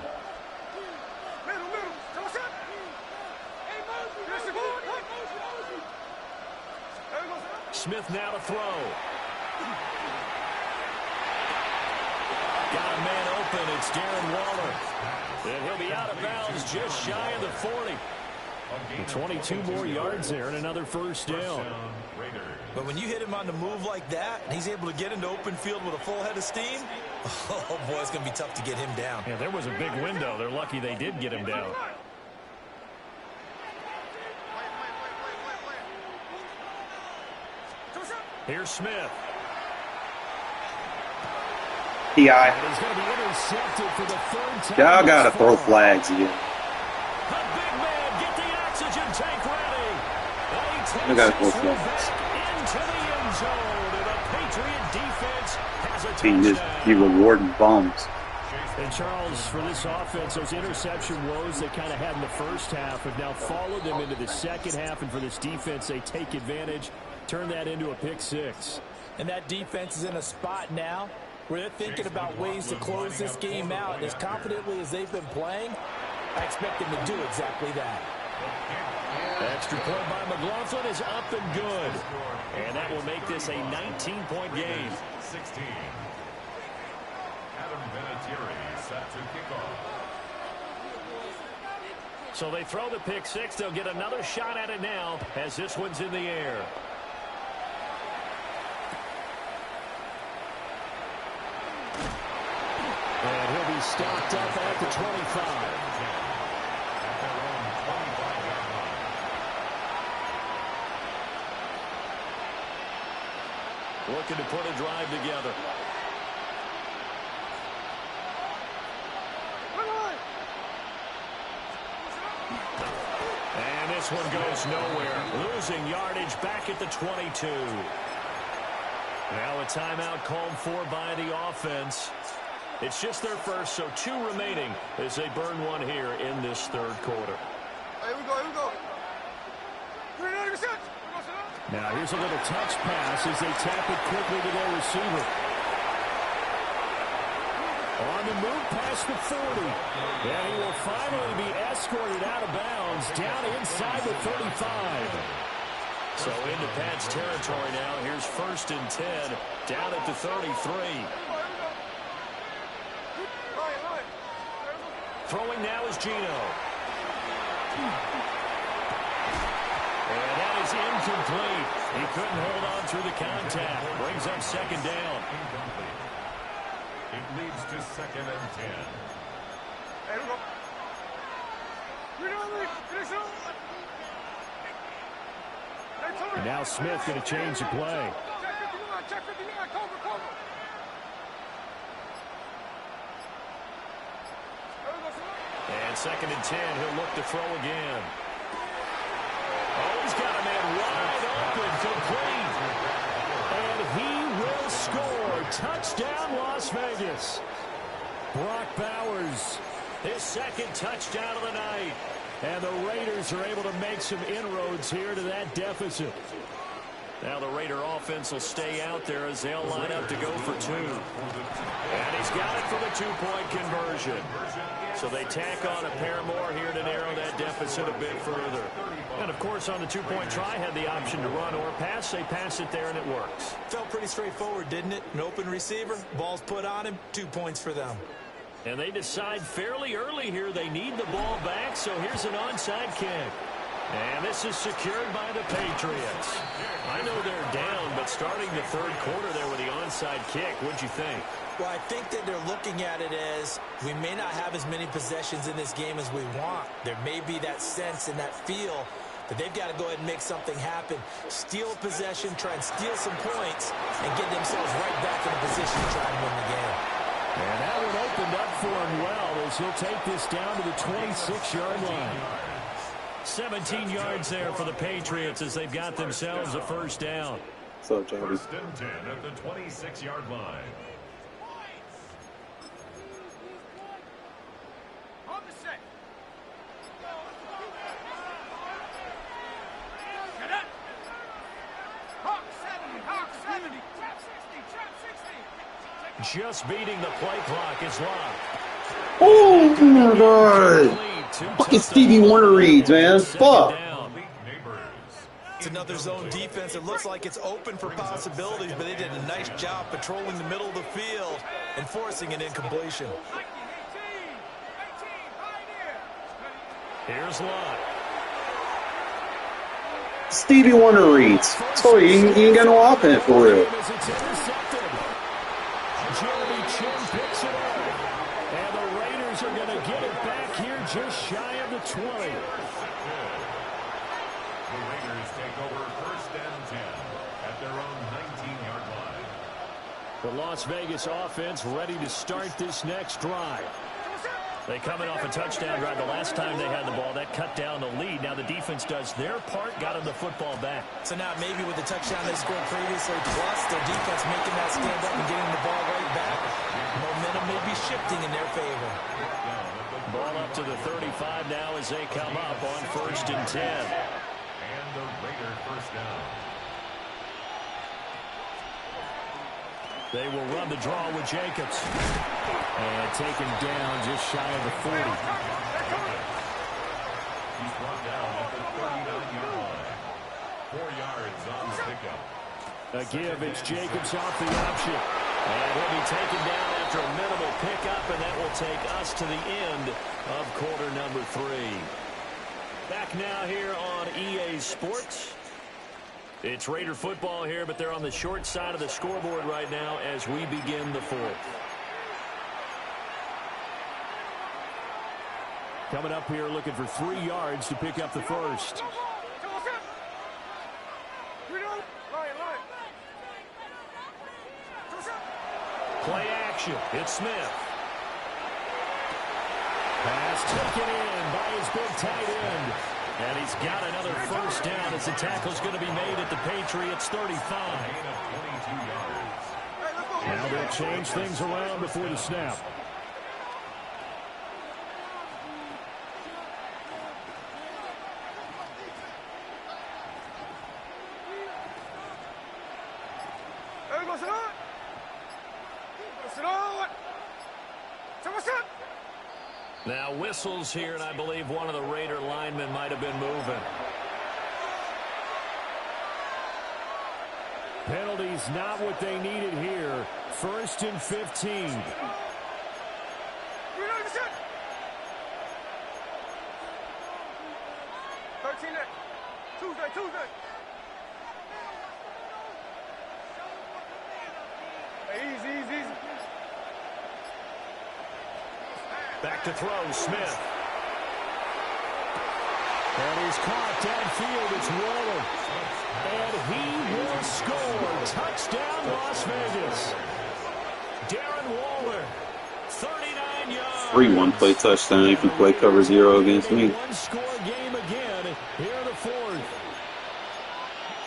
[SPEAKER 5] Smith now to throw. Got a man open. It's Darren Waller. And he'll be out of bounds just shy of the 40. 22 more yards there and another first down.
[SPEAKER 6] But when you hit him on the move like that, and he's able to get into open field with a full head of steam, oh, boy, it's going to be tough to get him down.
[SPEAKER 5] Yeah, there was a big window. They're lucky they did get him down. Here's Smith.
[SPEAKER 8] P.I.
[SPEAKER 5] He's going to be intercepted for the third time.
[SPEAKER 8] Y'all got to throw flags again. I got to throw flags.
[SPEAKER 5] Into the end zone, and the Patriot defense has a touchdown.
[SPEAKER 8] Be rewarding bums.
[SPEAKER 5] And Charles, for this offense, those interception woes they kind of had in the first half have now followed them into the second half. And for this defense, they take advantage, turn that into a pick six.
[SPEAKER 6] And that defense is in a spot now where they're thinking about ways to close this game out. And as confidently as they've been playing, I expect them to do exactly that.
[SPEAKER 5] Extra point by McLaughlin is up and good. And that will make this a 19-point game.
[SPEAKER 3] 16. Adam Vinatieri set to kick off.
[SPEAKER 5] So they throw the pick six. They'll get another shot at it now as this one's in the air. And he'll be stopped up at the 25. Looking to put a drive together. And this one goes nowhere. Losing yardage back at the 22. Now a timeout called for by the offense. It's just their first, so 2 remaining as they burn one here in this third quarter.
[SPEAKER 10] Here we go.
[SPEAKER 5] Now here's a little touch pass as they tap it quickly to their receiver. On the move past the 40. And he will finally be escorted out of bounds down inside the 35. So into Pat's territory now. Here's 1st and 10 down at the 33. Throwing now is Gino. And that is incomplete. He couldn't hold on through the contact. Brings up 2nd down.
[SPEAKER 3] Incomplete. It leads to 2nd and 10.
[SPEAKER 10] Here we go.
[SPEAKER 5] And now Smith going to change the play.
[SPEAKER 10] Check 59, cover.
[SPEAKER 5] And 2nd and 10, he'll look to throw again. Oh, he's got a man wide open, complete. And he will score. Touchdown, Las Vegas. Brock Bowers, his 2nd touchdown of the night. And the Raiders are able to make some inroads here to that deficit. Now the Raider offense will stay out there as they'll line up to go for 2. And he's got it for the 2-point conversion. So they tack on a pair more here to narrow that deficit a bit further. And, of course, on the 2-point try, had the option to run or pass. They pass it there, and it works.
[SPEAKER 6] Felt pretty straightforward, didn't it? An open receiver, ball's put on him, 2 points for them.
[SPEAKER 5] And they decide fairly early here they need the ball back, so here's an onside kick. And this is secured by the Patriots. I know they're down, but starting the third quarter there with the onside kick, what'd you think?
[SPEAKER 6] Well, I think that they're looking at it as we may not have as many possessions in this game as we want. There may be that sense and that feel that they've got to go ahead and make something happen. Steal possession, try and steal some points, and get themselves right back in a position to try and win the game.
[SPEAKER 5] And that one opened up for him well as he'll take this down to the 26-yard line. 17 yards there for the Patriots as they've got themselves a 1st down.
[SPEAKER 8] So, Jamie.
[SPEAKER 3] 1st and 10 at the 26-yard line.
[SPEAKER 10] On the set. Get up. Hawk 70. Trap 60.
[SPEAKER 5] Just beating the play clock is locked.
[SPEAKER 8] Oh, my God. Fucking Stevie Wonder reads, man. Fuck.
[SPEAKER 6] It's another zone defense. It looks like it's open for possibilities, but they did a nice job patrolling the middle of the field and forcing an incompletion.
[SPEAKER 5] Here's Lott.
[SPEAKER 8] Stevie Wonder reads. So you ain't got no offense for real.
[SPEAKER 5] It's intercepted. Jeremy Chin picks it up. And the Raiders are going to get it back here just shy of the 20.
[SPEAKER 3] The Raiders take over 1st and 10 at their own 19-yard line.
[SPEAKER 5] The Las Vegas offense ready to start this next drive. They coming off a touchdown drive. The last time they had the ball, that cut down the lead. Now the defense does their part, got them the football back.
[SPEAKER 6] So now maybe with the touchdown they scored previously, plus their defense making that stand up and getting the ball right back, momentum may be shifting in their favor.
[SPEAKER 5] Ball up to the 35 now as they come up on 1st and 10.
[SPEAKER 3] And the Raider first down.
[SPEAKER 5] They will run the draw with Jacobs. And taken down just shy of the 40.
[SPEAKER 3] He's brought down at the 39-yard line. 4 yards on the pickup.
[SPEAKER 5] A give, it's Jacobs off the option. And he'll be taken down after a minimal pickup, and that will take us to the end of quarter number 3. Back now here on EA Sports. It's Raider football here, but they're on the short side of the scoreboard right now as we begin the 4th. Coming up here looking for 3 yards to pick up the first. Play action. It's Smith. Pass taken in by his big tight end. And he's got another first down as the tackle's going to be made at the Patriots 35. Now they'll change things around before the snap. Now whistles here, and I believe one of the Raider linemen might have been moving. Penalties not what they needed here. 1st and 15.
[SPEAKER 10] Tuesday. Easy.
[SPEAKER 5] Back to throw, Smith. And he's caught downfield. It's Waller. And he will score. Touchdown, Las Vegas. Darren Waller, 39 yards.
[SPEAKER 8] 3 one-play touchdown if you play cover 0 against me.
[SPEAKER 5] One-score game again here in the 4th.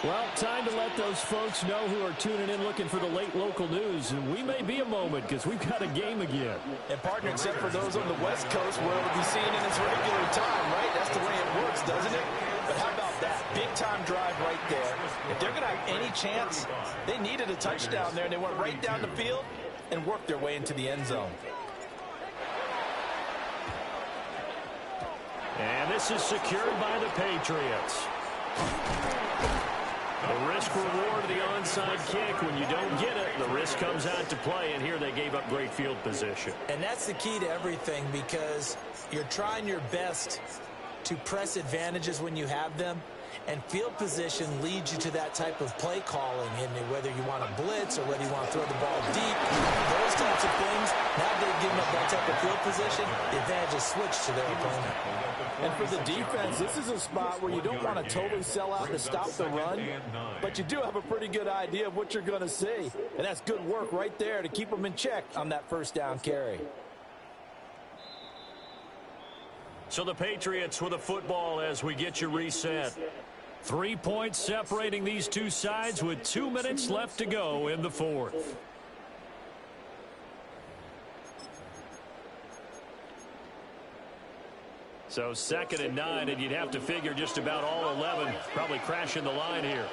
[SPEAKER 5] Well, time to let those folks know who are tuning in looking for the late local news. And we may be a moment because we've got a game again.
[SPEAKER 6] And partner, except for those on the West Coast where it'll be seen in its regular time, right? That's the way it works, doesn't it? But how about that? Big-time drive right there. If they're going to have any chance, they needed a touchdown there, and they went right down the field and worked their way into the end zone.
[SPEAKER 5] And this is secured by the Patriots. The risk-reward of the onside kick. When you don't get it, the risk comes out to play, and here they gave up great field position.
[SPEAKER 6] And that's the key to everything, because you're trying your best to press advantages when you have them, and field position leads you to that type of play calling, and whether you want to blitz or whether you want to throw the ball deep, those types of things. Now they've given up that type of field position, the advantage is switched to their opponent.
[SPEAKER 12] And for the defense, this is a spot where you don't want to totally sell out to stop the run, but you do have a pretty good idea of what you're going to see. And that's good work right there to keep them in check on that first down carry.
[SPEAKER 5] So the Patriots with a football as we get you reset. 3 points separating these two sides with 2 minutes left to go in the 4th. So 2nd and 9, and you'd have to figure just about all 11 probably crashing the line here.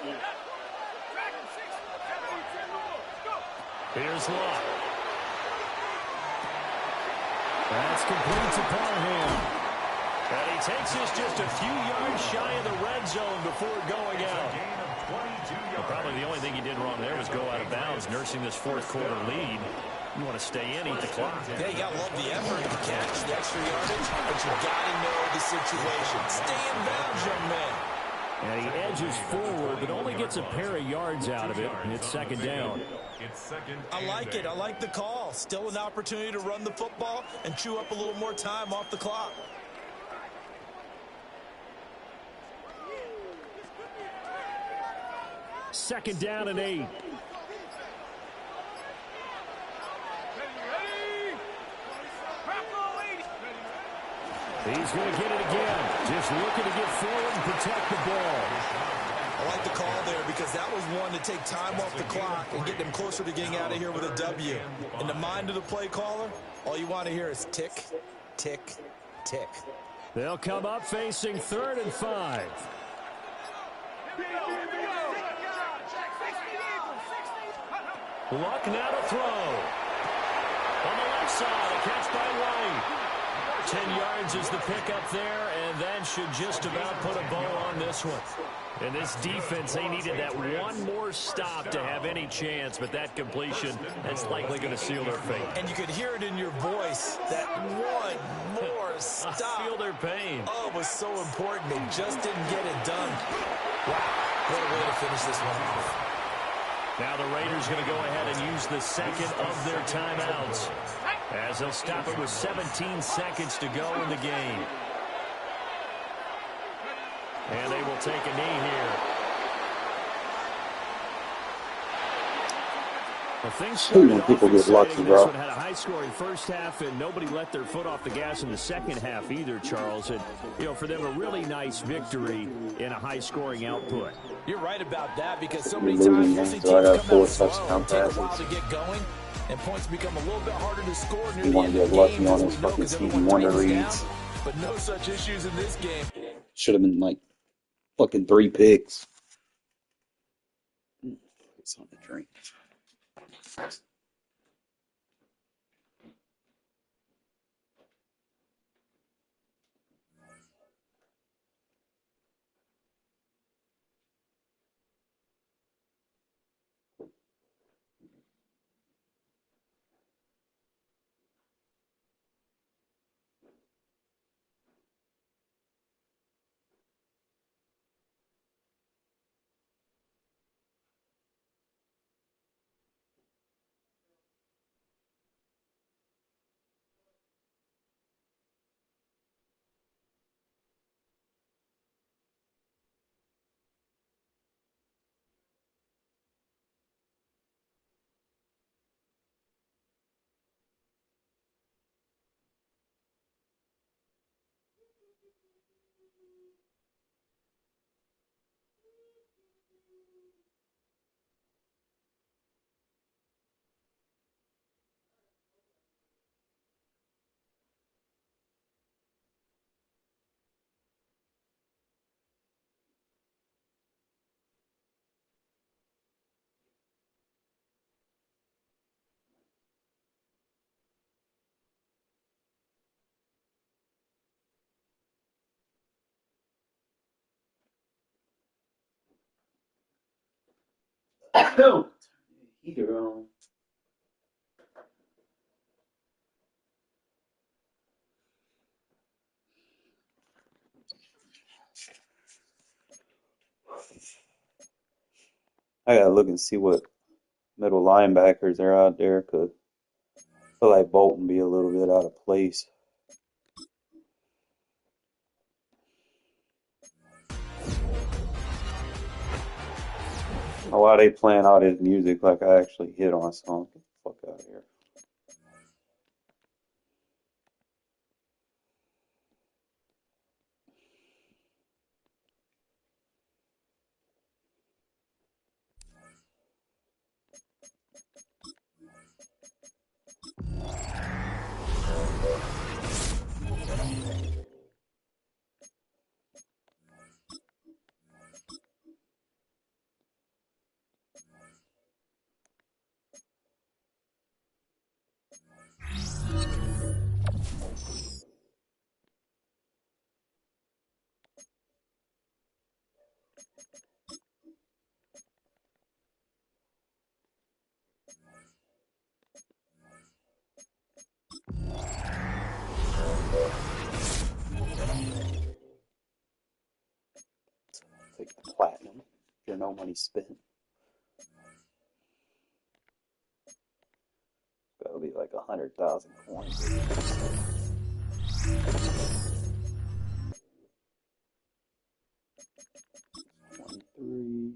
[SPEAKER 5] Here's Locke. That's complete to Parham. And he takes us just a few yards shy of the red zone before going out. Well, probably the only thing he did wrong there was go out of bounds, nursing this 4th quarter lead. You want to stay in, eat the clock.
[SPEAKER 6] Yeah, you got to love the effort, the catch, the extra yardage, but you got to know the situation. Stay in bounds, young man.
[SPEAKER 5] And he edges forward, but only gets a pair of yards out of it, and it's 2nd down.
[SPEAKER 6] I like it. I like the call. Still an opportunity to run the football and chew up a little more time off the clock.
[SPEAKER 5] Second down and 8. He's going to get it again. Just looking to get forward and protect the ball.
[SPEAKER 6] I like the call there because that was one to take time off the clock and get them closer to getting out of here with a W. In the mind of the play caller, all you want to hear is tick, tick, tick.
[SPEAKER 5] They'll come up facing 3rd and 5. Luck now to throw. On the left side, a catch by White. 10 yards is the pickup there, and that should just about put a bow on this one. And this defense, they needed that one more stop to have any chance, but that completion, that's likely going to seal their fate.
[SPEAKER 6] And you could hear it in your voice, that one more stop.
[SPEAKER 5] I feel their pain.
[SPEAKER 6] Oh, it was so important. They just didn't get it done. Wow, what a way to finish this one off.
[SPEAKER 5] Now the Raiders going to go ahead and use the second of their timeouts, as they'll stop it with 17 seconds to go in the game. And they will take a knee here. Well, things started off exciting. This one had a high-scoring first half, and nobody let their foot off the gas in the second half either, Charles. And, you know, for them, a really nice victory in a high-scoring output.
[SPEAKER 6] You're right about that because so many times you see teams come out slow and take a while to get going, and points become a little bit harder to score near the end of the game.
[SPEAKER 8] On his fucking Stevie Wonder reads.
[SPEAKER 6] But no such issues in this game.
[SPEAKER 8] Should have been like fucking 3 picks. It's on the drink. No. Heater on. I gotta look and see what middle linebackers are out there. Cause I feel like Bolton be a little bit out of place. Oh, why they playing all this music like I actually hit on something? Get the fuck out of here. Take the platinum. Get no money spent. That'll be like 100,000 coins. 23.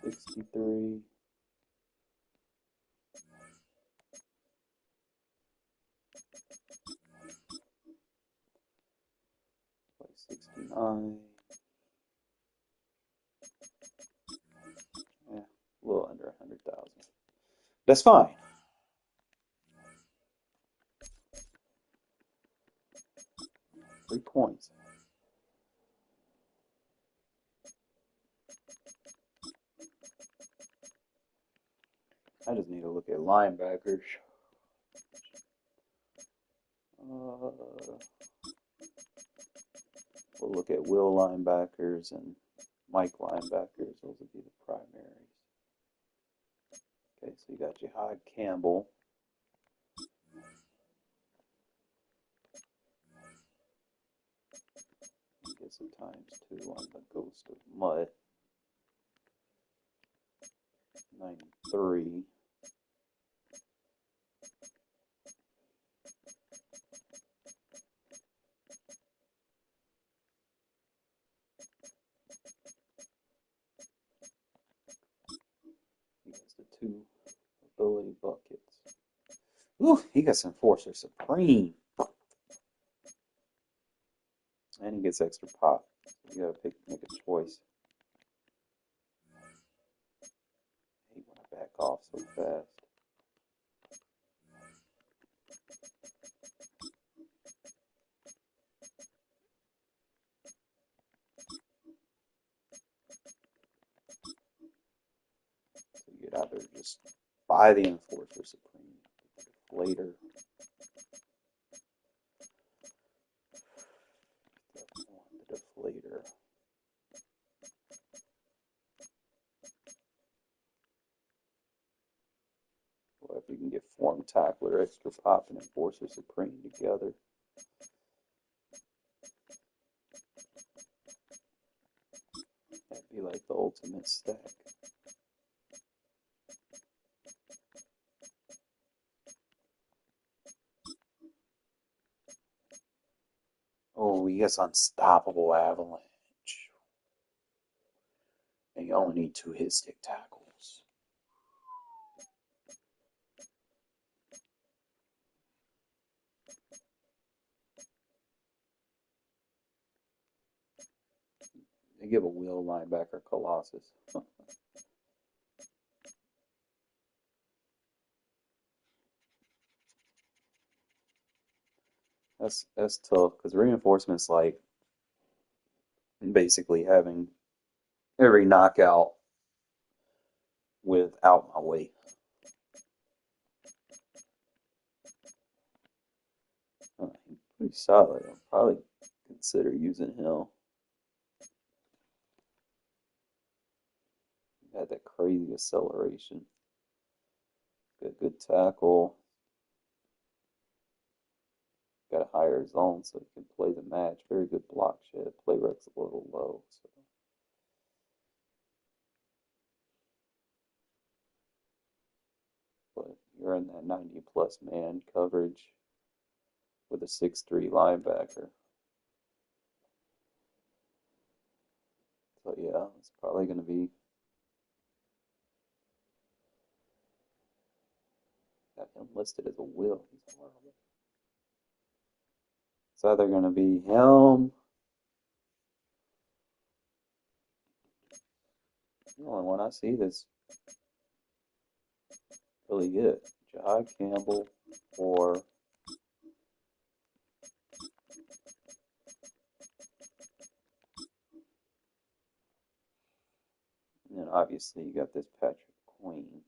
[SPEAKER 8] 63. That's fine. Three points. I just need to look at linebackers. We'll look at Will linebackers and Mike linebackers. Those would be the primaries. Okay, so you got Jihad Campbell. Get some ×2 on the Ghost of Mutt. 93. He has the 2 ability buckets. Ooh, he gets Enforcer Supreme. And he gets extra pop. You gotta make a choice. He want to back off so fast. So you'd either just buy the Enforcer Supreme, later. The deflator. Or if you can get Form Tackler, Extra Pop, and Enforcer Supreme together. That'd be like the ultimate stack. Oh, he gets Unstoppable Avalanche. And you only need 2 hit stick tackles. They give a Will linebacker Colossus. That's tough because reinforcement's like basically having every knockout with out my way. He's pretty solid. I'll probably consider using him. He had that crazy acceleration. Got good tackle. Got a higher zone so he can play the match. Very good block shed. Play rec's a little low. So. But you're in that 90-plus man coverage with a 6'3" linebacker. So yeah, it's probably going to be got him listed as a Will. He's horrible. It's either going to be him. The only one I see that's really good. Jihad Campbell or and then obviously you got this Patrick Queen.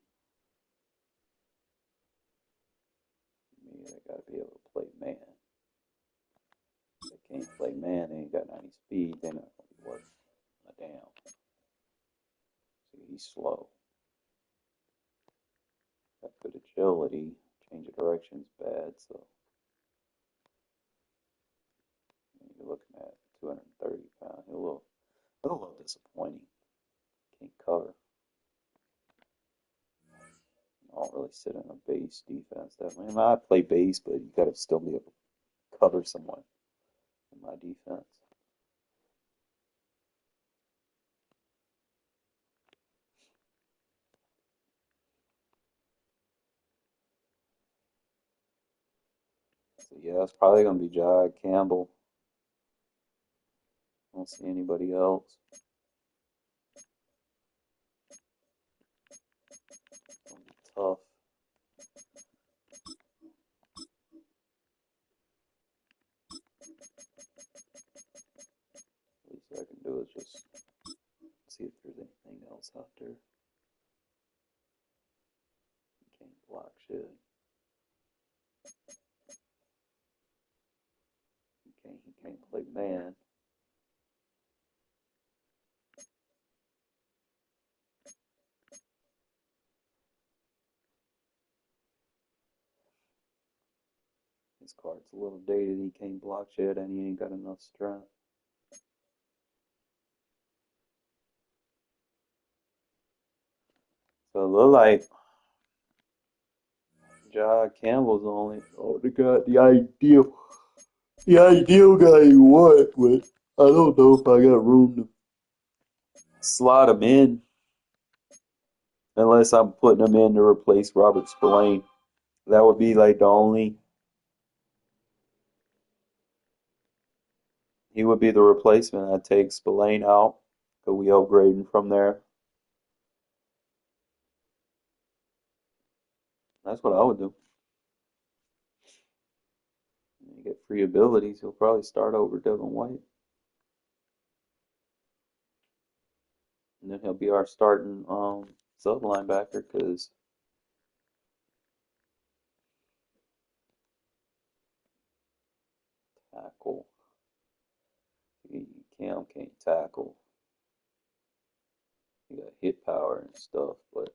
[SPEAKER 8] They got to be able to play man. If they can't play man, they ain't got 90 speed. They're not going to be worth a damn. So he's slow. Got good agility. Change of direction's bad, so you're looking at 230 pounds. A little disappointing. Can't cover. I don't really sit in a base defense that way. I mean, I play base, but you got to still be able to cover someone in my defense. So yeah, it's probably going to be Jihad Campbell. I don't see anybody else. It's going to be tough. This card's a little dated. He can't block shit, and he ain't got enough strength. So it look like John Campbell's only the ideal guy you want, but I don't know if I got room to slot him in unless I'm putting him in to replace Robert Spillane. That would be like the only. He would be the replacement. I'd take Spillane out because we upgrading from there. That's what I would do. You get free abilities, he'll probably start over Devin White. And then he'll be our starting sub linebacker because tackle. Cam can't tackle. He got hit power and stuff, but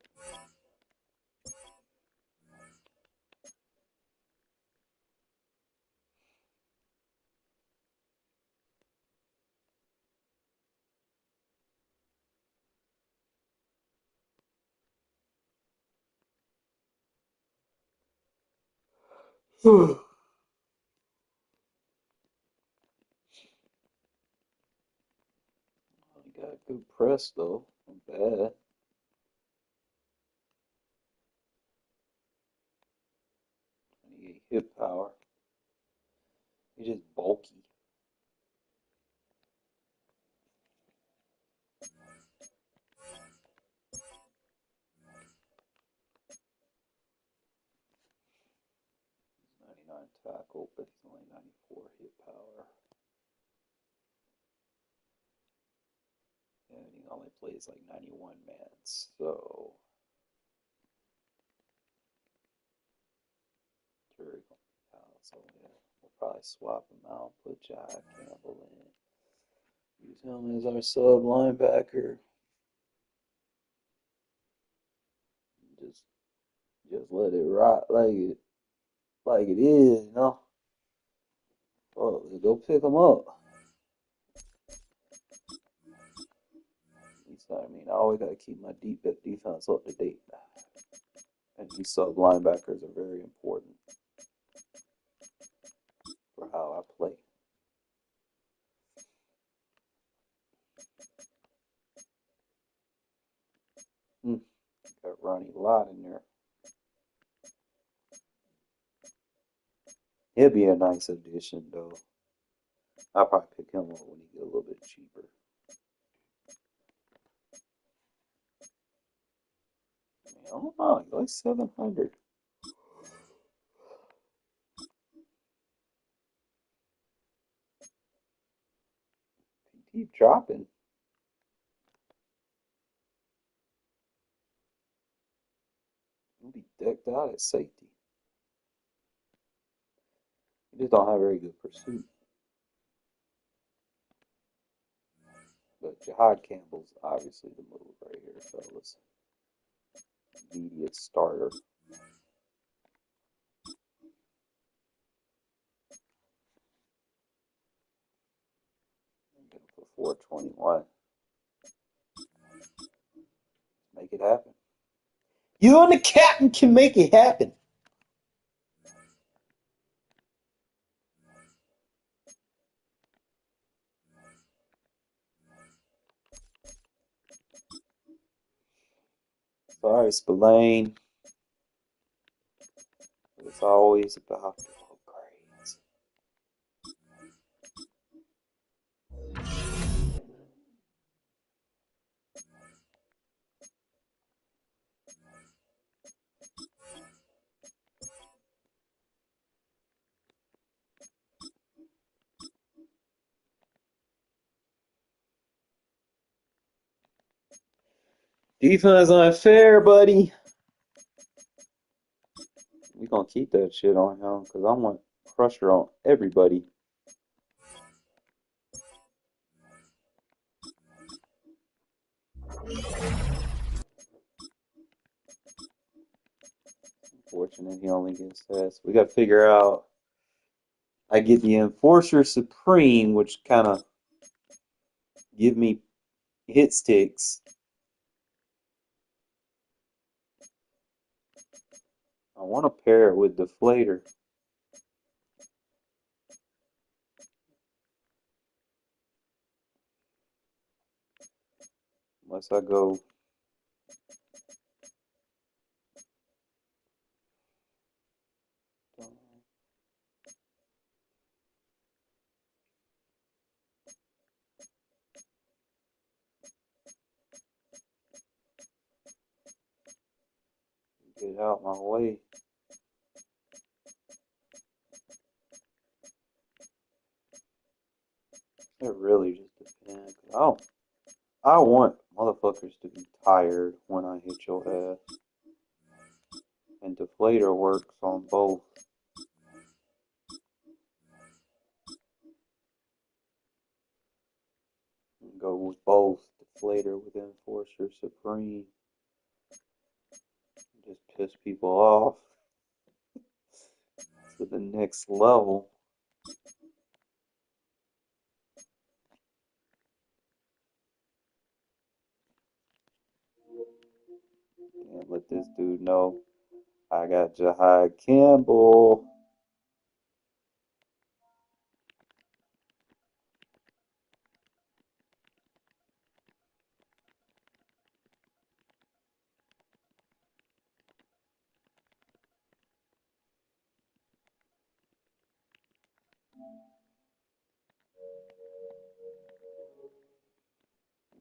[SPEAKER 8] he got good press though. Not bad. He get hit power. He's just bulky. He's 99 tackle, but he's only 94 hit power. And he only plays like 91 mans, so so yeah, we'll probably swap him out, put Jai Campbell in. Use him as our sub linebacker. Just let it rock like it is, you know. Oh, go pick him up. I mean, I always gotta keep my defense up to date. And these sub linebackers are very important for how I play. Got Ronnie Lott in there. He'll be a nice addition, though. I'll probably pick him up when he get a little bit cheaper. I don't know, like 700. Keep dropping. He'll be decked out at safety. He just don't have very good pursuit. But Jihad Campbell's obviously the move right here, fellas. Immediate starter. For 421. Make it happen. You and the captain can make it happen. Sorry, Spillane. It's always about the upgrades. Defense unfair, buddy. We're going to keep that shit on him because I want pressure on everybody. Unfortunate he only gets this. We got to figure out I get the Enforcer Supreme, which kind of give me hit sticks. I want to pair it with Deflator. Unless I go get out my way. It really just depends. I want motherfuckers to be tired when I hit your ass. And Deflator works on both. Go with both. Deflator with Enforcer Supreme. Just piss people off to the next level. And let this dude know I got Jahai Campbell.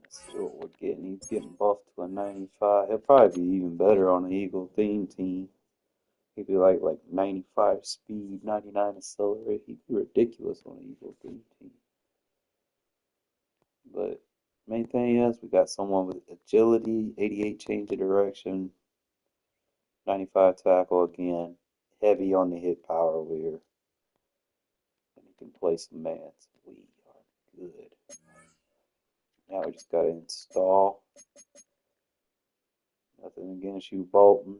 [SPEAKER 8] Let's see what we're getting. He's getting buffed to a 95. He'll probably be even better on the Eagle theme team. He'd be like 95 speed, 99 accelerate. He'd be ridiculous on the Eagle theme team. But main thing is we got someone with agility, 88 change of direction, 95 tackle again, heavy on the hit power weir. And he can play some mans. We are good. Now we just gotta install. Nothing against you, Bolton.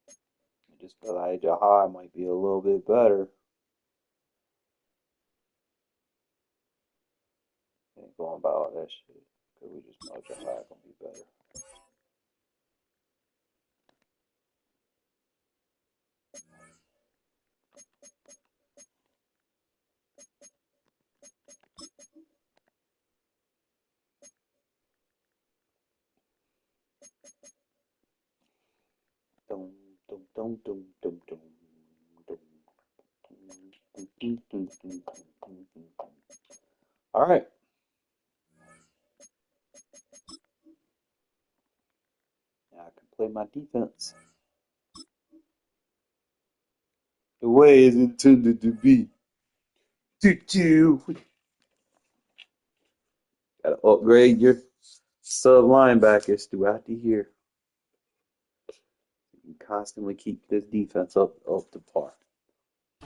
[SPEAKER 8] I just feel like Jahai might be a little bit better. Ain't going about all that shit. Because we just know Jahai gonna be better. Dum, dum, dum, dum, dum, dum, dum. All right. Now I can play my defense the way it's intended to be. Gotta upgrade your sub linebackers throughout the year. You can constantly keep this defense up to par.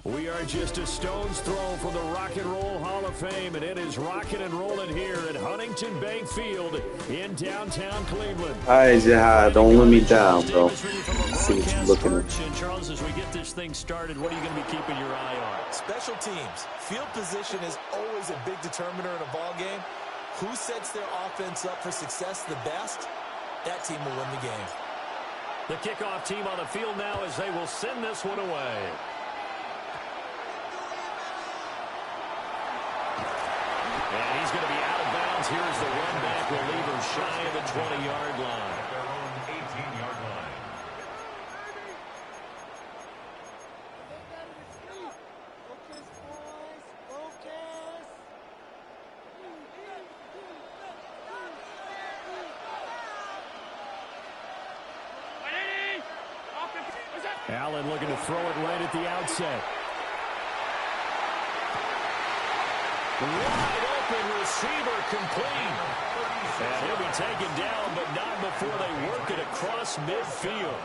[SPEAKER 5] We are just a stone's throw from the Rock and Roll Hall of Fame, and it is rocking and rolling here at Huntington Bank Field in downtown Cleveland.
[SPEAKER 8] Hi, Jahai. Don't let me down, bro. See what you're looking at.
[SPEAKER 5] And Charles, as we get this thing started, what are you going to be keeping your eye on?
[SPEAKER 6] Special teams. Field position is always a big determiner in a ball game. Who sets their offense up for success the best? That team will win the game.
[SPEAKER 5] The kickoff team on the field now as they will send this one away. And he's going to be out of bounds. Here's the run back. Will leave him shy of the 20-yard line.
[SPEAKER 3] Their own 18-yard line.
[SPEAKER 5] Allen looking to throw it right at the outset. Wide open receiver complete. And he'll be taken down, but not before they work it across midfield.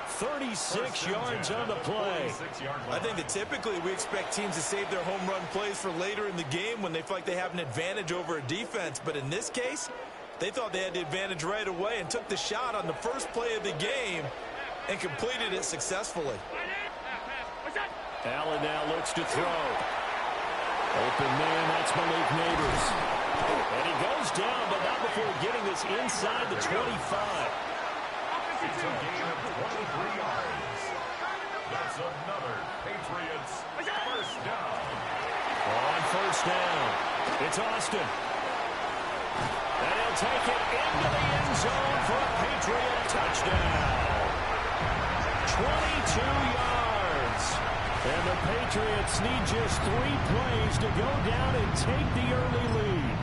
[SPEAKER 5] 36 yards on the play.
[SPEAKER 6] I think that typically we expect teams to save their home run plays for later in the game when they feel like they have an advantage over a defense. But in this case, they thought they had the advantage right away and took the shot on the first play of the game and completed it successfully.
[SPEAKER 5] Allen now looks to throw. Open man, that's Malik Neighbors. And he goes down, but not before getting this inside the 25.
[SPEAKER 3] It's a gain of 23 yards. That's another Patriots first down.
[SPEAKER 5] On first down, it's Austin. And he'll take it into the end zone for a Patriot touchdown. 22 yards. And the Patriots need just 3 plays to go down and take the early lead.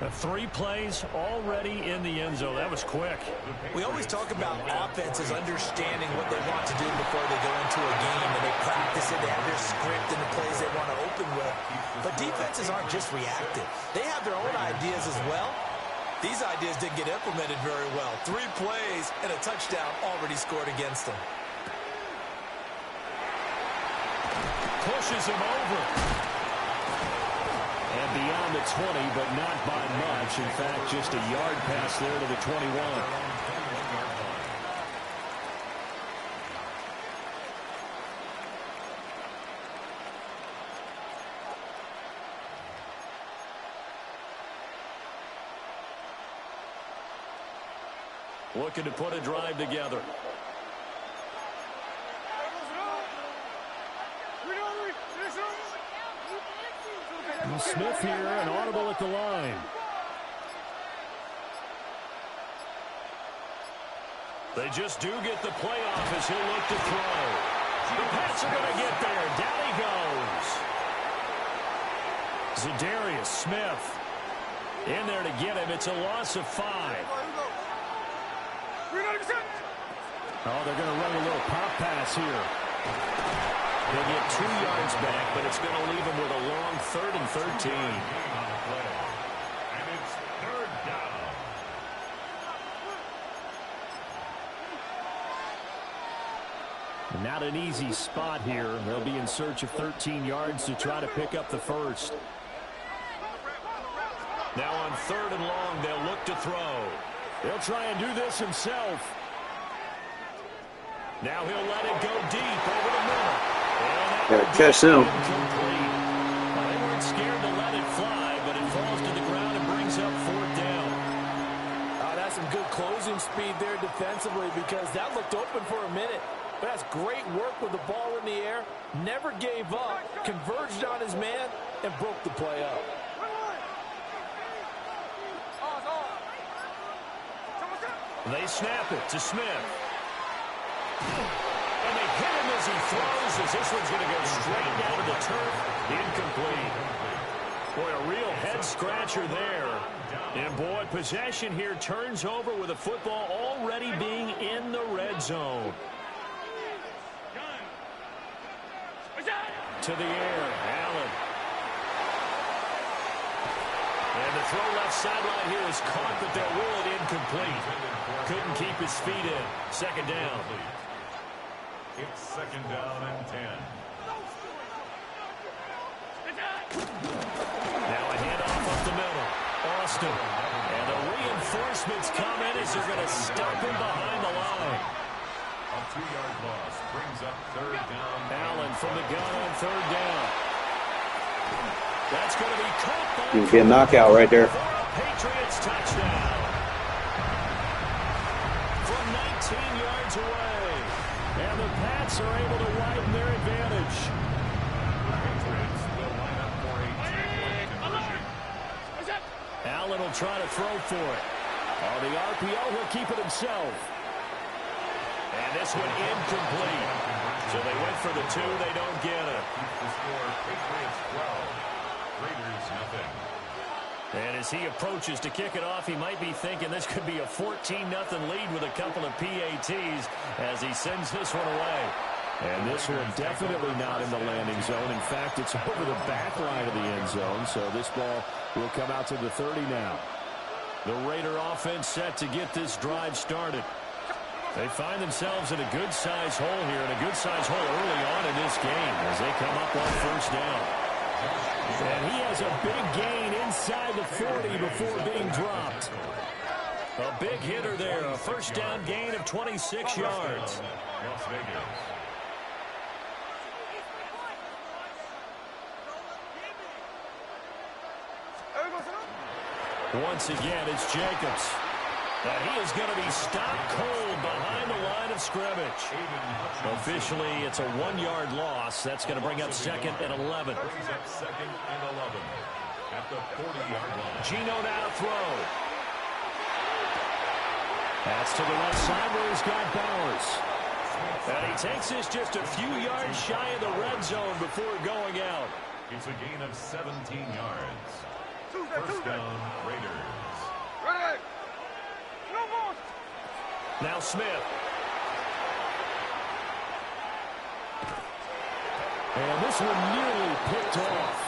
[SPEAKER 5] 3 plays already in the end zone. That was quick.
[SPEAKER 6] We always talk about offenses understanding what they want to do before they go into a game, and they practice it. They have their script and the plays they want to open with. But defenses aren't just reactive. They have their own ideas as well. These ideas didn't get implemented very well. 3 plays and a touchdown already scored against them.
[SPEAKER 5] Pushes him over. And beyond the 20, but not by much. In fact, just a yard pass there to the 21. Looking to put a drive together. And Smith here, an audible at the line. They just do get the playoff as he'll look to throw. The Pats are going to get there. Down he goes. Zadarius Smith in there to get him. It's a loss of 5. Oh, they're going to run a little pop pass here. They'll get 2 yards back, but it's going to leave them with a long 3rd and 13.
[SPEAKER 3] And it's 3rd down.
[SPEAKER 5] And not an easy spot here. They'll be in search of 13 yards to try to pick up the first. Now on 3rd and long, they'll look to throw. He'll try and do this himself. Now he'll let it go deep over the middle.
[SPEAKER 8] Gotta catch him.
[SPEAKER 5] They weren't scared to let it fly, but it falls to the ground and brings up 4th down.
[SPEAKER 12] That's some good closing speed there defensively, because that looked open for a minute. But that's great work with the ball in the air. Never gave up, converged on his man, and broke the play up.
[SPEAKER 5] They snap it to Smith. And they hit him as he throws, as this one's going to go straight down to the turf. Incomplete. Boy, a real head-scratcher there. And, boy, possession here turns over with the football already being in the red zone. To the air, Allen. And the throw left sideline here is caught, but they'll rule it incomplete. Couldn't keep his feet in. 2nd down.
[SPEAKER 3] It's 2nd down and 10.
[SPEAKER 5] Now a handoff up the middle. Austin. And the reinforcements come in as they're going to stop him behind the line.
[SPEAKER 3] A 2-yard loss brings up 3rd down.
[SPEAKER 5] Allen from the gun on 3rd down. That's going to be caught by...
[SPEAKER 8] You can get a knockout right there.
[SPEAKER 5] For a Patriots touchdown. From 19 yards away. And the Pats are able to widen their advantage.
[SPEAKER 3] Patriots will line up for a 2-point conversion.
[SPEAKER 5] Allen will try to throw for it. On the RPO, he'll keep it himself. And this one incomplete. So they went for the 2, they don't get it.
[SPEAKER 3] Keeps the score Patriots 12. Raiders nothing.
[SPEAKER 5] And as he approaches to kick it off, he might be thinking this could be a 14-0 lead with a couple of PATs as he sends this one away. And this one definitely not in the landing zone. In fact, it's over the back line of the end zone, so this ball will come out to the 30 now. The Raider offense set to get this drive started. They find themselves in a good-sized hole here, and a good-sized hole early on in this game as they come up on 1st down. And he has a big gain inside the 40 before being dropped. A big hitter there. A first down gain of 26 yards.
[SPEAKER 3] Las Vegas.
[SPEAKER 5] Once again, it's Jacobs. And he is going to be stopped cold behind the line of scrimmage. Officially, it's a 1-yard loss. That's going to bring up 2nd and 11.
[SPEAKER 3] Brings up 2nd and 11 at the 40-yard line.
[SPEAKER 5] Gino now to throw. That's to the left side where he's got Bowers. And he takes this just a few yards shy of the red zone before going out.
[SPEAKER 3] It's a gain of 17 yards. First down, Raiders.
[SPEAKER 10] Ready. No more.
[SPEAKER 5] Now Smith.
[SPEAKER 4] And this one nearly picked off.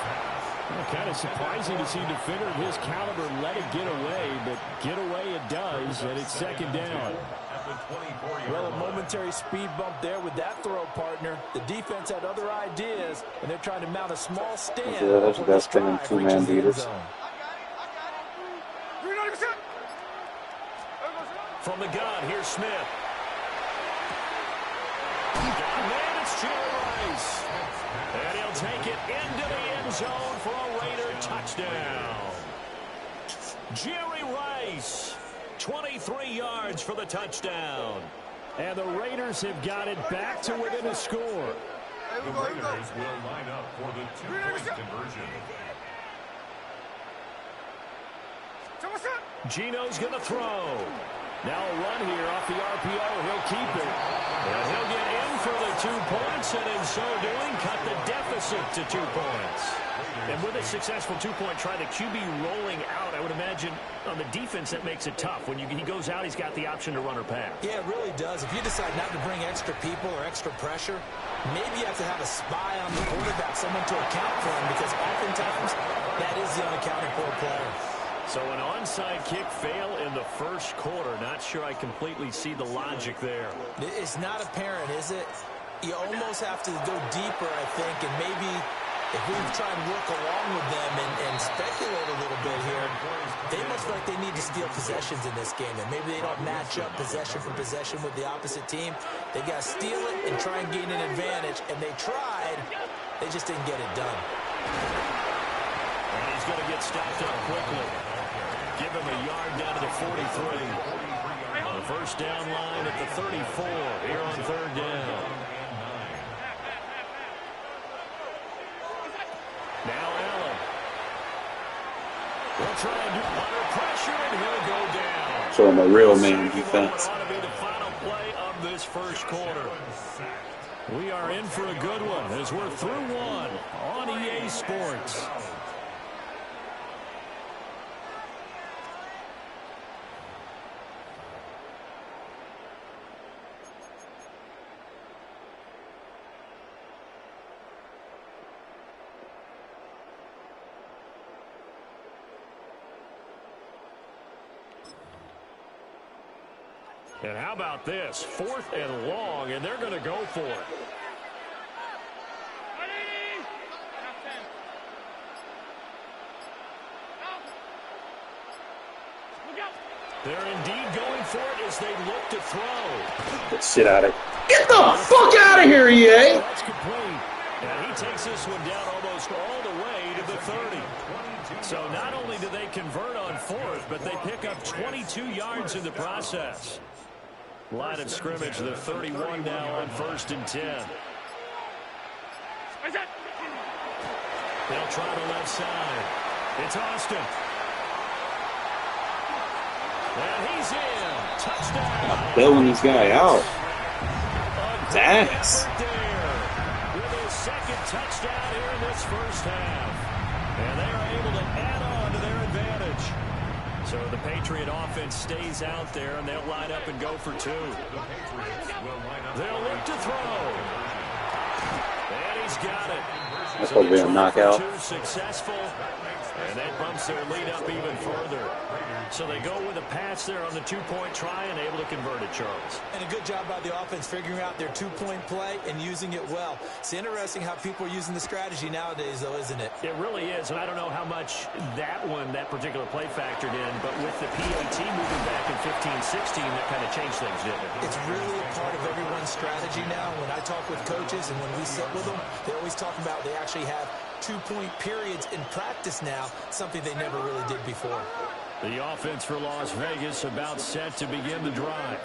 [SPEAKER 4] Well, kind of surprising to see a defender of his caliber let it get away, but get away it does, and it's 2nd down.
[SPEAKER 12] Well, a momentary speed bump there with that throw, partner. The defense had other ideas, and they're trying to mount a small stand.
[SPEAKER 8] Yeah, that's the best thing in 2-man beaters.
[SPEAKER 5] From the gun, here's Smith. Man, it's Jerry Rice. And he'll take it into the end zone for a Raider touchdown. Jerry Rice, 23 yards for the touchdown.
[SPEAKER 4] And the Raiders have got it back to within a score.
[SPEAKER 3] The Raiders will line up for the 2-point conversion.
[SPEAKER 5] Gino's going to throw. Now a run here off the RPO. He'll keep it. And he'll get in for the 2 points, and in so doing, cut the deficit to 2 points. And with a successful 2-point try, the QB rolling out, I would imagine on the defense that makes it tough. When he goes out, he's got the option to run or pass.
[SPEAKER 6] Yeah, it really does. If you decide not to bring extra people or extra pressure, maybe you have to have a spy on the quarterback, someone to account for him, because oftentimes that is the unaccounted for player.
[SPEAKER 5] So an onside kick fail in the first quarter. Not sure I completely see the logic there.
[SPEAKER 6] It's not apparent, is it? You almost have to go deeper, I think, and maybe if we try and work along with them and speculate a little bit here, they must feel like they need to steal possessions in this game, and maybe they don't match up possession for possession with the opposite team. They've got to steal it and try and gain an advantage, and they tried. They just didn't get it done.
[SPEAKER 5] And he's going to get stopped up quickly. Give him a yard down to the 43. The first down line at the 34 here on 3rd down. Now Allen. We'll try and do under pressure, and he'll go down.
[SPEAKER 8] Show him a real man defense.
[SPEAKER 5] Ought to be the final play of this first quarter. We are in for a good one as we're through one on EA Sports. And how about this? 4th and long, and they're going to go for it. They're indeed going for it as they look to throw.
[SPEAKER 8] Get shit out of it. Get the fuck out of here, EA!
[SPEAKER 5] That's complete. And he takes this one down almost all the way to the 30. So not only do they convert on 4th, but they pick up 22 yards in the process. Line of scrimmage, the 31 now on 1st and 10. They'll try the left side. It's Austin. And he's in. Touchdown.
[SPEAKER 8] I'm bailing this guy out. Dax.
[SPEAKER 5] With his 2nd touchdown here in this first half. And they are able to add on to their advantage. So the Patriot offense stays out there, and they'll line up and go for 2. They'll look to throw. And he's got it.
[SPEAKER 8] That's supposed to be a knockout.
[SPEAKER 5] Successful, and that bumps their lead up even further. So they go with a pass there on the two-point try and able to convert it, Charles.
[SPEAKER 6] And a good job by the offense figuring out their two-point play and using it well. It's interesting how people are using the strategy nowadays, though, isn't it?
[SPEAKER 5] It really is, and I don't know how much that particular play factored in, but with the PAT moving back in 15-16, that kind of changed things, didn't it?
[SPEAKER 6] It's really a part of everyone's strategy now. When I talk with coaches and when we sit with them, they always talk about they actually have two-point periods in practice now, something they never really did before.
[SPEAKER 5] The offense for Las Vegas about set to begin the drive.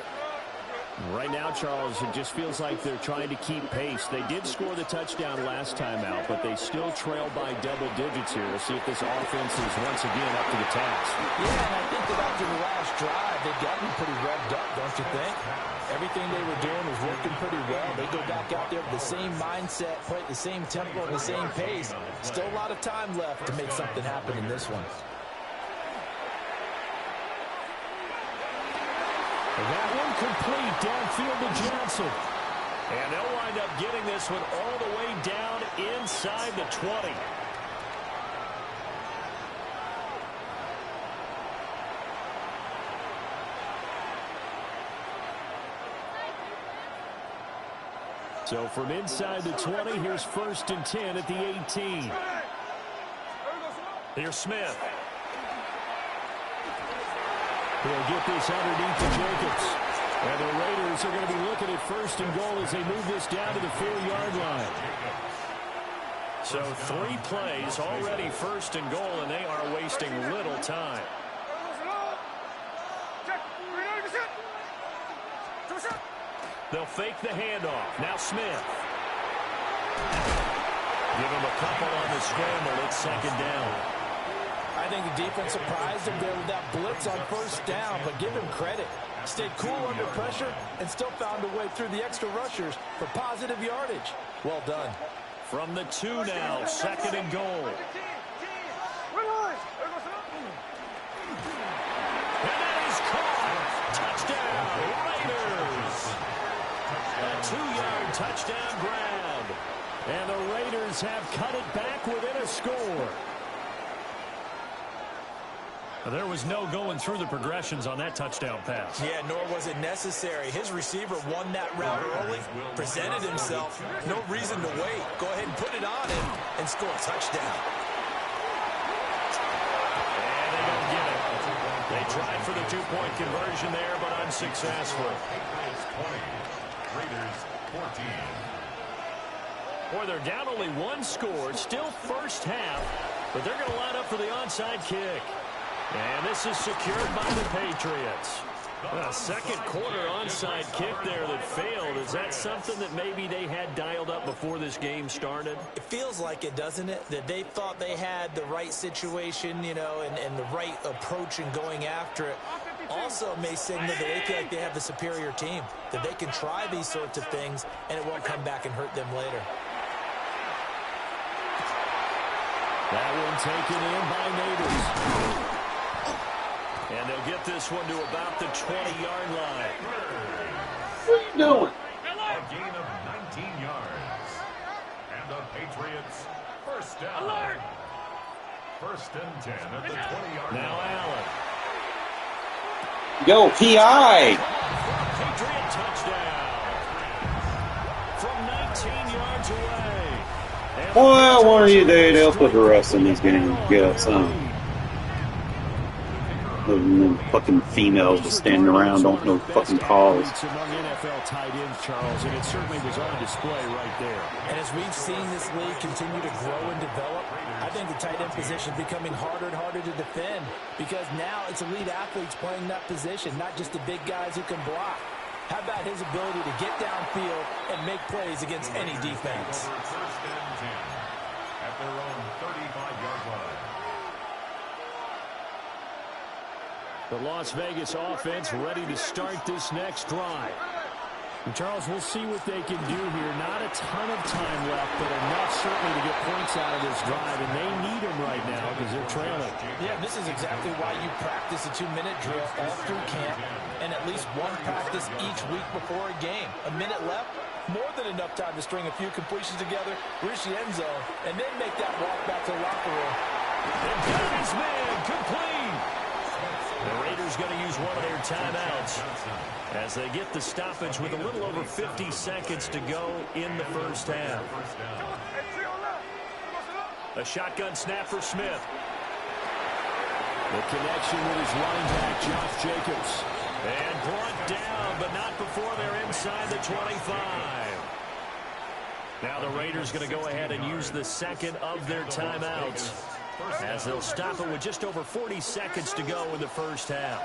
[SPEAKER 5] Right now, Charles, it just feels like they're trying to keep pace. They did score the touchdown last time out, but they still trail by double digits here. We'll see if this offense is once again up to the task.
[SPEAKER 6] Yeah, and I think that after the last drive, they've gotten pretty revved up, don't you think? Everything they were doing was working pretty well. They go back out there with the same mindset, play at the same tempo and the same pace. Still a lot of time left to make something happen in this one.
[SPEAKER 5] That one complete downfield to Johnson. And they'll wind up getting this one all the way down inside the 20. So from inside the 20, here's 1st and 10 at the 18. Here's Smith. He'll get this underneath to Jacobs. And the Raiders are going to be looking at 1st and goal as they move this down to the 4-yard line. So 3 plays already 1st and goal, and they are wasting little time. They'll fake the handoff. Now Smith. Give him a couple on the scramble. It's 2nd down.
[SPEAKER 6] I think the defense surprised him there with that blitz on 1st down, but give him credit. Stayed cool under pressure and still found a way through the extra rushers for positive yardage. Well done.
[SPEAKER 5] From the 2 now, 2nd and goal. And that is caught. Touchdown, Raiders. A 2-yard touchdown grab. And the Raiders have cut it back within a score. There was no going through the progressions on that touchdown pass.
[SPEAKER 6] Yeah, nor was it necessary. His receiver won that route early, presented himself. No reason to wait. Go ahead and put it on him and score a touchdown.
[SPEAKER 5] And they don't get it. They tried for the 2-point conversion there, but unsuccessful.
[SPEAKER 3] Raiders 14.
[SPEAKER 5] Boy, they're down only 1 score. Still first half, but they're going to line up for the onside kick. And this is secured by the Patriots. A second quarter onside kick there that failed. Is that something that maybe they had dialed up before this game started?
[SPEAKER 6] It feels like it, doesn't it? That they thought they had the right situation, you know, and the right approach in going after it. Also may signal that they feel like they have the superior team, that they can try these sorts of things and it won't come back and hurt them later.
[SPEAKER 5] That one taken in by Neighbors. And they'll get this one to about the 20-yard line.
[SPEAKER 8] What are you doing?
[SPEAKER 3] A gain of 19 yards. And the Patriots, 1st down. Alert! 1st and 10 at the 20-yard line.
[SPEAKER 5] Now Allen.
[SPEAKER 8] Go, P.I.
[SPEAKER 5] Patriot touchdown. From 19 yards away.
[SPEAKER 8] Well, one of you days they'll put the rest in these games. Get some. And fucking females just standing around, don't know fucking calls.
[SPEAKER 5] Among NFL tight ends, Charles, and it certainly was on display right there.
[SPEAKER 6] And as we've seen this league continue to grow and develop, I think the tight end position is becoming harder and harder to defend because now it's elite athletes playing that position, not just the big guys who can block. How about his ability to get downfield and make plays against any defense?
[SPEAKER 3] 1st and 10 at their own 35-yard line.
[SPEAKER 5] The Las Vegas offense ready to start this next drive. And Charles, we'll see what they can do here. Not a ton of time left, but enough certainly to get points out of this drive, and they need them right now because they're trailing.
[SPEAKER 6] Yeah, this is exactly why you practice a 2-minute drill all through camp and at least one practice each week before a game. A minute left,
[SPEAKER 12] More than enough time to string a few completions together, reach the end zone, and then make that walk back to the locker room.
[SPEAKER 5] And got his man complete. The Raiders going to use one of their timeouts as they get the stoppage with a little over 50 seconds to go in the first half. A shotgun snap for Smith.
[SPEAKER 7] The connection with his running back, Josh Jacobs.
[SPEAKER 5] And brought down, but not before they're inside the 25. Now the Raiders going to go ahead and use the second of their timeouts as they'll stop it with just over 40 seconds to go in the first half.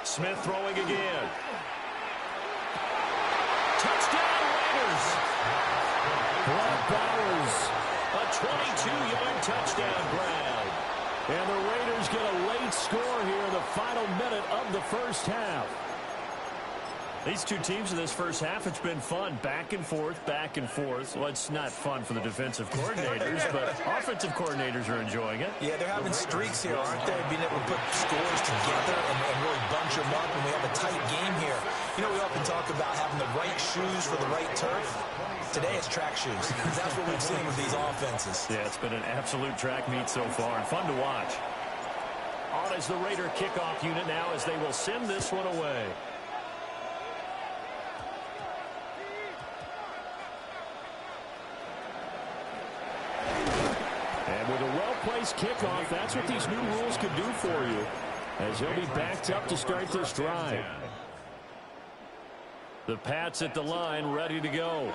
[SPEAKER 5] Smith throwing again. Touchdown Raiders.
[SPEAKER 7] Brock Bowers.
[SPEAKER 5] A 22-yard touchdown grab.
[SPEAKER 7] And the Raiders get a late score here in the final minute of the first half.
[SPEAKER 5] These two teams in this first half, it's been fun. Back and forth, back and forth. Well, it's not fun for the defensive coordinators, but offensive coordinators are enjoying it.
[SPEAKER 6] Yeah, they're having streaks here, aren't they? Being able to put scores together and really bunch them up, and we have a tight game here. You know, we often talk about having the right shoes for the right turf. Today it's track shoes. That's what we've seen with these offenses.
[SPEAKER 5] Yeah, it's been an absolute track meet so far, and fun to watch. On is the Raider kickoff unit now as they will send this one away.
[SPEAKER 7] And with a well-placed kickoff, that's what these new rules could do for you, as he'll be backed up to start this drive.
[SPEAKER 5] The Pats at the line, ready to go.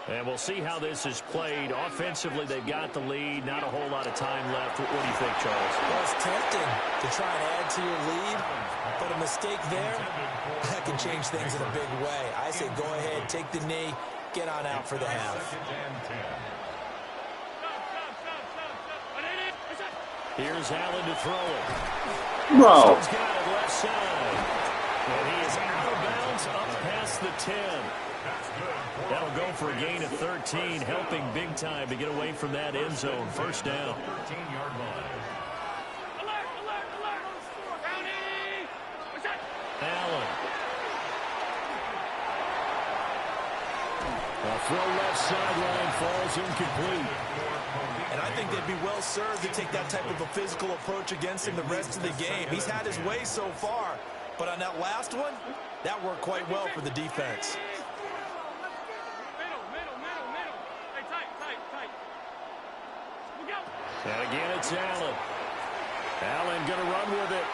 [SPEAKER 5] And we'll see how this is played. Offensively, they've got the lead. Not a whole lot of time left. What do you think, Charles?
[SPEAKER 6] Well, it's tempting to try and add to your lead, but a mistake there, that can change things in a big way. I say go ahead, take the knee, get on out for the half.
[SPEAKER 5] Here's Allen to throw it.
[SPEAKER 8] Bro.
[SPEAKER 5] He's got it left side. And he is out of bounds up past the 10. That'll go for a gain of 13, helping big time to get away from that end zone. First down.
[SPEAKER 3] 13-yard line.
[SPEAKER 5] Allen.
[SPEAKER 7] A throw left sideline falls incomplete.
[SPEAKER 6] And I think they'd be well served to take that type of a physical approach against him the rest of the game. He's had his way so far, but on that last one, that worked quite well for the defense.
[SPEAKER 5] And again, it's Allen. Allen going to run with it.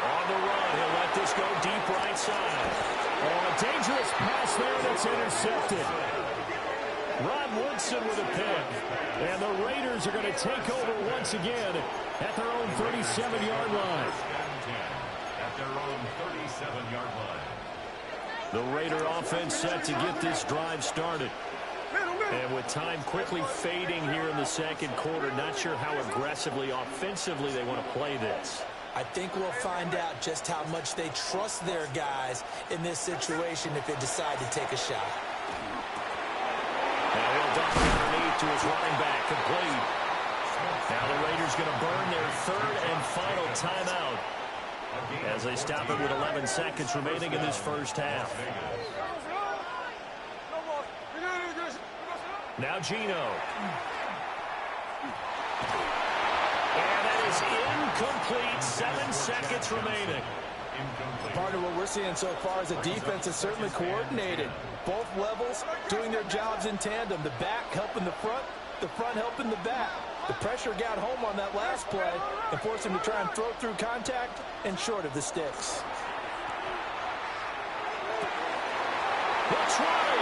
[SPEAKER 5] On the run, he'll let this go deep right side.
[SPEAKER 7] Oh, a dangerous pass there that's intercepted.
[SPEAKER 5] Rod Woodson with a pick.
[SPEAKER 7] And the Raiders are going to take over once again at their own 37-yard line.
[SPEAKER 3] At their own 37-yard line.
[SPEAKER 5] The Raider offense set to get this drive started. And with time quickly fading here in the second quarter, not sure how aggressively, offensively they want to play this.
[SPEAKER 6] I think we'll find out just how much they trust their guys in this situation if they decide to take a shot.
[SPEAKER 5] And he'll dump underneath to his running back, complete. Now the Raiders going to burn their third and final timeout as they stop it with 11 seconds remaining in this first half. Now Gino. And that is incomplete. 7 seconds remaining.
[SPEAKER 6] Part of what we're seeing so far is the defense is certainly coordinated. Both levels doing their jobs in tandem. The back helping the front helping the back. The pressure got home on that last play and forced him to try and throw through contact and short of the sticks.
[SPEAKER 5] The try.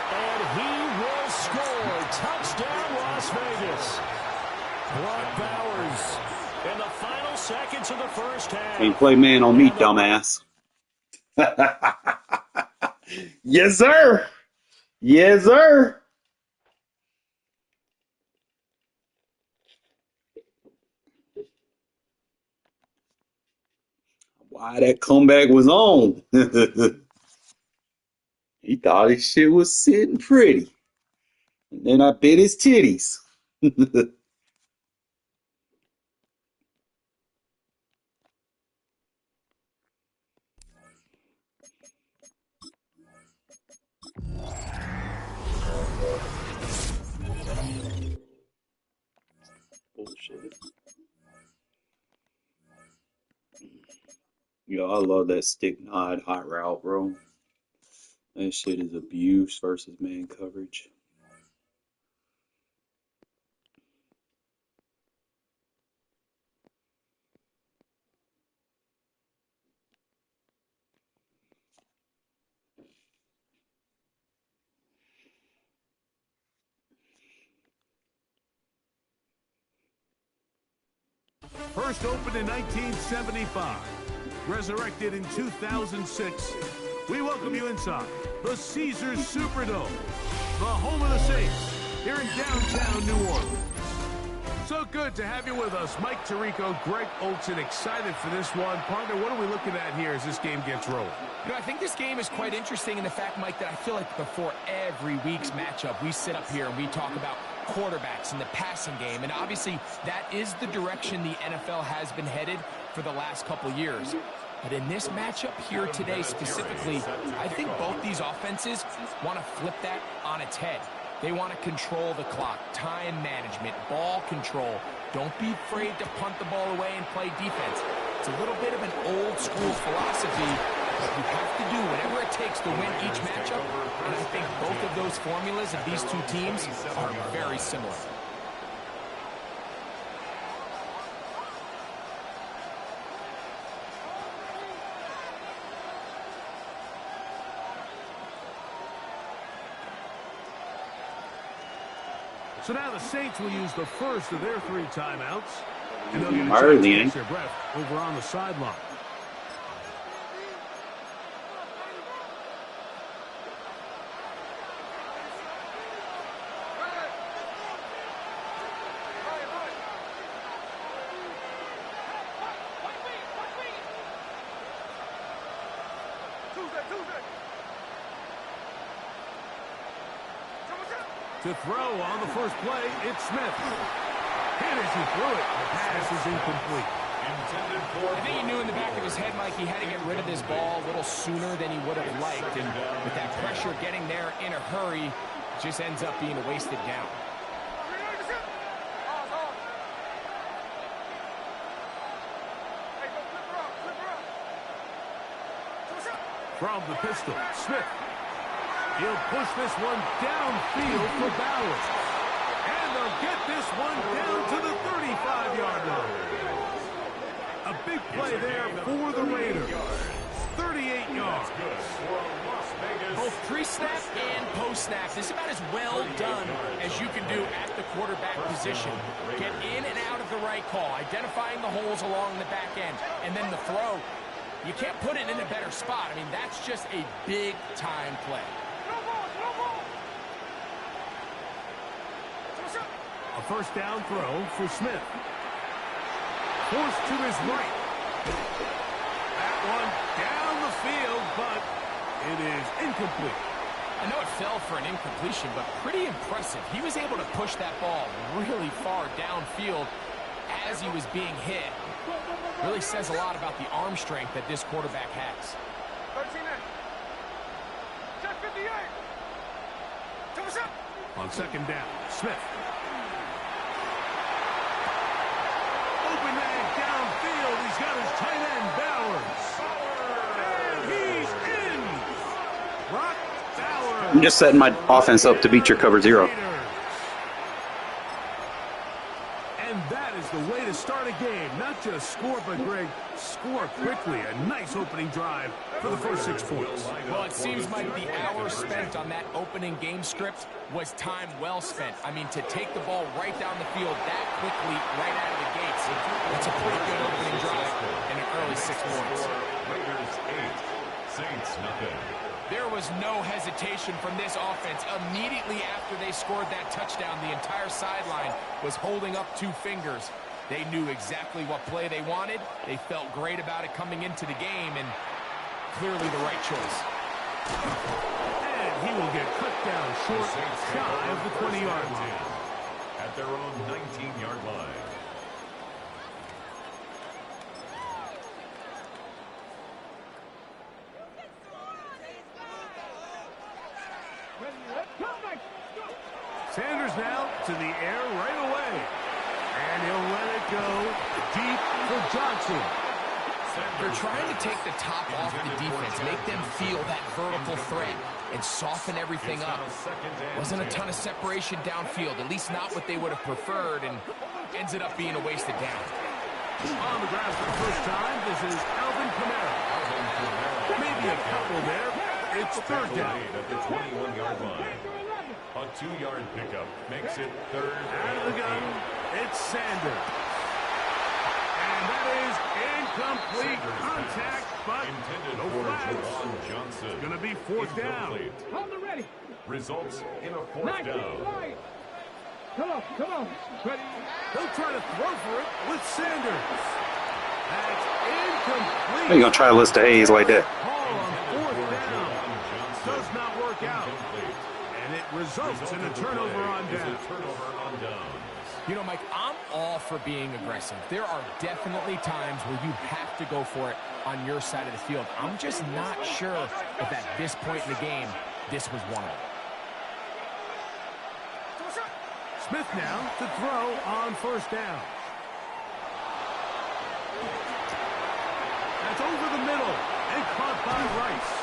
[SPEAKER 7] And he will score. Touchdown, Las Vegas. Brock Bowers.
[SPEAKER 5] In the final seconds of the first half.
[SPEAKER 8] Can't play man on me, dumbass. Yes, sir. Yes, sir. Why that comeback was on. He thought his shit was sitting pretty. And then I bit his titties. bullshit. Yo, I love that stick nod hot route, bro. That shit is abuse versus man coverage.
[SPEAKER 4] First opened in 1975, resurrected in 2006. We welcome you inside the Caesars Superdome, the home of the Saints, here in downtown New Orleans. So good to have you with us. Mike Tirico, Greg Olsen, excited for this one. Partner, what are we looking at here as this game gets rolling?
[SPEAKER 9] You know, I think this game is quite interesting in the fact, Mike, that I feel like before every week's matchup, we sit up here and we talk about quarterbacks in the passing game. And obviously, that is the direction the NFL has been headed for the last couple years. But in this matchup here today specifically, I think both these offenses want to flip that on its head. They want to control the clock, time management, ball control. Don't be afraid to punt the ball away and play defense. It's a little bit of an old school philosophy, but you have to do whatever it takes to win each matchup. And I think both of those formulas of these two teams are very similar.
[SPEAKER 4] So now the Saints will use the first of their 3 timeouts. And they'll get a
[SPEAKER 8] Early,
[SPEAKER 4] chance to
[SPEAKER 8] eh?
[SPEAKER 4] catch their breath over on the sideline. To throw on the first play, it's Smith. Hit as he threw it. The pass is incomplete.
[SPEAKER 9] I think he knew in the back of his head, Mike, he had to get rid of this ball a little sooner than he would have liked. And with that pressure getting there in a hurry, it just ends up being a wasted down.
[SPEAKER 4] From the pistol, Smith. He'll push this one downfield for Bowers. And they'll get this one down to the 35-yard line. A big play there for the Raiders. 38 yards.
[SPEAKER 9] Both pre-snap and post-snap is about as well done as you can do at the quarterback position. Get in and out of the right call, identifying the holes along the back end, and then the throw. You can't put it in a better spot. I mean, that's just a big-time play.
[SPEAKER 4] A first down throw for Smith. Forced to his right. That one down the field, but it is incomplete.
[SPEAKER 9] I know it fell for an incompletion, but pretty impressive. He was able to push that ball really far downfield as he was being hit. Really says a lot about the arm strength that this quarterback has.
[SPEAKER 10] 13 in. Check 58.
[SPEAKER 4] On second down, Smith. Open man downfield. He's got his tight end, Bowers. And he's in. Brock Bowers.
[SPEAKER 8] I'm just setting my offense up to beat your cover 0.
[SPEAKER 4] And that is the way to start a game. Not just score, but, Greg, score quickly. A nice opening drive for the first 6 points.
[SPEAKER 9] Well, it seems like the hour spent on that opening game script was time well spent. I mean, to take the ball right down the field that quickly right out of the gates, that's a pretty good opening drive in an early 6 points.
[SPEAKER 3] Raiders 8, Saints nothing.
[SPEAKER 9] There was no hesitation from this offense. Immediately after they scored that touchdown, the entire sideline was holding up 2 fingers. They knew exactly what play they wanted. They felt great about it coming into the game, and clearly the right choice.
[SPEAKER 4] And he will get cut down short, shy of the 20-yard line.
[SPEAKER 3] At their own 19-yard line.
[SPEAKER 4] Sanders now to the air right away. And he'll let it go deep for Johnson.
[SPEAKER 9] They're trying to take the top off the defense, make them feel that vertical threat, and soften everything up. Wasn't a ton of separation downfield, at least not what they would have preferred, and ends it up being a wasted down.
[SPEAKER 4] On the ground for the first time, this is Alvin Kamara. Maybe a couple there. It's third down.
[SPEAKER 3] At the 21-yard line. A 2-yard pickup makes it third.
[SPEAKER 4] Out of the gun, it's Sanders. And that is incomplete contact, but
[SPEAKER 3] intended
[SPEAKER 4] no
[SPEAKER 3] for
[SPEAKER 4] flags.
[SPEAKER 3] Johnson.
[SPEAKER 4] It's going to be fourth down.
[SPEAKER 11] Hold it ready.
[SPEAKER 3] Results in a fourth
[SPEAKER 11] Nice.
[SPEAKER 3] down.
[SPEAKER 11] Right. Come on. Ready.
[SPEAKER 4] He'll try to throw for it with Sanders. That's incomplete.
[SPEAKER 8] How you going to try to list the A's like that?
[SPEAKER 4] Ball on fourth down. Does not work out. And it results in a turnover on down.
[SPEAKER 9] You know, Mike, I'm all for being aggressive. There are definitely times where you have to go for it on your side of the field. I'm just not sure if at this point in the game, this was one of them.
[SPEAKER 4] Smith now to throw on first down. That's over the middle and caught by Rice.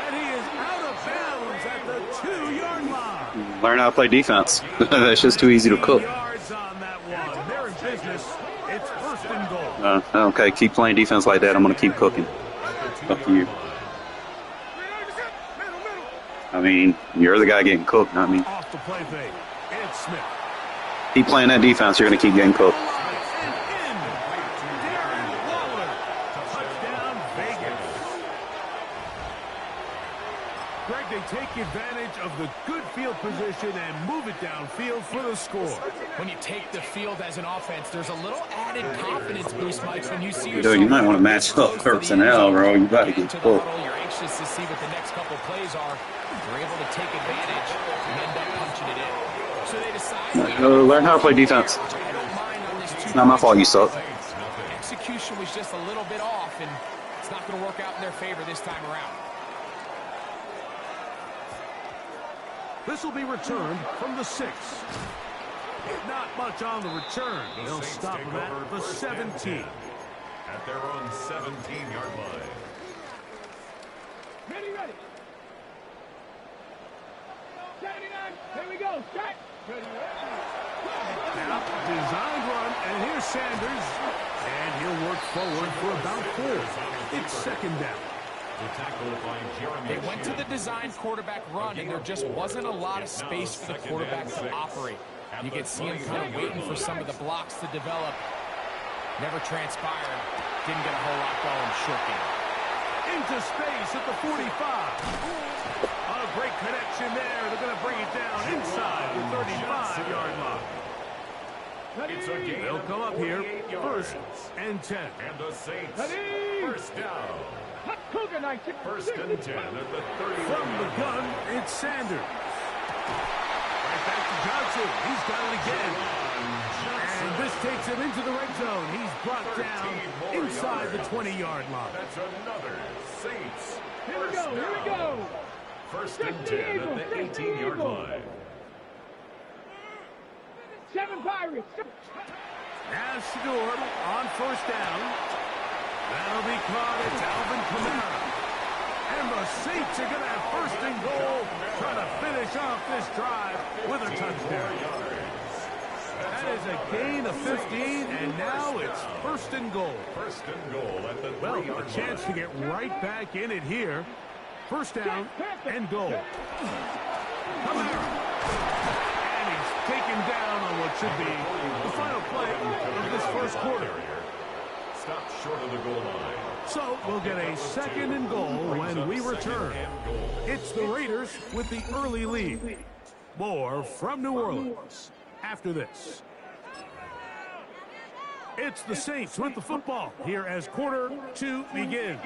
[SPEAKER 4] And he is out of bounds at the 2-yard line.
[SPEAKER 8] Learn how to play defense. That's just too easy to cook.
[SPEAKER 4] Yards on that one. They're in business. It's first and goal.
[SPEAKER 8] Okay, keep playing defense like that. I'm going to keep cooking. Up to you. I mean, you're the guy getting cooked, not me.
[SPEAKER 4] Off the play fake. It's Smith.
[SPEAKER 8] Keep playing that defense. You're going to keep getting cooked.
[SPEAKER 4] Greg, they take advantage of the good field position and move it downfield for the score.
[SPEAKER 9] When you take the field as an offense, there's a little added confidence boost, Mike, when you see
[SPEAKER 8] Dude, you might want to match up personnel, bro. You got to get cooked.
[SPEAKER 9] You're anxious to see what the next couple plays are. You're able to take advantage and end up punching it in. So they decide.
[SPEAKER 8] Learn how to play defense. It's not my fault you suck.
[SPEAKER 9] Execution was just a little bit off, and it's not going to work out in their favor this time around.
[SPEAKER 4] This will be returned from the 6. Not much on the return. They'll stop him at the 17.
[SPEAKER 3] At their own 17-yard line.
[SPEAKER 11] Ready. 79. Here we go. Start.
[SPEAKER 4] Now, designed run, and here's Sanders. And he'll work forward for about 4. It's second down.
[SPEAKER 9] They went to the designed quarterback run, and there just wasn't a lot of space for the quarterback to operate. You could see him kind of waiting for some of the blocks to develop. Never transpired. Didn't get a whole lot going. Short game.
[SPEAKER 4] Into space at the 45. A great connection there. They're going to bring it down inside the 35-yard line. They'll come up here first and 10.
[SPEAKER 3] And the Saints first down. First and 10 at the 30.
[SPEAKER 4] From the gun, it's Sanders. Right back to Johnson. He's got it again. And this takes him into the red zone. He's brought down inside the 20-yard line.
[SPEAKER 3] That's another Saints.
[SPEAKER 11] Here we go.
[SPEAKER 3] First and 10 at the 18-yard line.
[SPEAKER 11] 7 Pirates.
[SPEAKER 4] Now Shador on first down. That'll be caught. It's Alvin Kamara. And the Saints are going to have first and goal, trying to finish off this drive with a touchdown. That is a gain of 15, and now it's first and goal.
[SPEAKER 3] First and goal at the 3-yard line.
[SPEAKER 4] Well, a chance to get right back in it here. First down and goal. Kamara. And he's taken down on what should be the final play of this first quarter.
[SPEAKER 3] Stopped short of the goal line.
[SPEAKER 4] So we'll get a second and goal when we return. It's the Raiders with the early lead. More from New Orleans after this. It's the Saints with the football here as quarter 2 begins.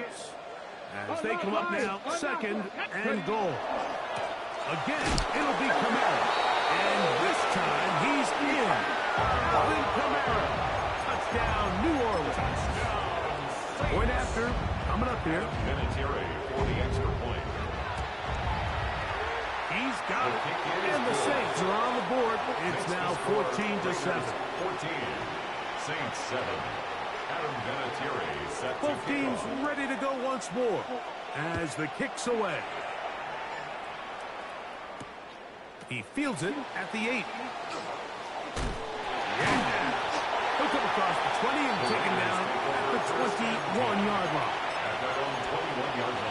[SPEAKER 4] As they come up now, second and goal. Again, it'll be Kamara. And this time he's in. Alvin Kamara. Touchdown, New Orleans. Point after, coming up here.
[SPEAKER 3] Vinatieri for the extra point.
[SPEAKER 4] He's got it. And the Saints are on the board It's now 14-7.
[SPEAKER 3] 14. Saints 7. Adam Vinatieri set
[SPEAKER 4] Both teams ready to go once more as the kick's away. He fields it at the 8. Yeah. He'll come across the 20 and taken down at the 21-yard line.
[SPEAKER 3] At their own 21-yard line.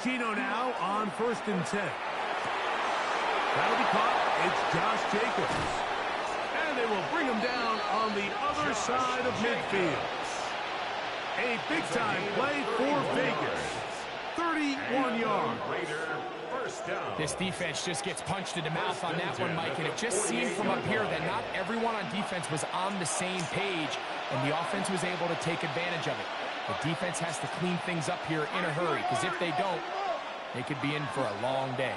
[SPEAKER 4] Gino now on 1st and 10. That'll be caught. It's Josh Jacobs. And they will bring him down on the other side of midfield. A big-time play for Vegas. 31 yards.
[SPEAKER 9] This defense just gets punched in the mouth on that one, Mike, and it just seemed from up here that not everyone on defense was on the same page, and the offense was able to take advantage of it. The defense has to clean things up here in a hurry, because if they don't, they could be in for a long day.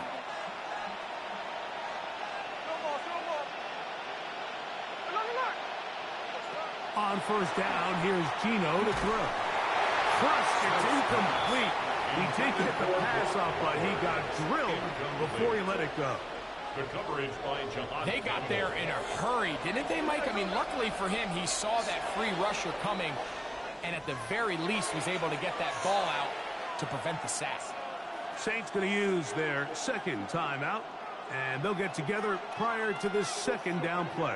[SPEAKER 4] On 1st down, here's Gino to throw. Crushed, it's incomplete. He did get the pass off, but he got drilled before he let it go.
[SPEAKER 3] The coverage by John.
[SPEAKER 9] They got there in a hurry, didn't they, Mike? I mean, luckily for him, he saw that free rusher coming, and at the very least was able to get that ball out to prevent the sack.
[SPEAKER 4] Saints going to use their second timeout, and they'll get together prior to this second down play.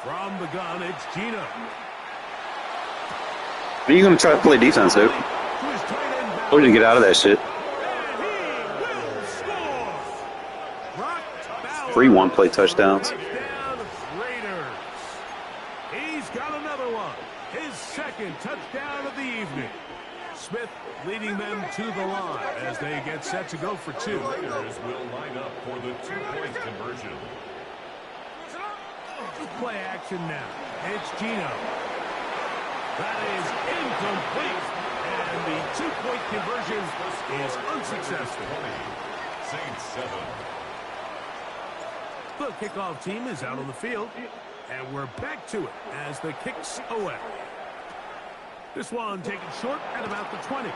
[SPEAKER 4] From the gun, it's Gino.
[SPEAKER 8] Are you going to try to play defense, dude? Or to get out of that shit? Free one-play touchdowns.
[SPEAKER 4] He's got another one. His second touchdown of the evening. Smith leading them to the line as they get set to go for 2.
[SPEAKER 3] The Raiders will line up for the 2-point conversion.
[SPEAKER 4] Play action now. It's Gino. That is incomplete. And the 2-point conversion is unsuccessful.
[SPEAKER 3] Saints 7.
[SPEAKER 4] The kickoff team is out on the field. And we're back to it as the kick's away. This one taken short at about the 20.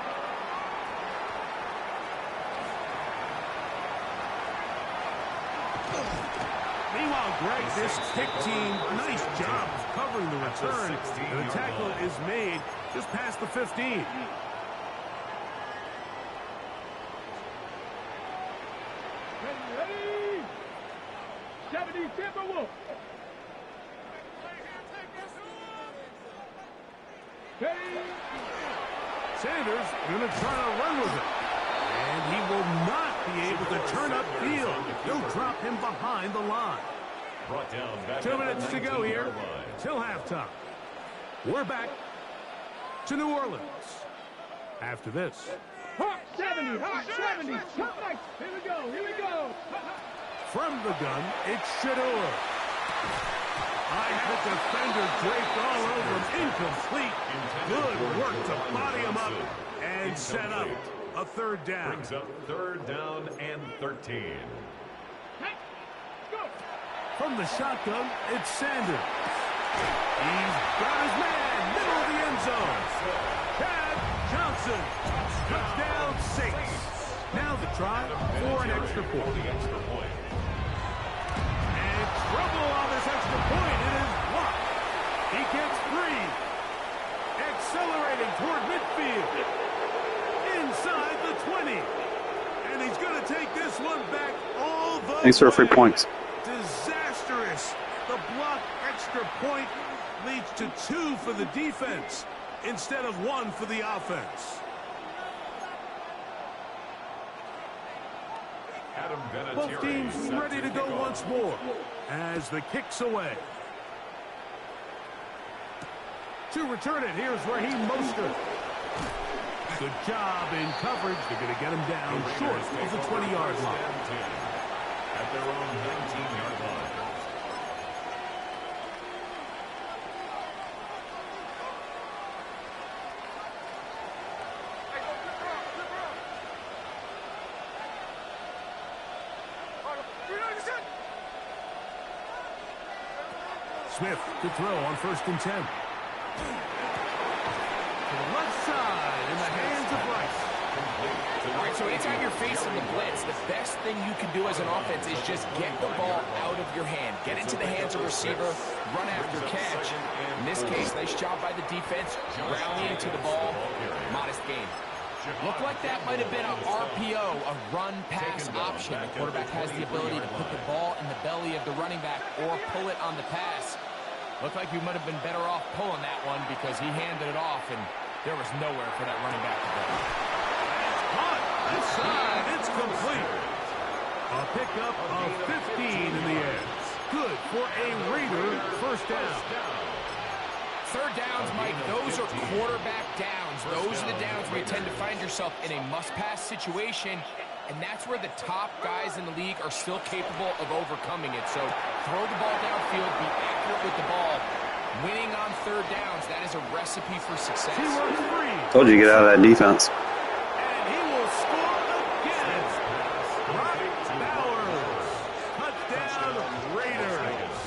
[SPEAKER 4] Meanwhile, Greg, this kick team, nice job of covering the return. And the tackle is made just past the 15.
[SPEAKER 11] Ready? 70 Timberwolves.
[SPEAKER 4] Sanders going to try to run with it. And he will not be able to turn upfield. They'll drop him behind the line. 2 minutes to go here till halftime. We're back to New Orleans after this.
[SPEAKER 11] Hot 70, hot 70. Top nice. Here we go, here we go.
[SPEAKER 4] From the gun, it's Shador. I had a defender draped all over him. Incomplete. Good work to body him up and set up a 3rd down.
[SPEAKER 3] Brings up 3rd down and 13.
[SPEAKER 4] From the shotgun, it's Sanders. He's got his man, middle of the end zone. Chad Johnson, touchdown Saints. Now the try for an extra point. And trouble on this extra point. It is blocked. He gets free. Accelerating toward midfield. Inside the 20. And he's going to take this one back all the way.
[SPEAKER 8] Thanks for free points.
[SPEAKER 4] Disastrous. The blocked extra point leads to 2 for the defense instead of 1 for the offense. Both teams ready to go once more as the kick's away. To return it, here's Raheem Mostert. Good job in coverage. They're going to get him down short of the 20-yard line.
[SPEAKER 3] At their own 19-yard line.
[SPEAKER 4] Smith to throw on 1st and 10. To the left side in the hands of Rice.
[SPEAKER 9] All right, so anytime you're facing the blitz, the best thing you can do as an offense is just get the ball out of your hand. Get into the hands of receiver, run after catch. In this case, nice job by the defense, rallying to the ball. Modest gain. Looked like that might have been a RPO, a run-pass option. The quarterback has the ability to put the ball in the belly of the running back or pull it on the pass. Looked like we might have been better off pulling that one because he handed it off, and there was nowhere for that running back to go.
[SPEAKER 4] That's caught. Inside, it's complete. A pickup of 15 in the air. Good for a Raider first down.
[SPEAKER 9] Third downs, Mike, those are quarterback downs. Those are the downs where you tend to find yourself in a must-pass situation, and that's where the top guys in the league are still capable of overcoming it. So throw the ball downfield, be accurate with the ball. Winning on third downs, that is a recipe for success.
[SPEAKER 8] Told you to get out of that defense.
[SPEAKER 4] And he will score again. Brock Bowers. Touchdown Raiders.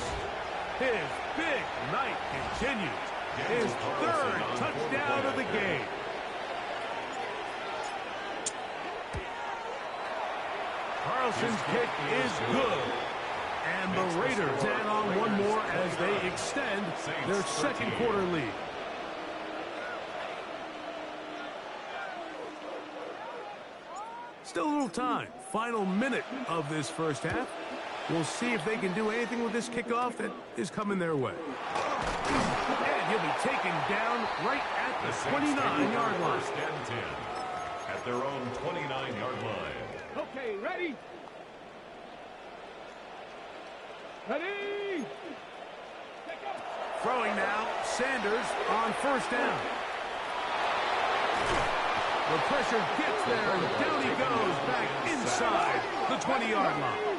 [SPEAKER 4] His big night continues. His third touchdown of the game. Carlson's kick is good. And the Raiders add on one more as they extend their second quarter lead. Still a little time. Final minute of this first half. We'll see if they can do anything with this kickoff that is coming their way. And he'll be taken down right at the 29-yard line.
[SPEAKER 3] First and 10 at their own 29-yard line.
[SPEAKER 11] Okay, ready? Ready?
[SPEAKER 4] Throwing now, Sanders on first down. The pressure gets there, and down he goes back inside the 20-yard line.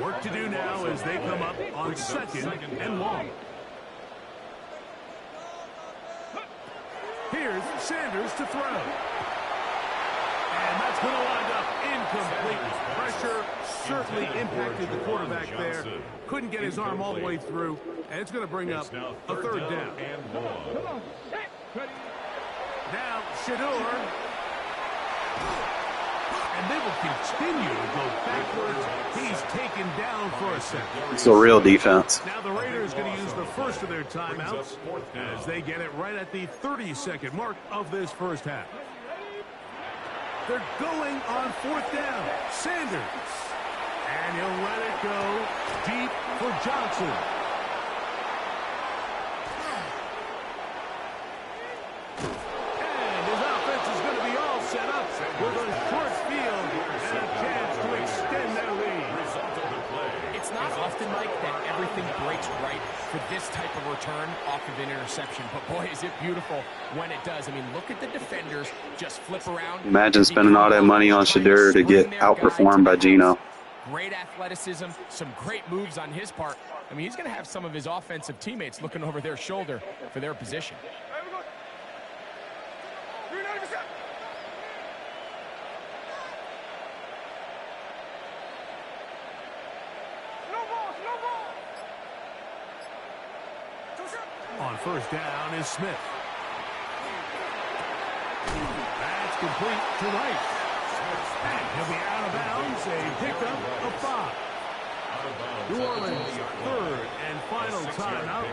[SPEAKER 4] Work to do now as they come up on 2nd and long. Here's Sanders to throw. And that's going to wind up incomplete. Pressure certainly impacted the quarterback there. Couldn't get his arm all the way through, and it's going to bring up a third down. Now, Shador. And they will continue to go backwards. He's taken down for a second.
[SPEAKER 8] It's a real defense.
[SPEAKER 4] Now the Raiders going to use the first of their timeouts as they get it right at the 30-second mark of this first half. They're going on 4th down. Sanders. And he'll let it go deep for Johnson. And his offense is going to be all set up with a short field and a chance to extend their lead.
[SPEAKER 9] It's not often, Mike, that everything breaks right for this type of return off of an interception. But, boy, is it beautiful when it does. I mean, look at the defenders just flip around.
[SPEAKER 8] Imagine spending all that money on Shador to get outperformed by Geno.
[SPEAKER 9] Great athleticism, some great moves on his part. I mean, he's going to have some of his offensive teammates looking over their shoulder for their position.
[SPEAKER 4] On first down is Smith. That's complete to Rice. And he'll be out of bounds. A pickup of 5. New Orleans' third and final timeout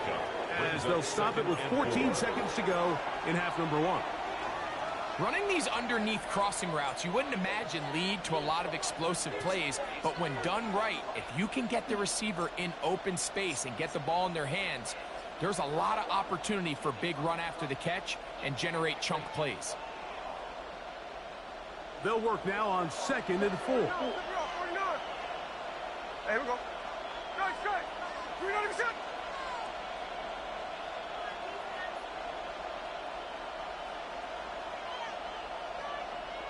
[SPEAKER 4] as they'll stop it with 14 seconds to go in half number 1.
[SPEAKER 9] Running these underneath crossing routes, you wouldn't imagine lead to a lot of explosive plays, but when done right, if you can get the receiver in open space and get the ball in their hands, there's a lot of opportunity for big run after the catch and generate chunk plays.
[SPEAKER 4] They'll work now on 2nd and 4.
[SPEAKER 10] Hey, here we go. Strike. 390%.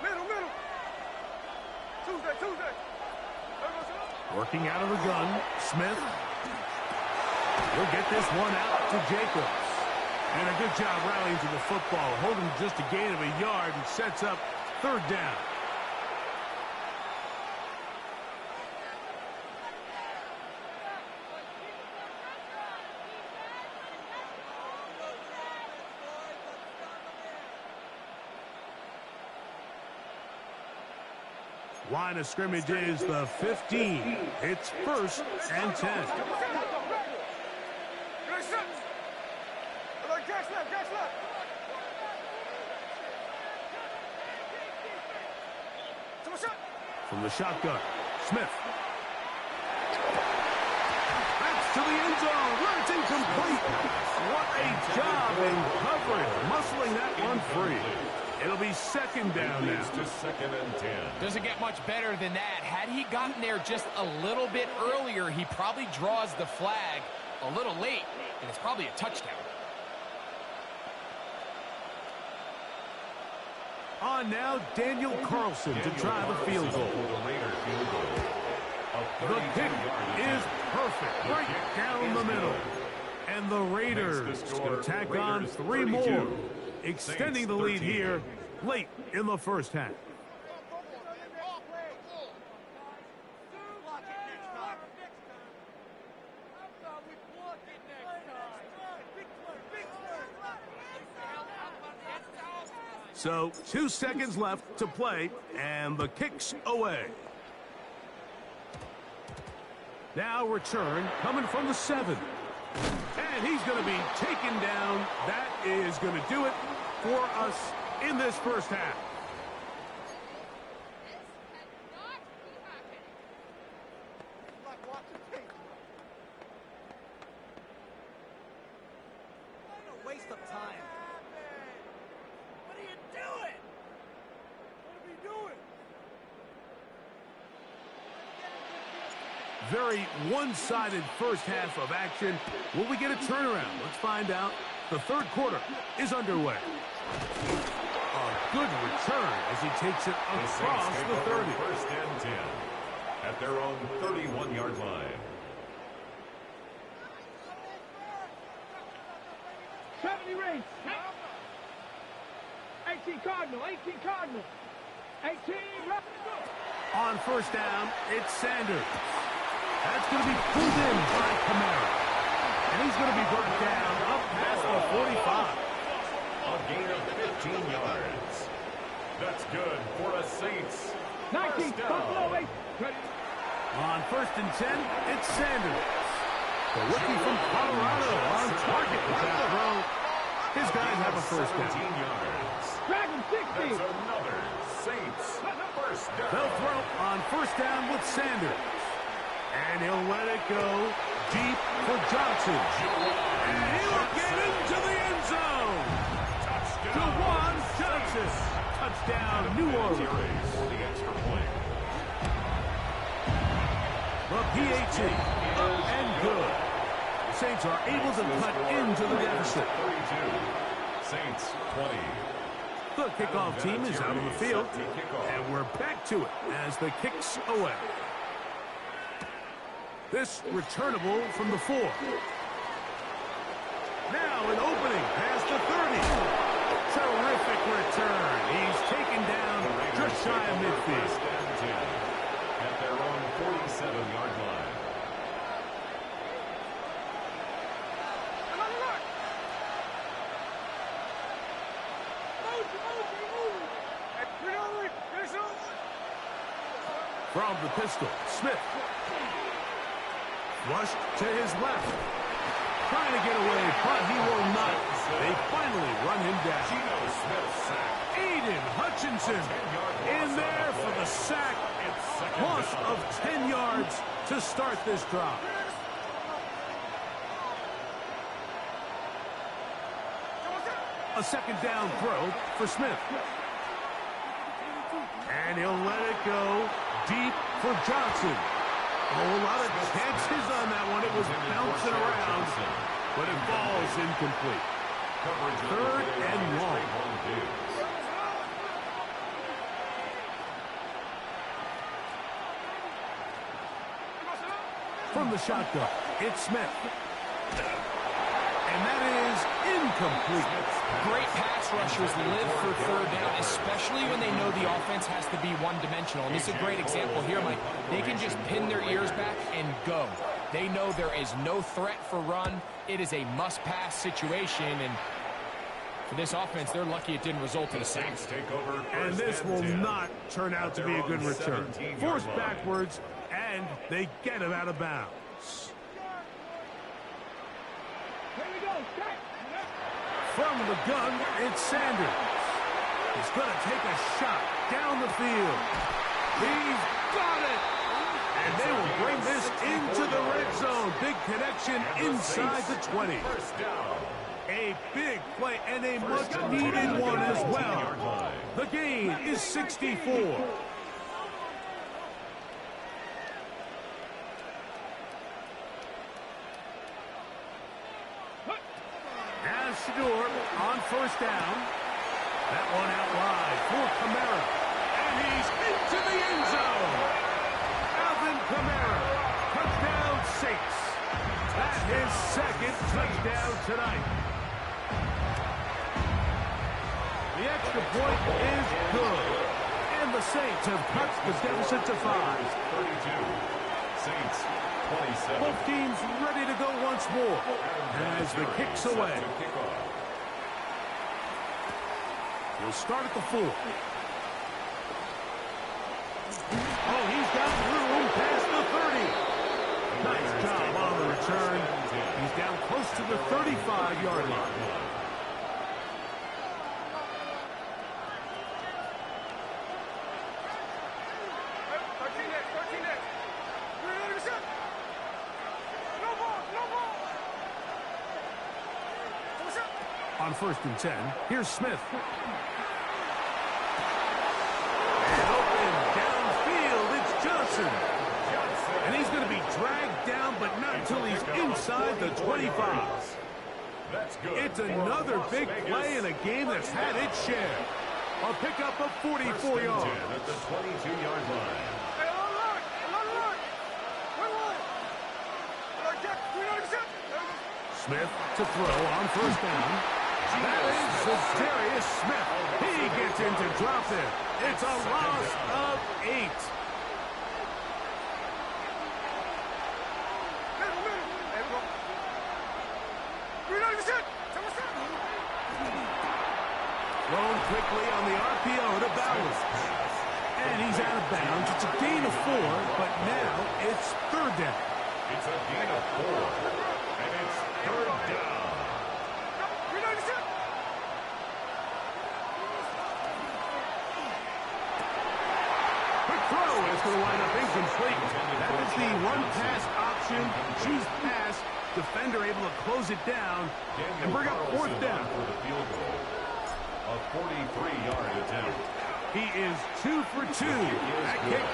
[SPEAKER 10] Middle. Tuesday.
[SPEAKER 4] Working out of the gun, Smith. He'll get this one out to Jacobs. And a good job rallying to the football, holding just a gain of a yard and sets up third down. Line of scrimmage is the 15. It's 1st and 10. From the shotgun, Smith. That's to the end zone, where it's incomplete. What a job in coverage, muscling that one free. It'll be second down now.
[SPEAKER 3] To 2nd and 10.
[SPEAKER 9] Doesn't get much better than that. Had he gotten there just a little bit earlier, he probably draws the flag a little late, and it's probably a touchdown.
[SPEAKER 4] On now, Daniel Carlson to try the field goal. The kick is perfect, right down the middle. And the Raiders can tack on 3 more, extending the lead here late in the first half. So 2 seconds left to play, and the kick's away. Now return coming from the 7. And he's going to be taken down. That is going to do it for us in this first half.
[SPEAKER 11] Waste of time. What are you doing? What are we doing?
[SPEAKER 4] Very one-sided first half of action. Will we get a turnaround? Let's find out. The third quarter is underway. A good return as he takes it across the 30.
[SPEAKER 3] 1st and 10 at their own 31-yard line.
[SPEAKER 11] 70 race. 18 Cardinal. 18 left.
[SPEAKER 4] On first down, it's Sanders. That's going to be pulled in by Kamara. And he's going to be brought down up past the 45.
[SPEAKER 3] A gain of 15 yards. That's good for a Saints.
[SPEAKER 11] 19, Buffalo 8.
[SPEAKER 4] On 1st and 10, it's Sanders. The rookie from Colorado on target with that throw. His guys have a first down.
[SPEAKER 3] 17 yards.
[SPEAKER 11] Dragon 60.
[SPEAKER 3] That's another Saints first down.
[SPEAKER 4] They'll throw on first down with Sanders. And he'll let it go deep for Johnson. And he'll get into the end zone. Touchdown. DeJuan Johnson. Touchdown, New Orleans.
[SPEAKER 3] For the extra point.
[SPEAKER 4] The PAT, up and good. The Saints are able to cut into the deficit.
[SPEAKER 3] 32. Saints 20.
[SPEAKER 4] The kickoff team is out on the field. And we're back to it as the kick's away. This returnable from the 4. Now an opening past the 30. Terrific return. He's taken down just shy of midfield.
[SPEAKER 3] At their own 47-yard line.
[SPEAKER 4] From the pistol, Smith. Rushed to his left. Trying to get away, but he will not. They finally run him down. Aiden Hutchinson in there for the sack. Loss of 10 yards to start this drive. A second down throw for Smith. And he'll let it go deep for Johnson. a lot of chances on that one. It was bouncing around, but it falls incomplete. Third and long. From the shotgun, it's Smith. And that is incomplete.
[SPEAKER 9] Great pass rushers live for third down, especially when they know the offense has to be one-dimensional. And this is a great example here, Mike. They can just pin their ears back and go. They know there is no threat for run. It is a must-pass situation, and for this offense, they're lucky it didn't result in a sack.
[SPEAKER 4] And this will not turn out to be a good return. Forced backwards, and they get him out of bounds. From the gun, it's Sanders. He's going to take a shot down the field. He's got it! And they will bring this into the red zone. Big connection inside the 20. A big play and a much-needed one as well. The gain is 64. Shador on first down. That one out wide for Kamara. And he's into the end zone. Alvin Kamara. Touchdown Saints. That's his second touchdown tonight. The extra point is good. And the Saints have cut the deficit to 5.
[SPEAKER 3] 32. Saints. 27.
[SPEAKER 4] Both teams ready to go once more as the kick's away. We'll start at the 4. Oh, he's got room past the 30. Nice job on the return. He's down close to the 35-yard line. On first and 10, here's Smith. And open downfield, it's Johnson. And he's going to be dragged down, but not until he's inside the 25. It's another big play in a game that's had its share. A pickup of 44 yards.
[SPEAKER 3] At the 22-yard line.
[SPEAKER 4] Smith to throw on first down. That is Darius Smith. He gets into drop it. It's a loss of 8. Thrown quickly on the RPO to Bowers. And he's out of bounds. It's a gain of 4, but now it's third down.
[SPEAKER 3] It's a gain of 4. And it's third down.
[SPEAKER 4] Is going to wind up incomplete. That is the one-pass option. Choose pass. Defender able to close it down and bring up fourth down.
[SPEAKER 3] For the field goal. A 43-yard attempt.
[SPEAKER 4] He is 2 for 2. That kick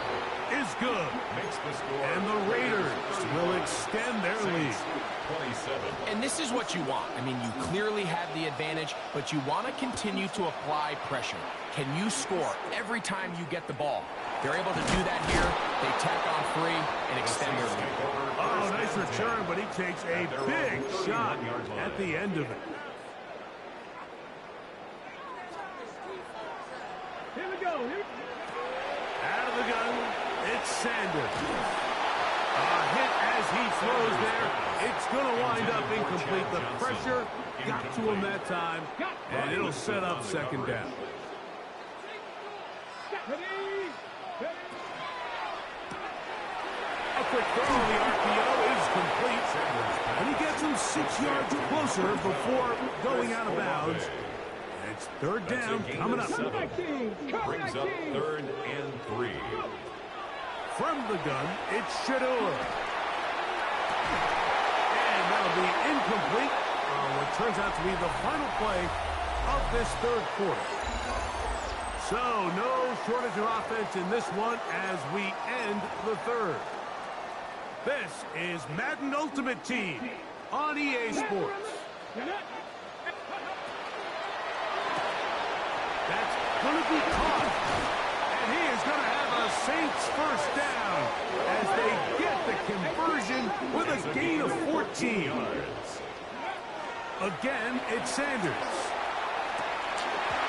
[SPEAKER 4] is good.
[SPEAKER 3] Makes the score.
[SPEAKER 4] And the Raiders will extend their lead.
[SPEAKER 3] 27.
[SPEAKER 9] And this is what you want. I mean, you clearly have the advantage, but you want to continue to apply pressure. Can you score every time you get the ball? They're able to do that here. They tack on 3 and extend their lead.
[SPEAKER 4] Oh, nice return, but he takes a big shot at the end of it.
[SPEAKER 10] Here we go.
[SPEAKER 4] Out of the gun, it's Sanders. A hit as he throws there. It's going to wind up incomplete. The pressure got to him that time, and it'll set up second down. A quick throw on the RPO is complete. And he gets him 6 yards closer before going out of bounds. It's third down coming up.
[SPEAKER 3] Brings up third and 3.
[SPEAKER 4] From the gun, it's Shador. And that'll be incomplete on what turns out to be the final play of this third quarter. So no shortage of offense in this one as we end the third. This is Madden Ultimate Team on EA Sports. That's going to be caught. And he is going to have a Saints first down as they get the conversion with a gain of 14. Again, it's Sanders.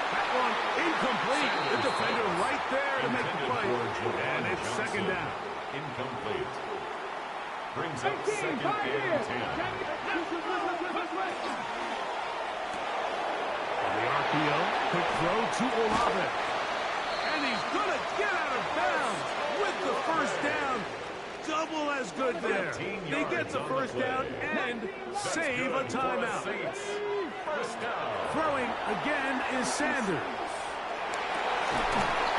[SPEAKER 4] That one incomplete. The defender right there to make the play. And it's second down.
[SPEAKER 3] Incomplete. Brings up second and 10.
[SPEAKER 4] The RPO, quick throw to Olave. And he's going to get out of bounds with the first down. Double as good there. They get the first down and save a timeout. Throwing again is Sanders.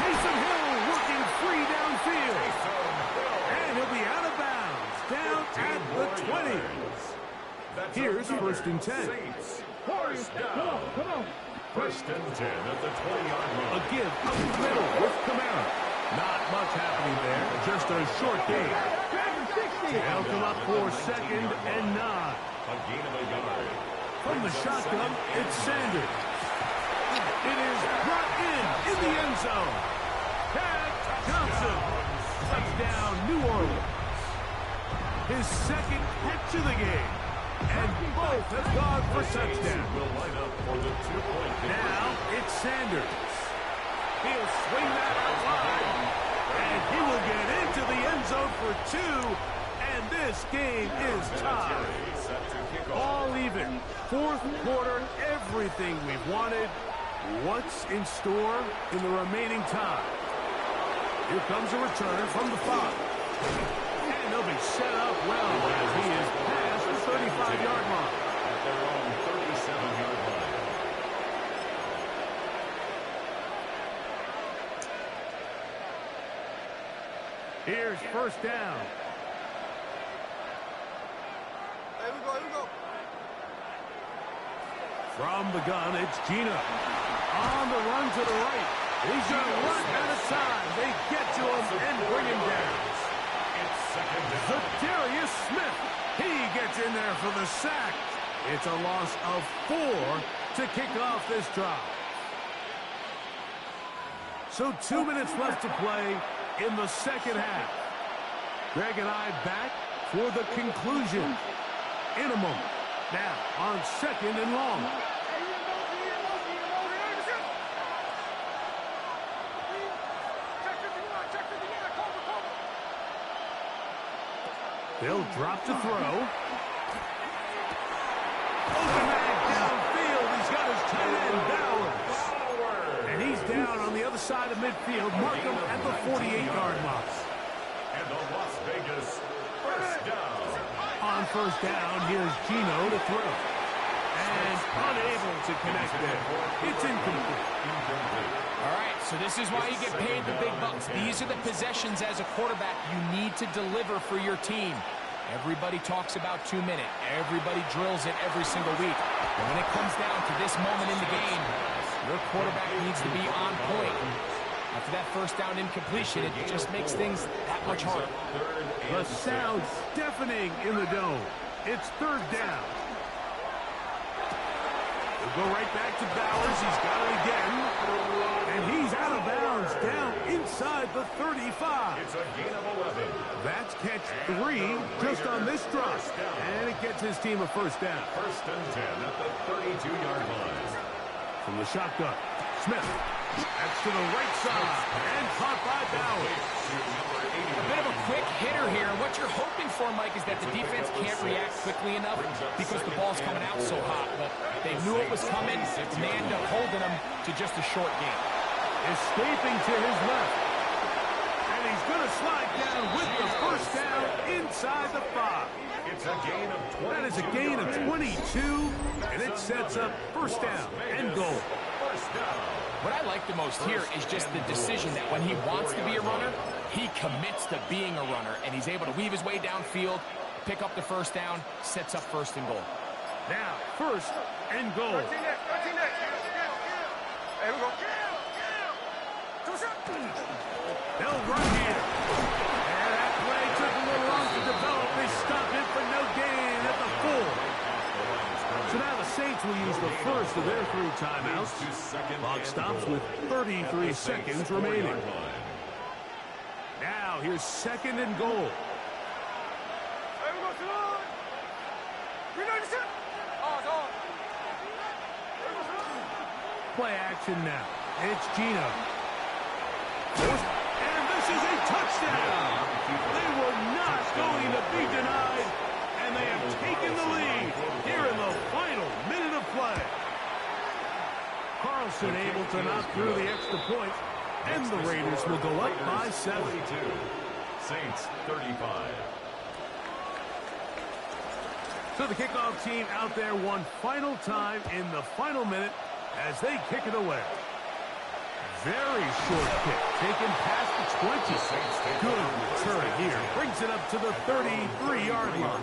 [SPEAKER 4] Taysom Hill working free downfield. And he'll be out of bounds down at the 20. Here's first and 10.
[SPEAKER 3] First down. First and 10 at the 20-yard line.
[SPEAKER 4] A give up the middle with Kamara. Not much happening there. Just a short gain. They'll come up for second and 9.
[SPEAKER 3] A gain of a yard.
[SPEAKER 4] From the shotgun, it's Sanders. It is brought in the end zone. Pat Johnson. Touchdown, New Orleans. His second catch of the game. And both have gone for touchdown.
[SPEAKER 3] Will line up for the 2-point conversion.
[SPEAKER 4] Now it's Sanders. He'll swing that out wide. And he will get into the end zone for 2. And this game is tied. All even. Fourth quarter, everything we've wanted. What's in store in the remaining time? Here comes a return from the 5. And they'll be set up well as he is past the 35-yard line.
[SPEAKER 3] At their own 37-yard line.
[SPEAKER 4] Here's first down.
[SPEAKER 10] Here we go.
[SPEAKER 4] From the gun, it's Gino. On the run to the right. He's going to run out of time. They get to him and bring him down.
[SPEAKER 3] It's second down.
[SPEAKER 4] Darius Smith. He gets in there for the sack. It's a loss of 4 to kick off this drive. So 2 minutes left to play in the second half. Greg and I back for the conclusion in a moment. Now on second and long. They'll drop to throw. Open man downfield. He's got his tight end Bowers. And he's down on the other side of midfield. Mark him at the 48-yard mark.
[SPEAKER 3] And the Las Vegas first down.
[SPEAKER 4] On first down, here's Gino to throw. And unable to connect there. It's incomplete.
[SPEAKER 9] All right, so this is why you get paid the big bucks. These are the possessions as a quarterback you need to deliver for your team. Everybody talks about 2 minutes. Everybody drills it every single week. But when it comes down to this moment in the game, your quarterback needs to be on point. After that first down incompletion, it just makes things that much harder.
[SPEAKER 4] The sound's deafening in the dome. It's third down. We'll go right back to Bowers. He's got it again. And he's out of bounds down inside the 35.
[SPEAKER 3] It's a gain of 11.
[SPEAKER 4] That's catch 3 just on this drop. And it gets his team a first down.
[SPEAKER 3] First and 10 at the 32-yard line.
[SPEAKER 4] From the shotgun, Smith. That's to the right side. And caught by Bowers.
[SPEAKER 9] A bit of a quick hitter here. What you're hoping for, Mike, is that the defense can't react quickly enough because the ball's coming out so hot. But they knew it was coming, and they ended up holding them to just a short game.
[SPEAKER 4] Escaping to his left. And he's going to slide down with the first down inside the 5.
[SPEAKER 3] It's a gain of 22.
[SPEAKER 4] That is a gain of 22, and it sets up first down and goal.
[SPEAKER 3] First down.
[SPEAKER 9] What I like the most here is just the decision that when he wants to be a runner, he commits to being a runner, and he's able to weave his way downfield, pick up the first down, sets up first and goal.
[SPEAKER 4] Now, first and goal.
[SPEAKER 10] 13 next. Here we go.
[SPEAKER 4] They'll run here. And that play took a little long to develop, of their 3 timeouts. Clock stops with 33 seconds remaining. Now here's 2nd and goal. Play action now. It's Gino. And this is a touchdown. They were not going to be denied, and they have taken the lead here in the final minute of play. Carlson able to knock through the extra point, and the Raiders will go up by 7.
[SPEAKER 3] Saints 35.
[SPEAKER 4] So the kickoff team out there one final time in the final minute as they kick it away. Very short kick, taken past the 20. Good return here. Brings it up to the 33-yard line.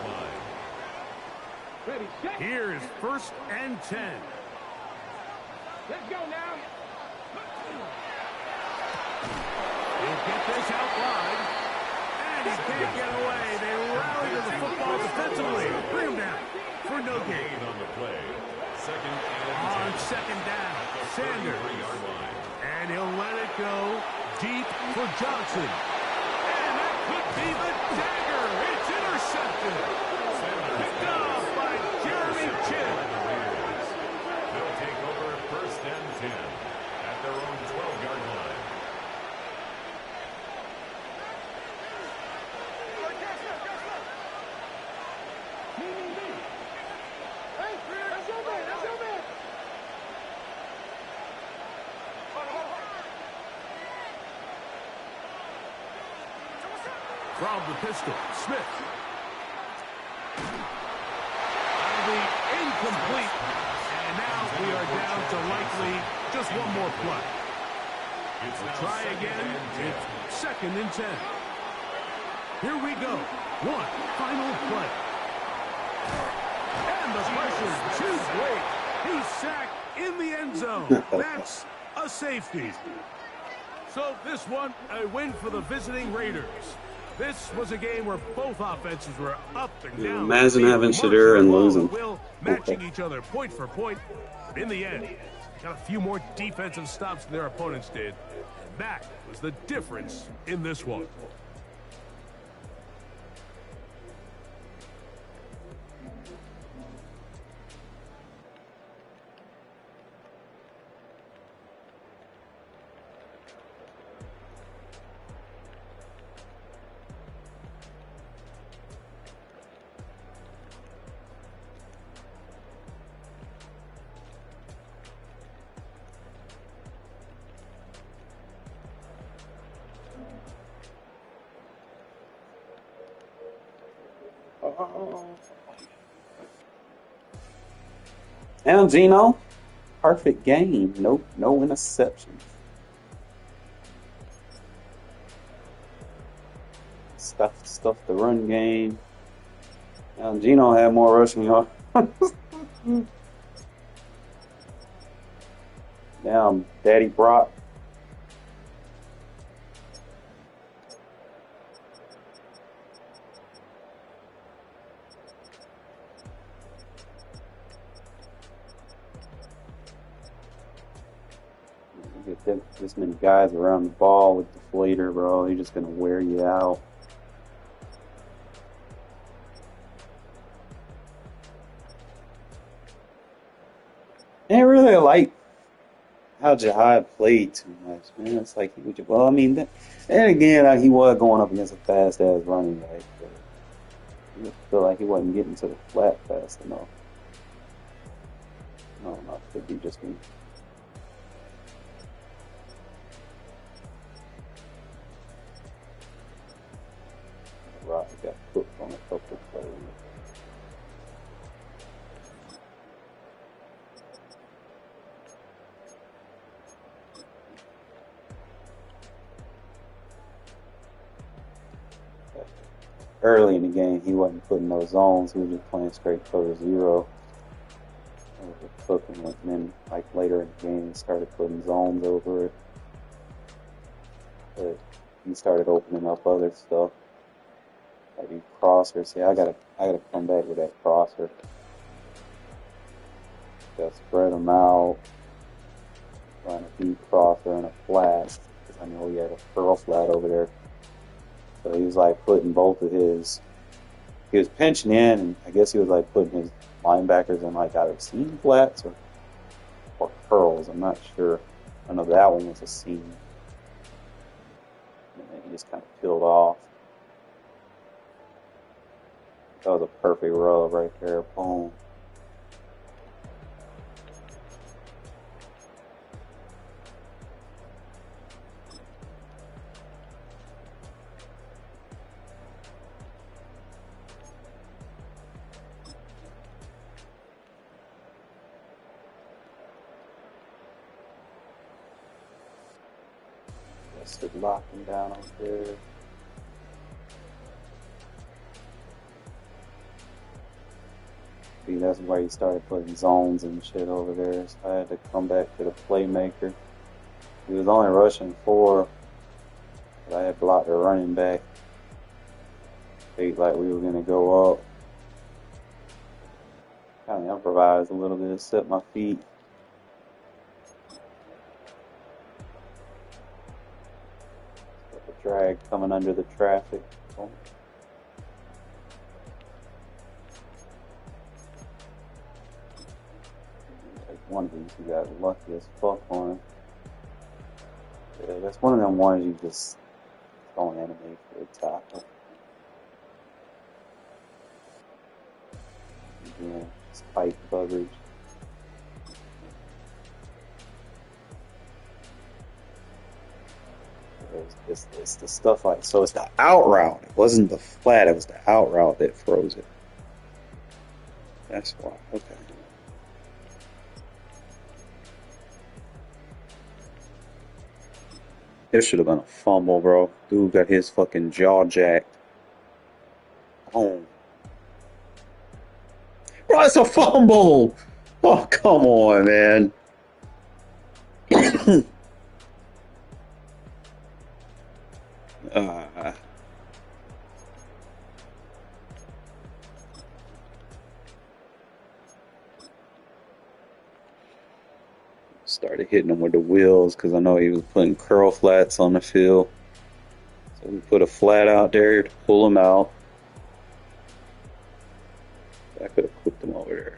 [SPEAKER 4] Here's 1st and 10.
[SPEAKER 10] Let's go now.
[SPEAKER 4] He'll get this out wide. And he can't get away. They rally to the football defensively. Bring him down for no gain.
[SPEAKER 3] On the play.
[SPEAKER 4] On 2nd down, Sanders. And he'll let it go deep for Johnson. And that could be the dagger. It's intercepted. Picked off by Jeremy Chinn.
[SPEAKER 3] They'll take over 1st and 10 at their own 12-yard line.
[SPEAKER 4] From the pistol, Smith. That'll be incomplete. And now we are down to likely just one more play. We'll try again. It's 2nd and 10. Here we go. One final play. And the pressure too great. He's sacked in the end zone. That's a safety. So this one, a win for the visiting Raiders. This was a game where both offenses were up and down.
[SPEAKER 8] Imagine having Shadur and losing.
[SPEAKER 4] Matching each other point for point. But in the end, got a few more defensive stops than their opponents did. And that was the difference in this one.
[SPEAKER 8] And Gino, perfect game. No interceptions. Stuff the run game. And Gino had more rushing yards. Now, Daddy Brock. Get this many guys around the ball with deflator, bro. They're just gonna wear you out. I didn't really like how Jihad played too much, man. It's like he was, well, I mean, and again, he was going up against a fast ass running back, but I feel like he wasn't getting to the flat fast enough. I don't know, could be just me. Right, got cooked on a couple of plays. Early in the game, he wasn't putting those zones. He was just playing straight cover zero. Cooking, and then like later in the game, he started putting zones over it. But he started opening up other stuff. Like crosser. See, I gotta come back with that crosser. Got spread them out. Run a deep crosser and a flat. Because I know he had a curl flat over there. So he was like putting both of his. He was pinching in, and I guess he was like putting his linebackers in like either seam flats or curls. I'm not sure. I know that one was a seam. And then he just kind of peeled off. That was a perfect rub right there. Boom. Just locking down over there. See, that's where he started putting zones and shit over there. So I had to come back to the playmaker. He was only rushing 4, but I had blocked the running back. Felt like we were going to go up. Kind of improvised a little bit, set my feet. Got the drag coming under the traffic. Oh. One of these you got lucky as fuck on. Yeah, that's one of them ones you just don't animate for a tackle. Again, spike coverage. It's the stuff like, so it's the out route. It wasn't the flat, it was the out route that froze it. That's why. Okay. There should have been a fumble, bro. Dude got his fucking jaw jacked. Oh. Bro, it's a fumble! Oh, come on, man. Started hitting him with the wheels because I know he was putting curl flats on the field. So we put a flat out there to pull him out. I could have clipped him over there.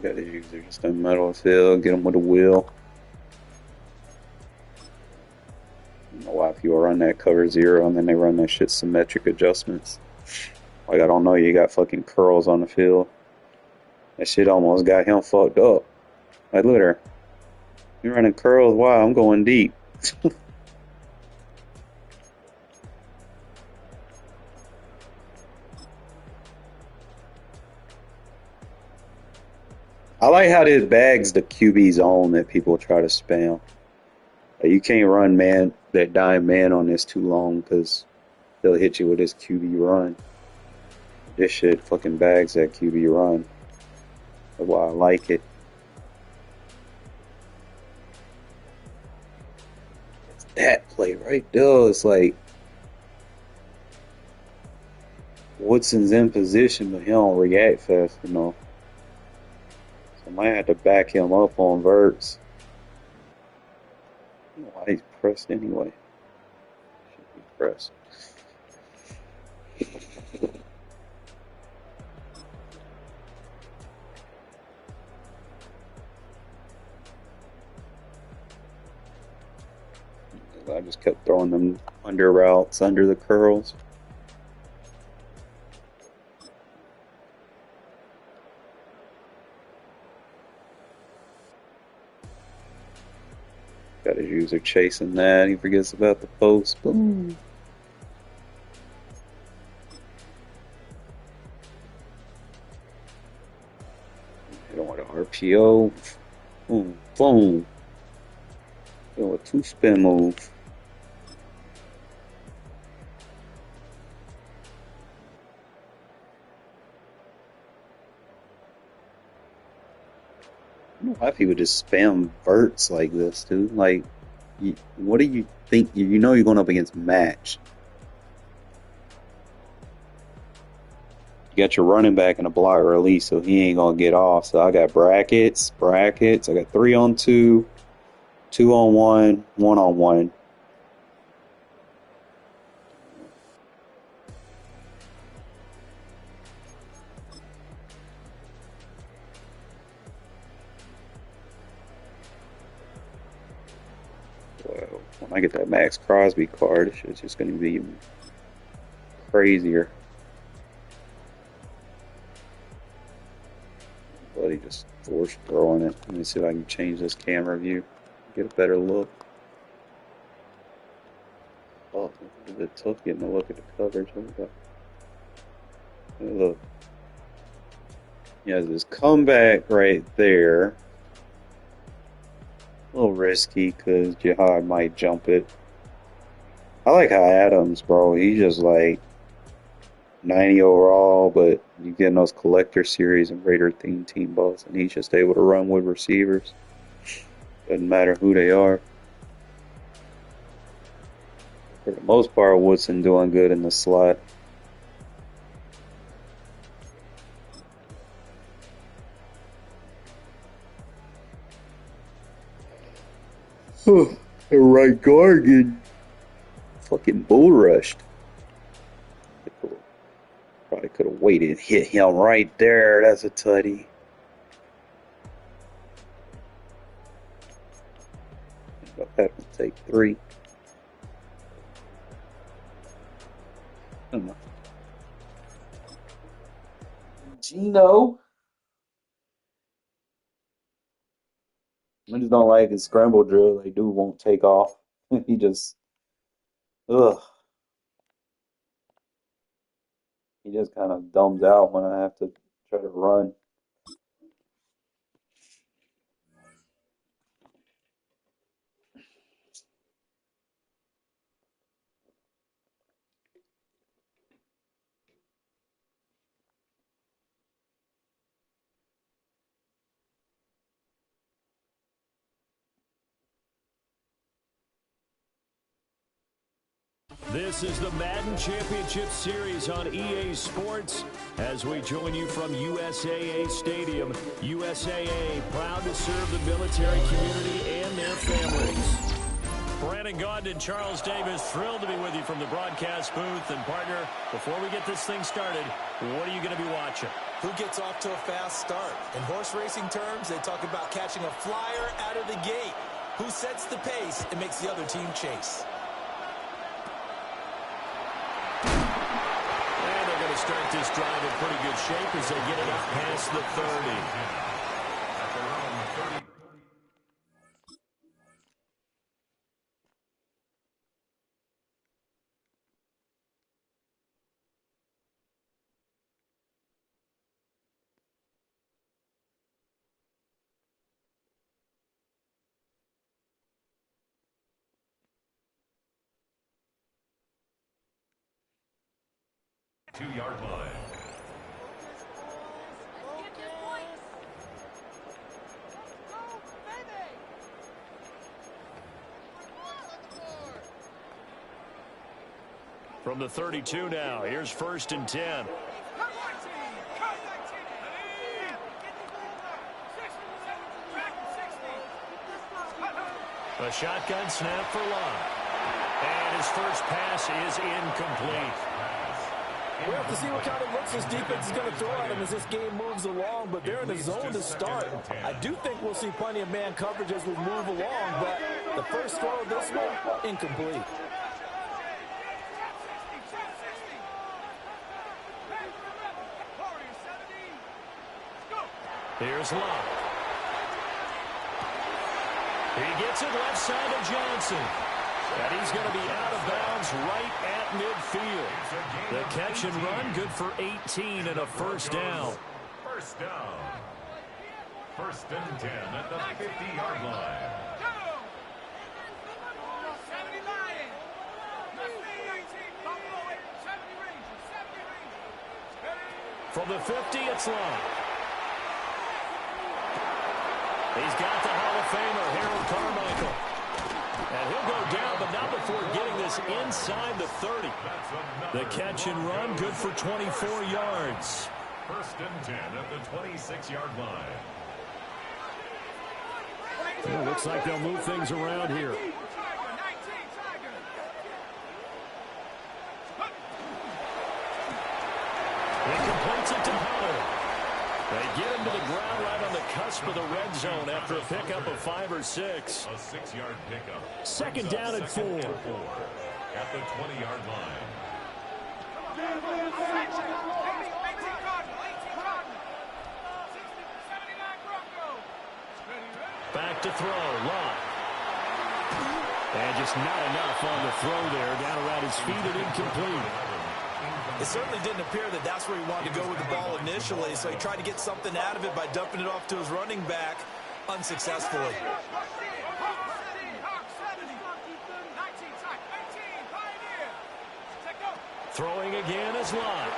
[SPEAKER 8] Got his user just in the middle of the field, get him with a wheel. I don't know why if you run that cover 0 and then they run that shit symmetric adjustments. Like, I don't know, you got fucking curls on the field. That shit almost got him fucked up. Like, look at her. You're running curls? Wow, I'm going deep. I like how this bags the QB zone that people try to spam. Like, you can't run that dime man on this too long because they'll hit you with this QB run. This shit fucking bags that QB run. That's why I like it. It's that play right there. It's like Woodson's in position, but he don't react fast enough. So I might have to back him up on verts. I don't know why he's pressed anyway. Should be pressed. I just kept throwing them under routes, under the curls. Got his user chasing that. He forgets about the post. Boom. Hit him with an RPO. Boom. Boom. Hit him with 2 spin moves. I don't know why people just spam verts like this, dude. Like, what do you think? You know you're going up against match. You got your running back in a block release, so he ain't gonna get off. So I got brackets. I got 3 on 2, 2 on 1, 1 on 1. Well, when I get that Max Crosby card, it's just gonna be crazier. But he just forced throwing it. Let me see if I can change this camera view, get a better look. Oh, it's a bit tough getting a look at the coverage. Look. Yeah, this comeback right there. A little risky because Jihad might jump it. I like how Adams, bro, he's just like 90 overall, but you get in those collector series and Raider team balls, and he's just able to run with receivers. Doesn't matter who they are. For the most part, Woodson doing good in the slot. The right guard getting fucking bull rushed. Probably could have waited, hit him right there. That's a tutty. That will take 3. I don't know. Gino. I just don't like his scramble drill. They do won't take off. He just, ugh. He just kind of dumbs out when I have to try to run.
[SPEAKER 5] This is the Madden Championship Series on EA Sports as we join you from USAA Stadium. USAA, proud to serve the military community and their families. Brandon Gaudin and Charles Davis, thrilled to be with you from the broadcast booth. And partner, before we get this thing started, what are you going to be watching?
[SPEAKER 6] Who gets off to a fast start? In horse racing terms, they talk about catching a flyer out of the gate. Who sets the pace and makes the other team chase?
[SPEAKER 5] Start this drive in pretty good shape as they get it up past the 30.
[SPEAKER 3] Two-yard line.
[SPEAKER 5] From the 32 now, here's 1st and 10. A shotgun snap for Love. And his first pass is incomplete.
[SPEAKER 12] We'll have to see what kind of looks this defense is going to throw at him as this game moves along, but they're in the zone to start. I do think we'll see plenty of man coverage as we move along, but the first throw of this one, incomplete.
[SPEAKER 5] Here's Love. He gets it left side of Johnson. And he's going to be out of bounds right at midfield. The catch and run, good for 18 and a first down.
[SPEAKER 3] First down. 1st and 10 at the 50-yard line.
[SPEAKER 5] From the 50, it's Long. He's got the Hall of Famer, Harold Carmichael. And he'll go down, but not out before getting this inside the 30. The catch and run, good for 24 yards.
[SPEAKER 3] First and 10 at the 26-yard line.
[SPEAKER 5] Well, looks like they'll move things around here. He completes it to Pollard. They get him to the ground right on the cusp of the red zone after a pickup of 5 or 6.
[SPEAKER 3] A 6-yard pickup.
[SPEAKER 5] Second down and 4.
[SPEAKER 3] At the 20-yard line.
[SPEAKER 5] Back to throw. Lott. And just not enough on the throw there. Down around his feet and incomplete.
[SPEAKER 6] It certainly didn't appear that that's where he wanted to go with the ball initially, so he tried to get something out of it by dumping it off to his running back unsuccessfully.
[SPEAKER 5] Throwing again is Lott.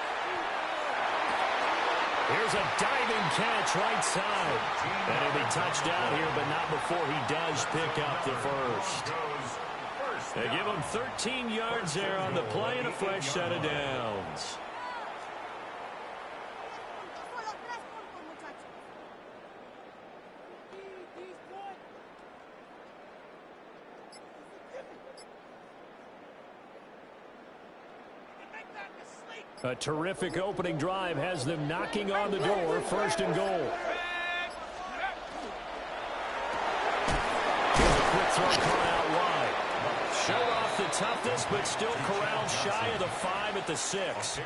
[SPEAKER 5] Here's a diving catch right side. And he'll be touched down here, but not before he does pick up the first. They give him 13 yards there on the play and a fresh set of downs. A terrific opening drive has them knocking on the door. First and goal. Here's a quick throw caught out wide. Showed off the toughness, but still corralled shy of the 5 at the 6.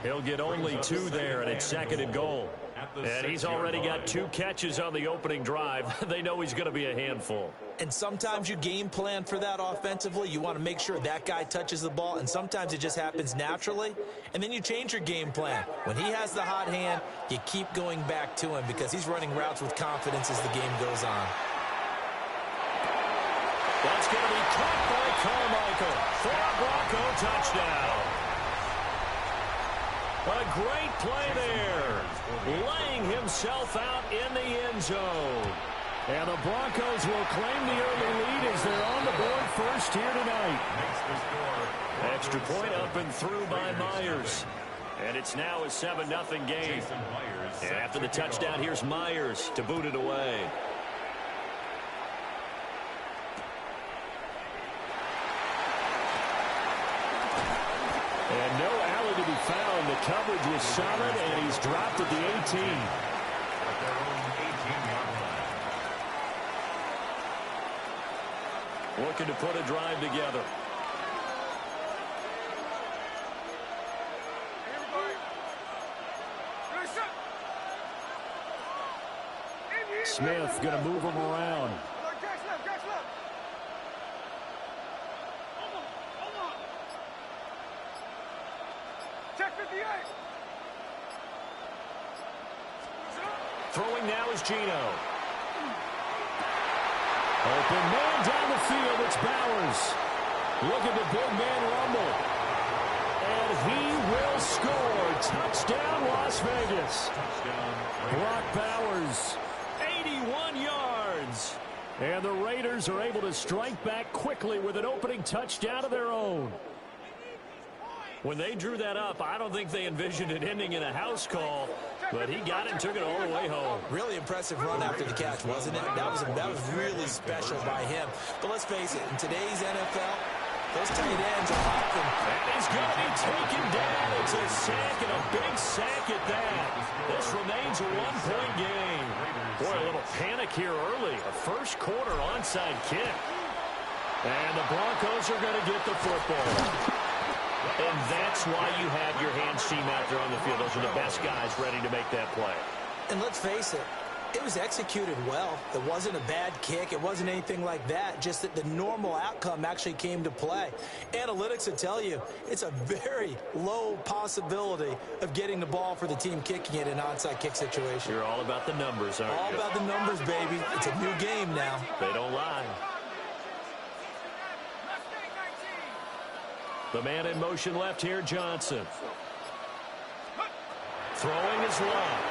[SPEAKER 5] He'll get only 2 there, and it's second and goal. And he's already got 2 catches on the opening drive. They know he's going to be a handful.
[SPEAKER 6] And sometimes you game plan for that offensively. You want to make sure that guy touches the ball, and sometimes it just happens naturally. And then you change your game plan. When he has the hot hand, you keep going back to him because he's running routes with confidence as the game goes on.
[SPEAKER 5] That's going to be caught by Carmichael for a Bronco touchdown. A great play there, laying himself out in the end zone. And the Broncos will claim the early lead as they're on the board first here tonight. Extra point up and through by Myers. And it's now a 7-0 game. And after the touchdown, here's Myers to boot it away. And no alley to be found. The coverage was solid, and he's dropped at the 18. Looking to put a drive together. Smith going to move him around. Throwing now is Gino. Open man down the field. It's Bowers. Look at the big man rumble. And he will score. Touchdown, Las Vegas. Brock Bowers, 81 yards. And the Raiders are able to strike back quickly with an opening touchdown of their own. When they drew that up, I don't think they envisioned it ending in a house call, but he got it and took it all the way home.
[SPEAKER 6] Really impressive run after the catch, wasn't it? That was really special by him. But let's face it, in today's NFL, those tight ends are often...
[SPEAKER 5] And he's going to be taken down. It's a sack, and a big sack at that. This remains a one-point game. Boy, a little panic here early. A first quarter onside kick. And the Broncos are going to get the football. And that's why you have your hands team out there on the field. Those are the best guys ready to make that play.
[SPEAKER 6] And let's face it, it was executed well. It wasn't a bad kick. It wasn't anything like that. Just that the normal outcome actually came to play. Analytics will tell you it's a very low possibility of getting the ball for the team kicking it in an onside kick situation.
[SPEAKER 5] You're all about the numbers, aren't you?
[SPEAKER 6] All about the numbers, baby. It's a new game now.
[SPEAKER 5] They don't lie. The man in motion left here, Johnson. Throwing is Lott.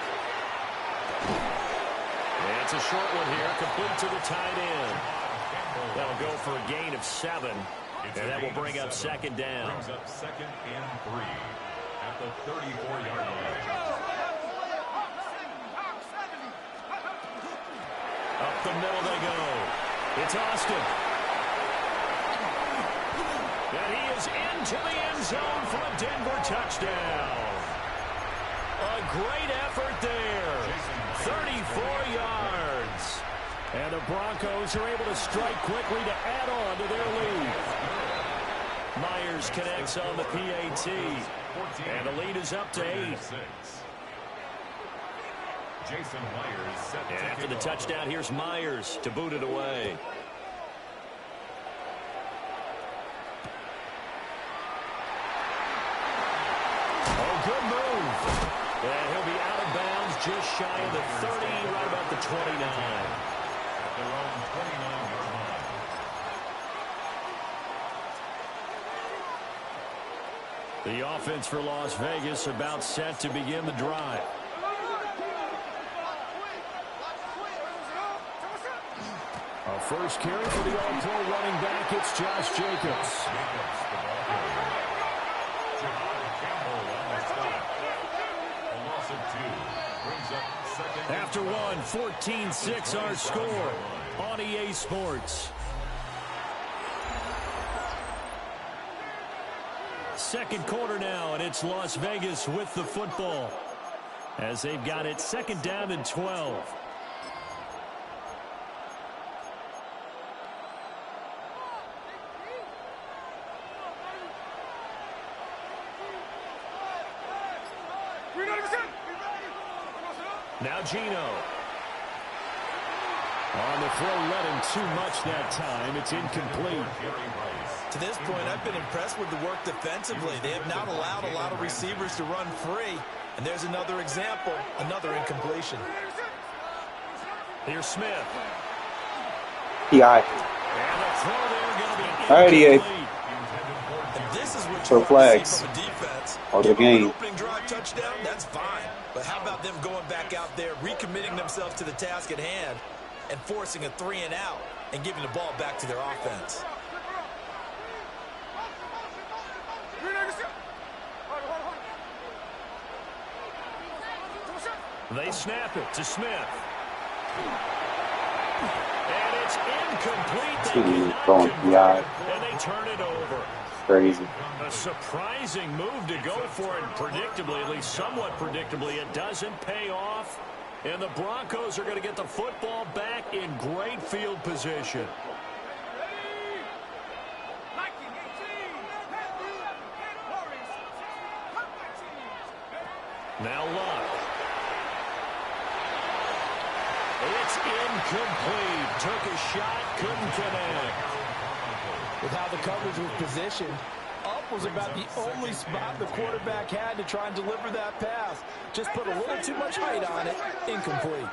[SPEAKER 5] And it's a short one here, complete to the tight end. That'll go for a gain of 7. And that will bring up second down.
[SPEAKER 3] Brings up 2nd and 3 at the 34-yard line.
[SPEAKER 5] Up the middle they go. It's Austin. And he is into the end zone for a Denver touchdown. A great effort there. 34 yards. And the Broncos are able to strike quickly to add on to their lead. Myers connects on the PAT. And the lead is up to 8.
[SPEAKER 3] Jason Myers set
[SPEAKER 5] and after the touchdown, here's Myers to boot it away. Oh, good move. And he'll be out of bounds just shy of the 30, right about the 29.
[SPEAKER 3] At their own 29-yard line.
[SPEAKER 5] The offense for Las Vegas about set to begin the drive. Our first carry for the All-Pro running back, it's Josh Jacobs. After one, 14-6 our score on EA Sports. Second quarter now, and it's Las Vegas with the football as they've got it 2nd down and 12. Now Gino. On the throw, led him too much that time. It's incomplete.
[SPEAKER 6] To this point, I've been impressed with the work defensively. They have not allowed a lot of receivers to run free. And there's another example, another incompletion.
[SPEAKER 5] Here's Smith.
[SPEAKER 8] PI.
[SPEAKER 5] And the throw there going to be
[SPEAKER 8] incomplete.
[SPEAKER 6] And this is what
[SPEAKER 8] for
[SPEAKER 6] you
[SPEAKER 8] flags.
[SPEAKER 6] from a defense.
[SPEAKER 8] Or the game.
[SPEAKER 6] Opening drive touchdown, that's fine. But how about them going back out there, recommitting themselves to the task at hand, and forcing a 3-and-out and giving the ball back to their offense?
[SPEAKER 5] They snap it to Smith. And it's incomplete. They cannot convert, and they turn it over.
[SPEAKER 8] Crazy.
[SPEAKER 5] A surprising move to go for it predictably, at least somewhat predictably. It doesn't pay off, and the Broncos are going to get the football back in great field position. Now Luck. It's incomplete. Took a shot, couldn't connect.
[SPEAKER 12] With how the coverage was positioned, up was about the only spot the quarterback had to try and deliver that pass. Just put a little too much height on it. Incomplete.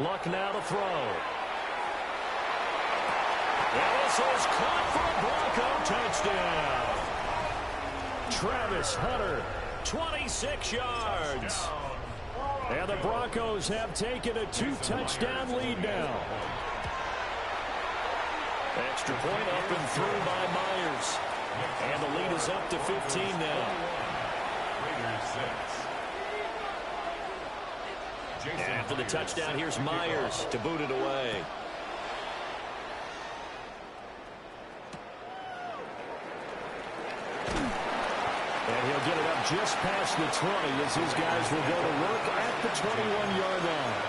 [SPEAKER 5] Luck now to throw. And this is caught for a Bronco touchdown. Travis Hunter, 26 yards. And the Broncos have taken a 2-touchdown lead now. Extra point up and through by Myers. And the lead is up to 15 now. After the touchdown, here's Myers to boot it away. And he'll get it up just past the 20 as his guys will go to work at the 21-yard line.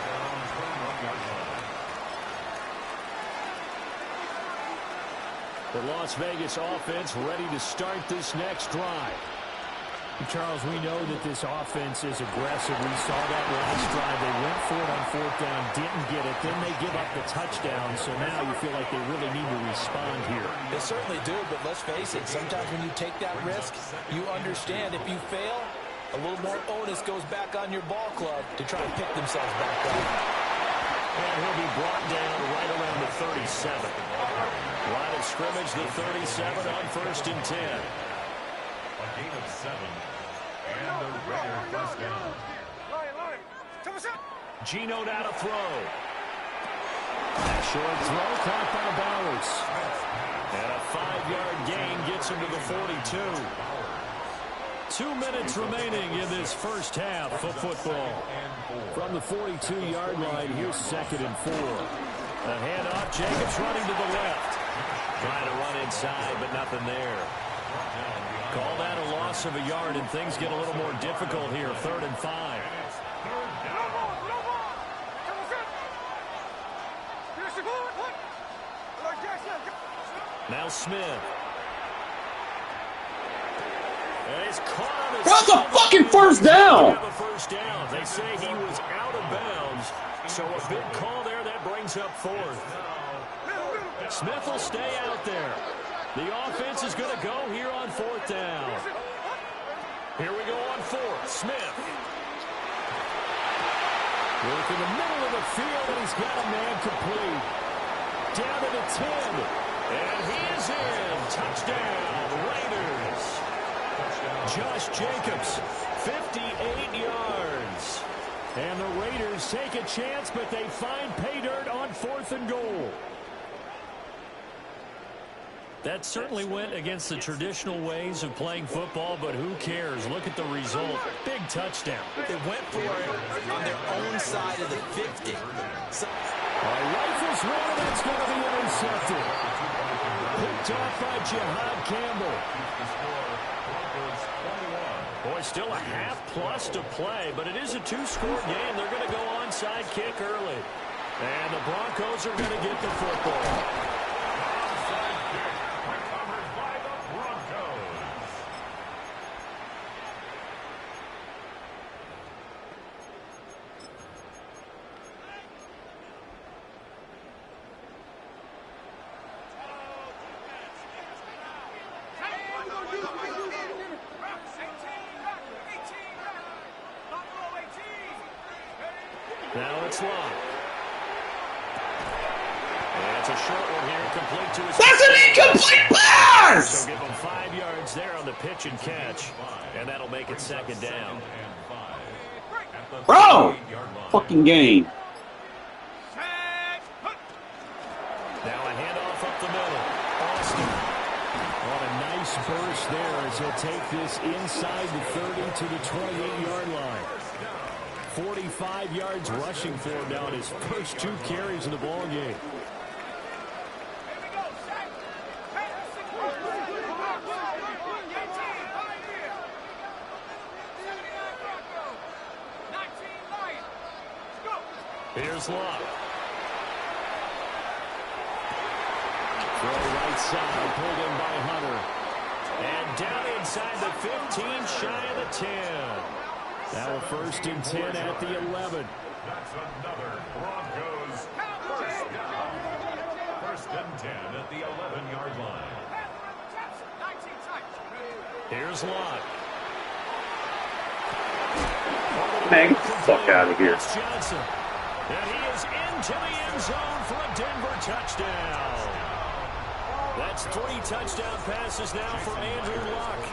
[SPEAKER 5] The Las Vegas offense ready to start this next drive.
[SPEAKER 13] Charles, we know that this offense is aggressive. We saw that last drive. They went for it on 4th down, didn't get it. Then they give up the touchdown. So now you feel like they really need to respond here.
[SPEAKER 6] They certainly do, but let's face it. Sometimes when you take that risk, you understand if you fail, a little more onus goes back on your ball club to try to pick themselves back up.
[SPEAKER 5] And he'll be brought down right around the 37. Line of scrimmage, the 37 on 1st and 10.
[SPEAKER 3] A gain of 7. And a Raider first down.
[SPEAKER 5] Gino now to throw. Short throw caught by Bowers. And a 5-yard gain gets him to the 42. 2 minutes remaining in this first half of football. From the 42-yard line, here's 2nd and 4. A handoff, Jacobs running to the left. Trying to run inside, but nothing there. Call that a loss of a yard, and things get a little more difficult here. 3rd and 5. Now Smith. And he's caught on his...
[SPEAKER 14] That's a fucking first down!
[SPEAKER 5] First down. They say he was out of bounds, so a big call there. That brings up 4th. Smith will stay out there. The offense is going to go here on 4th down. Here we go on 4th. Smith. Work in the middle of the field, and he's got a man complete. Down to the 10. And he is in. Touchdown, Raiders. Josh Jacobs, 58 yards. And the Raiders take a chance, but they find pay dirt on 4th and goal. That certainly went against the traditional ways of playing football, but who cares? Look at the result. Big touchdown.
[SPEAKER 6] They went for it on their own side of the 50.
[SPEAKER 5] Rifles one, and that's going to be intercepted. Picked off by Jihad Campbell. Boy, still a half-plus to play, but it is a 2-score game. They're going to go onside kick early. And the Broncos are going to get the football. Now it's long. And it's a short one here, complete to his...
[SPEAKER 14] That's an incomplete pass!
[SPEAKER 5] So give him 5 yards there on the pitch and catch, and that'll make it 2nd down.
[SPEAKER 14] Bro! Fucking game.
[SPEAKER 5] Now a handoff up the middle. Austin. On a nice burst there as he'll take this inside the 30 to the 28-yard line. 45 yards rushing for him now in his first 2 carries in the ball game. Here's Locke. Throw right side, pulled in by Hunter. And down inside the 15, shy of the 10. Now a 1st and 10 at the 11.
[SPEAKER 3] That's another Broncos first down. 1st and 10 at the 11-yard line.
[SPEAKER 5] Here's Locke.
[SPEAKER 14] Man, get the fuck out of here.
[SPEAKER 5] Johnson. And he is into the end zone for a Denver touchdown. That's 3 touchdown passes now for Andrew Luck.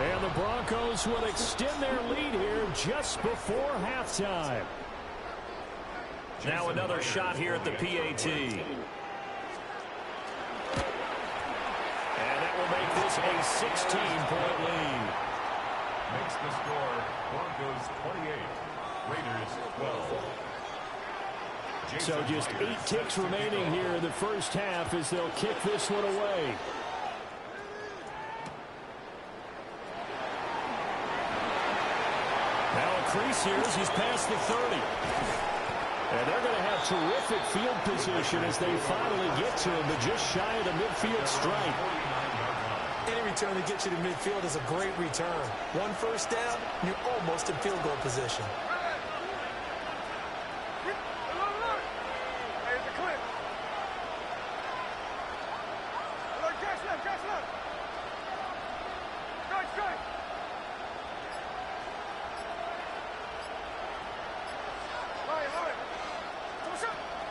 [SPEAKER 5] And the Broncos will extend their lead here just before halftime. Now another shot here at the PAT. And that will make this a 16-point lead.
[SPEAKER 3] Makes the score Broncos 28, Raiders 12.
[SPEAKER 5] So just 8 ticks remaining here in the first half as they'll kick this one away. Now a crease here as he's past the 30. And they're going to have terrific field position as they finally get to him, but just shy of the midfield stripe.
[SPEAKER 6] Any return that gets you to midfield is a great return. 1 first down, you're almost in field goal position.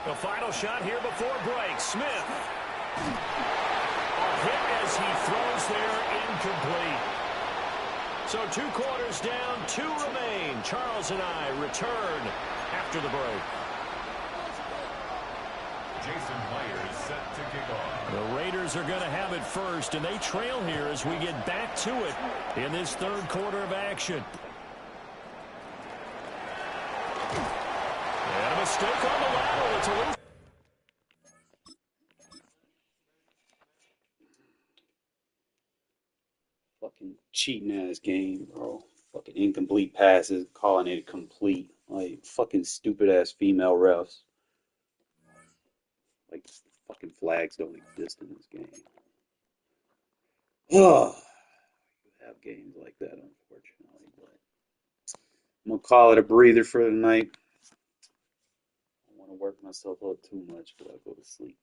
[SPEAKER 5] The final shot here before break. Smith. A hit as he throws there, incomplete. So 2 quarters down, 2 remain. Charles and I return after the break.
[SPEAKER 3] Jason Myers set to kick off.
[SPEAKER 5] The Raiders are going to have it first, and they trail here as we get back to it in this 3rd quarter of action. And a mistake on the lateral. It's a loose.
[SPEAKER 8] Fucking cheating ass game, bro. Fucking incomplete passes, calling it complete. Like, fucking stupid ass female refs. Like, fucking flags don't exist in this game. Oh, you have games like that, unfortunately. But I'm gonna call it a breather for the night. I don't want to work myself up too much, but I go to sleep.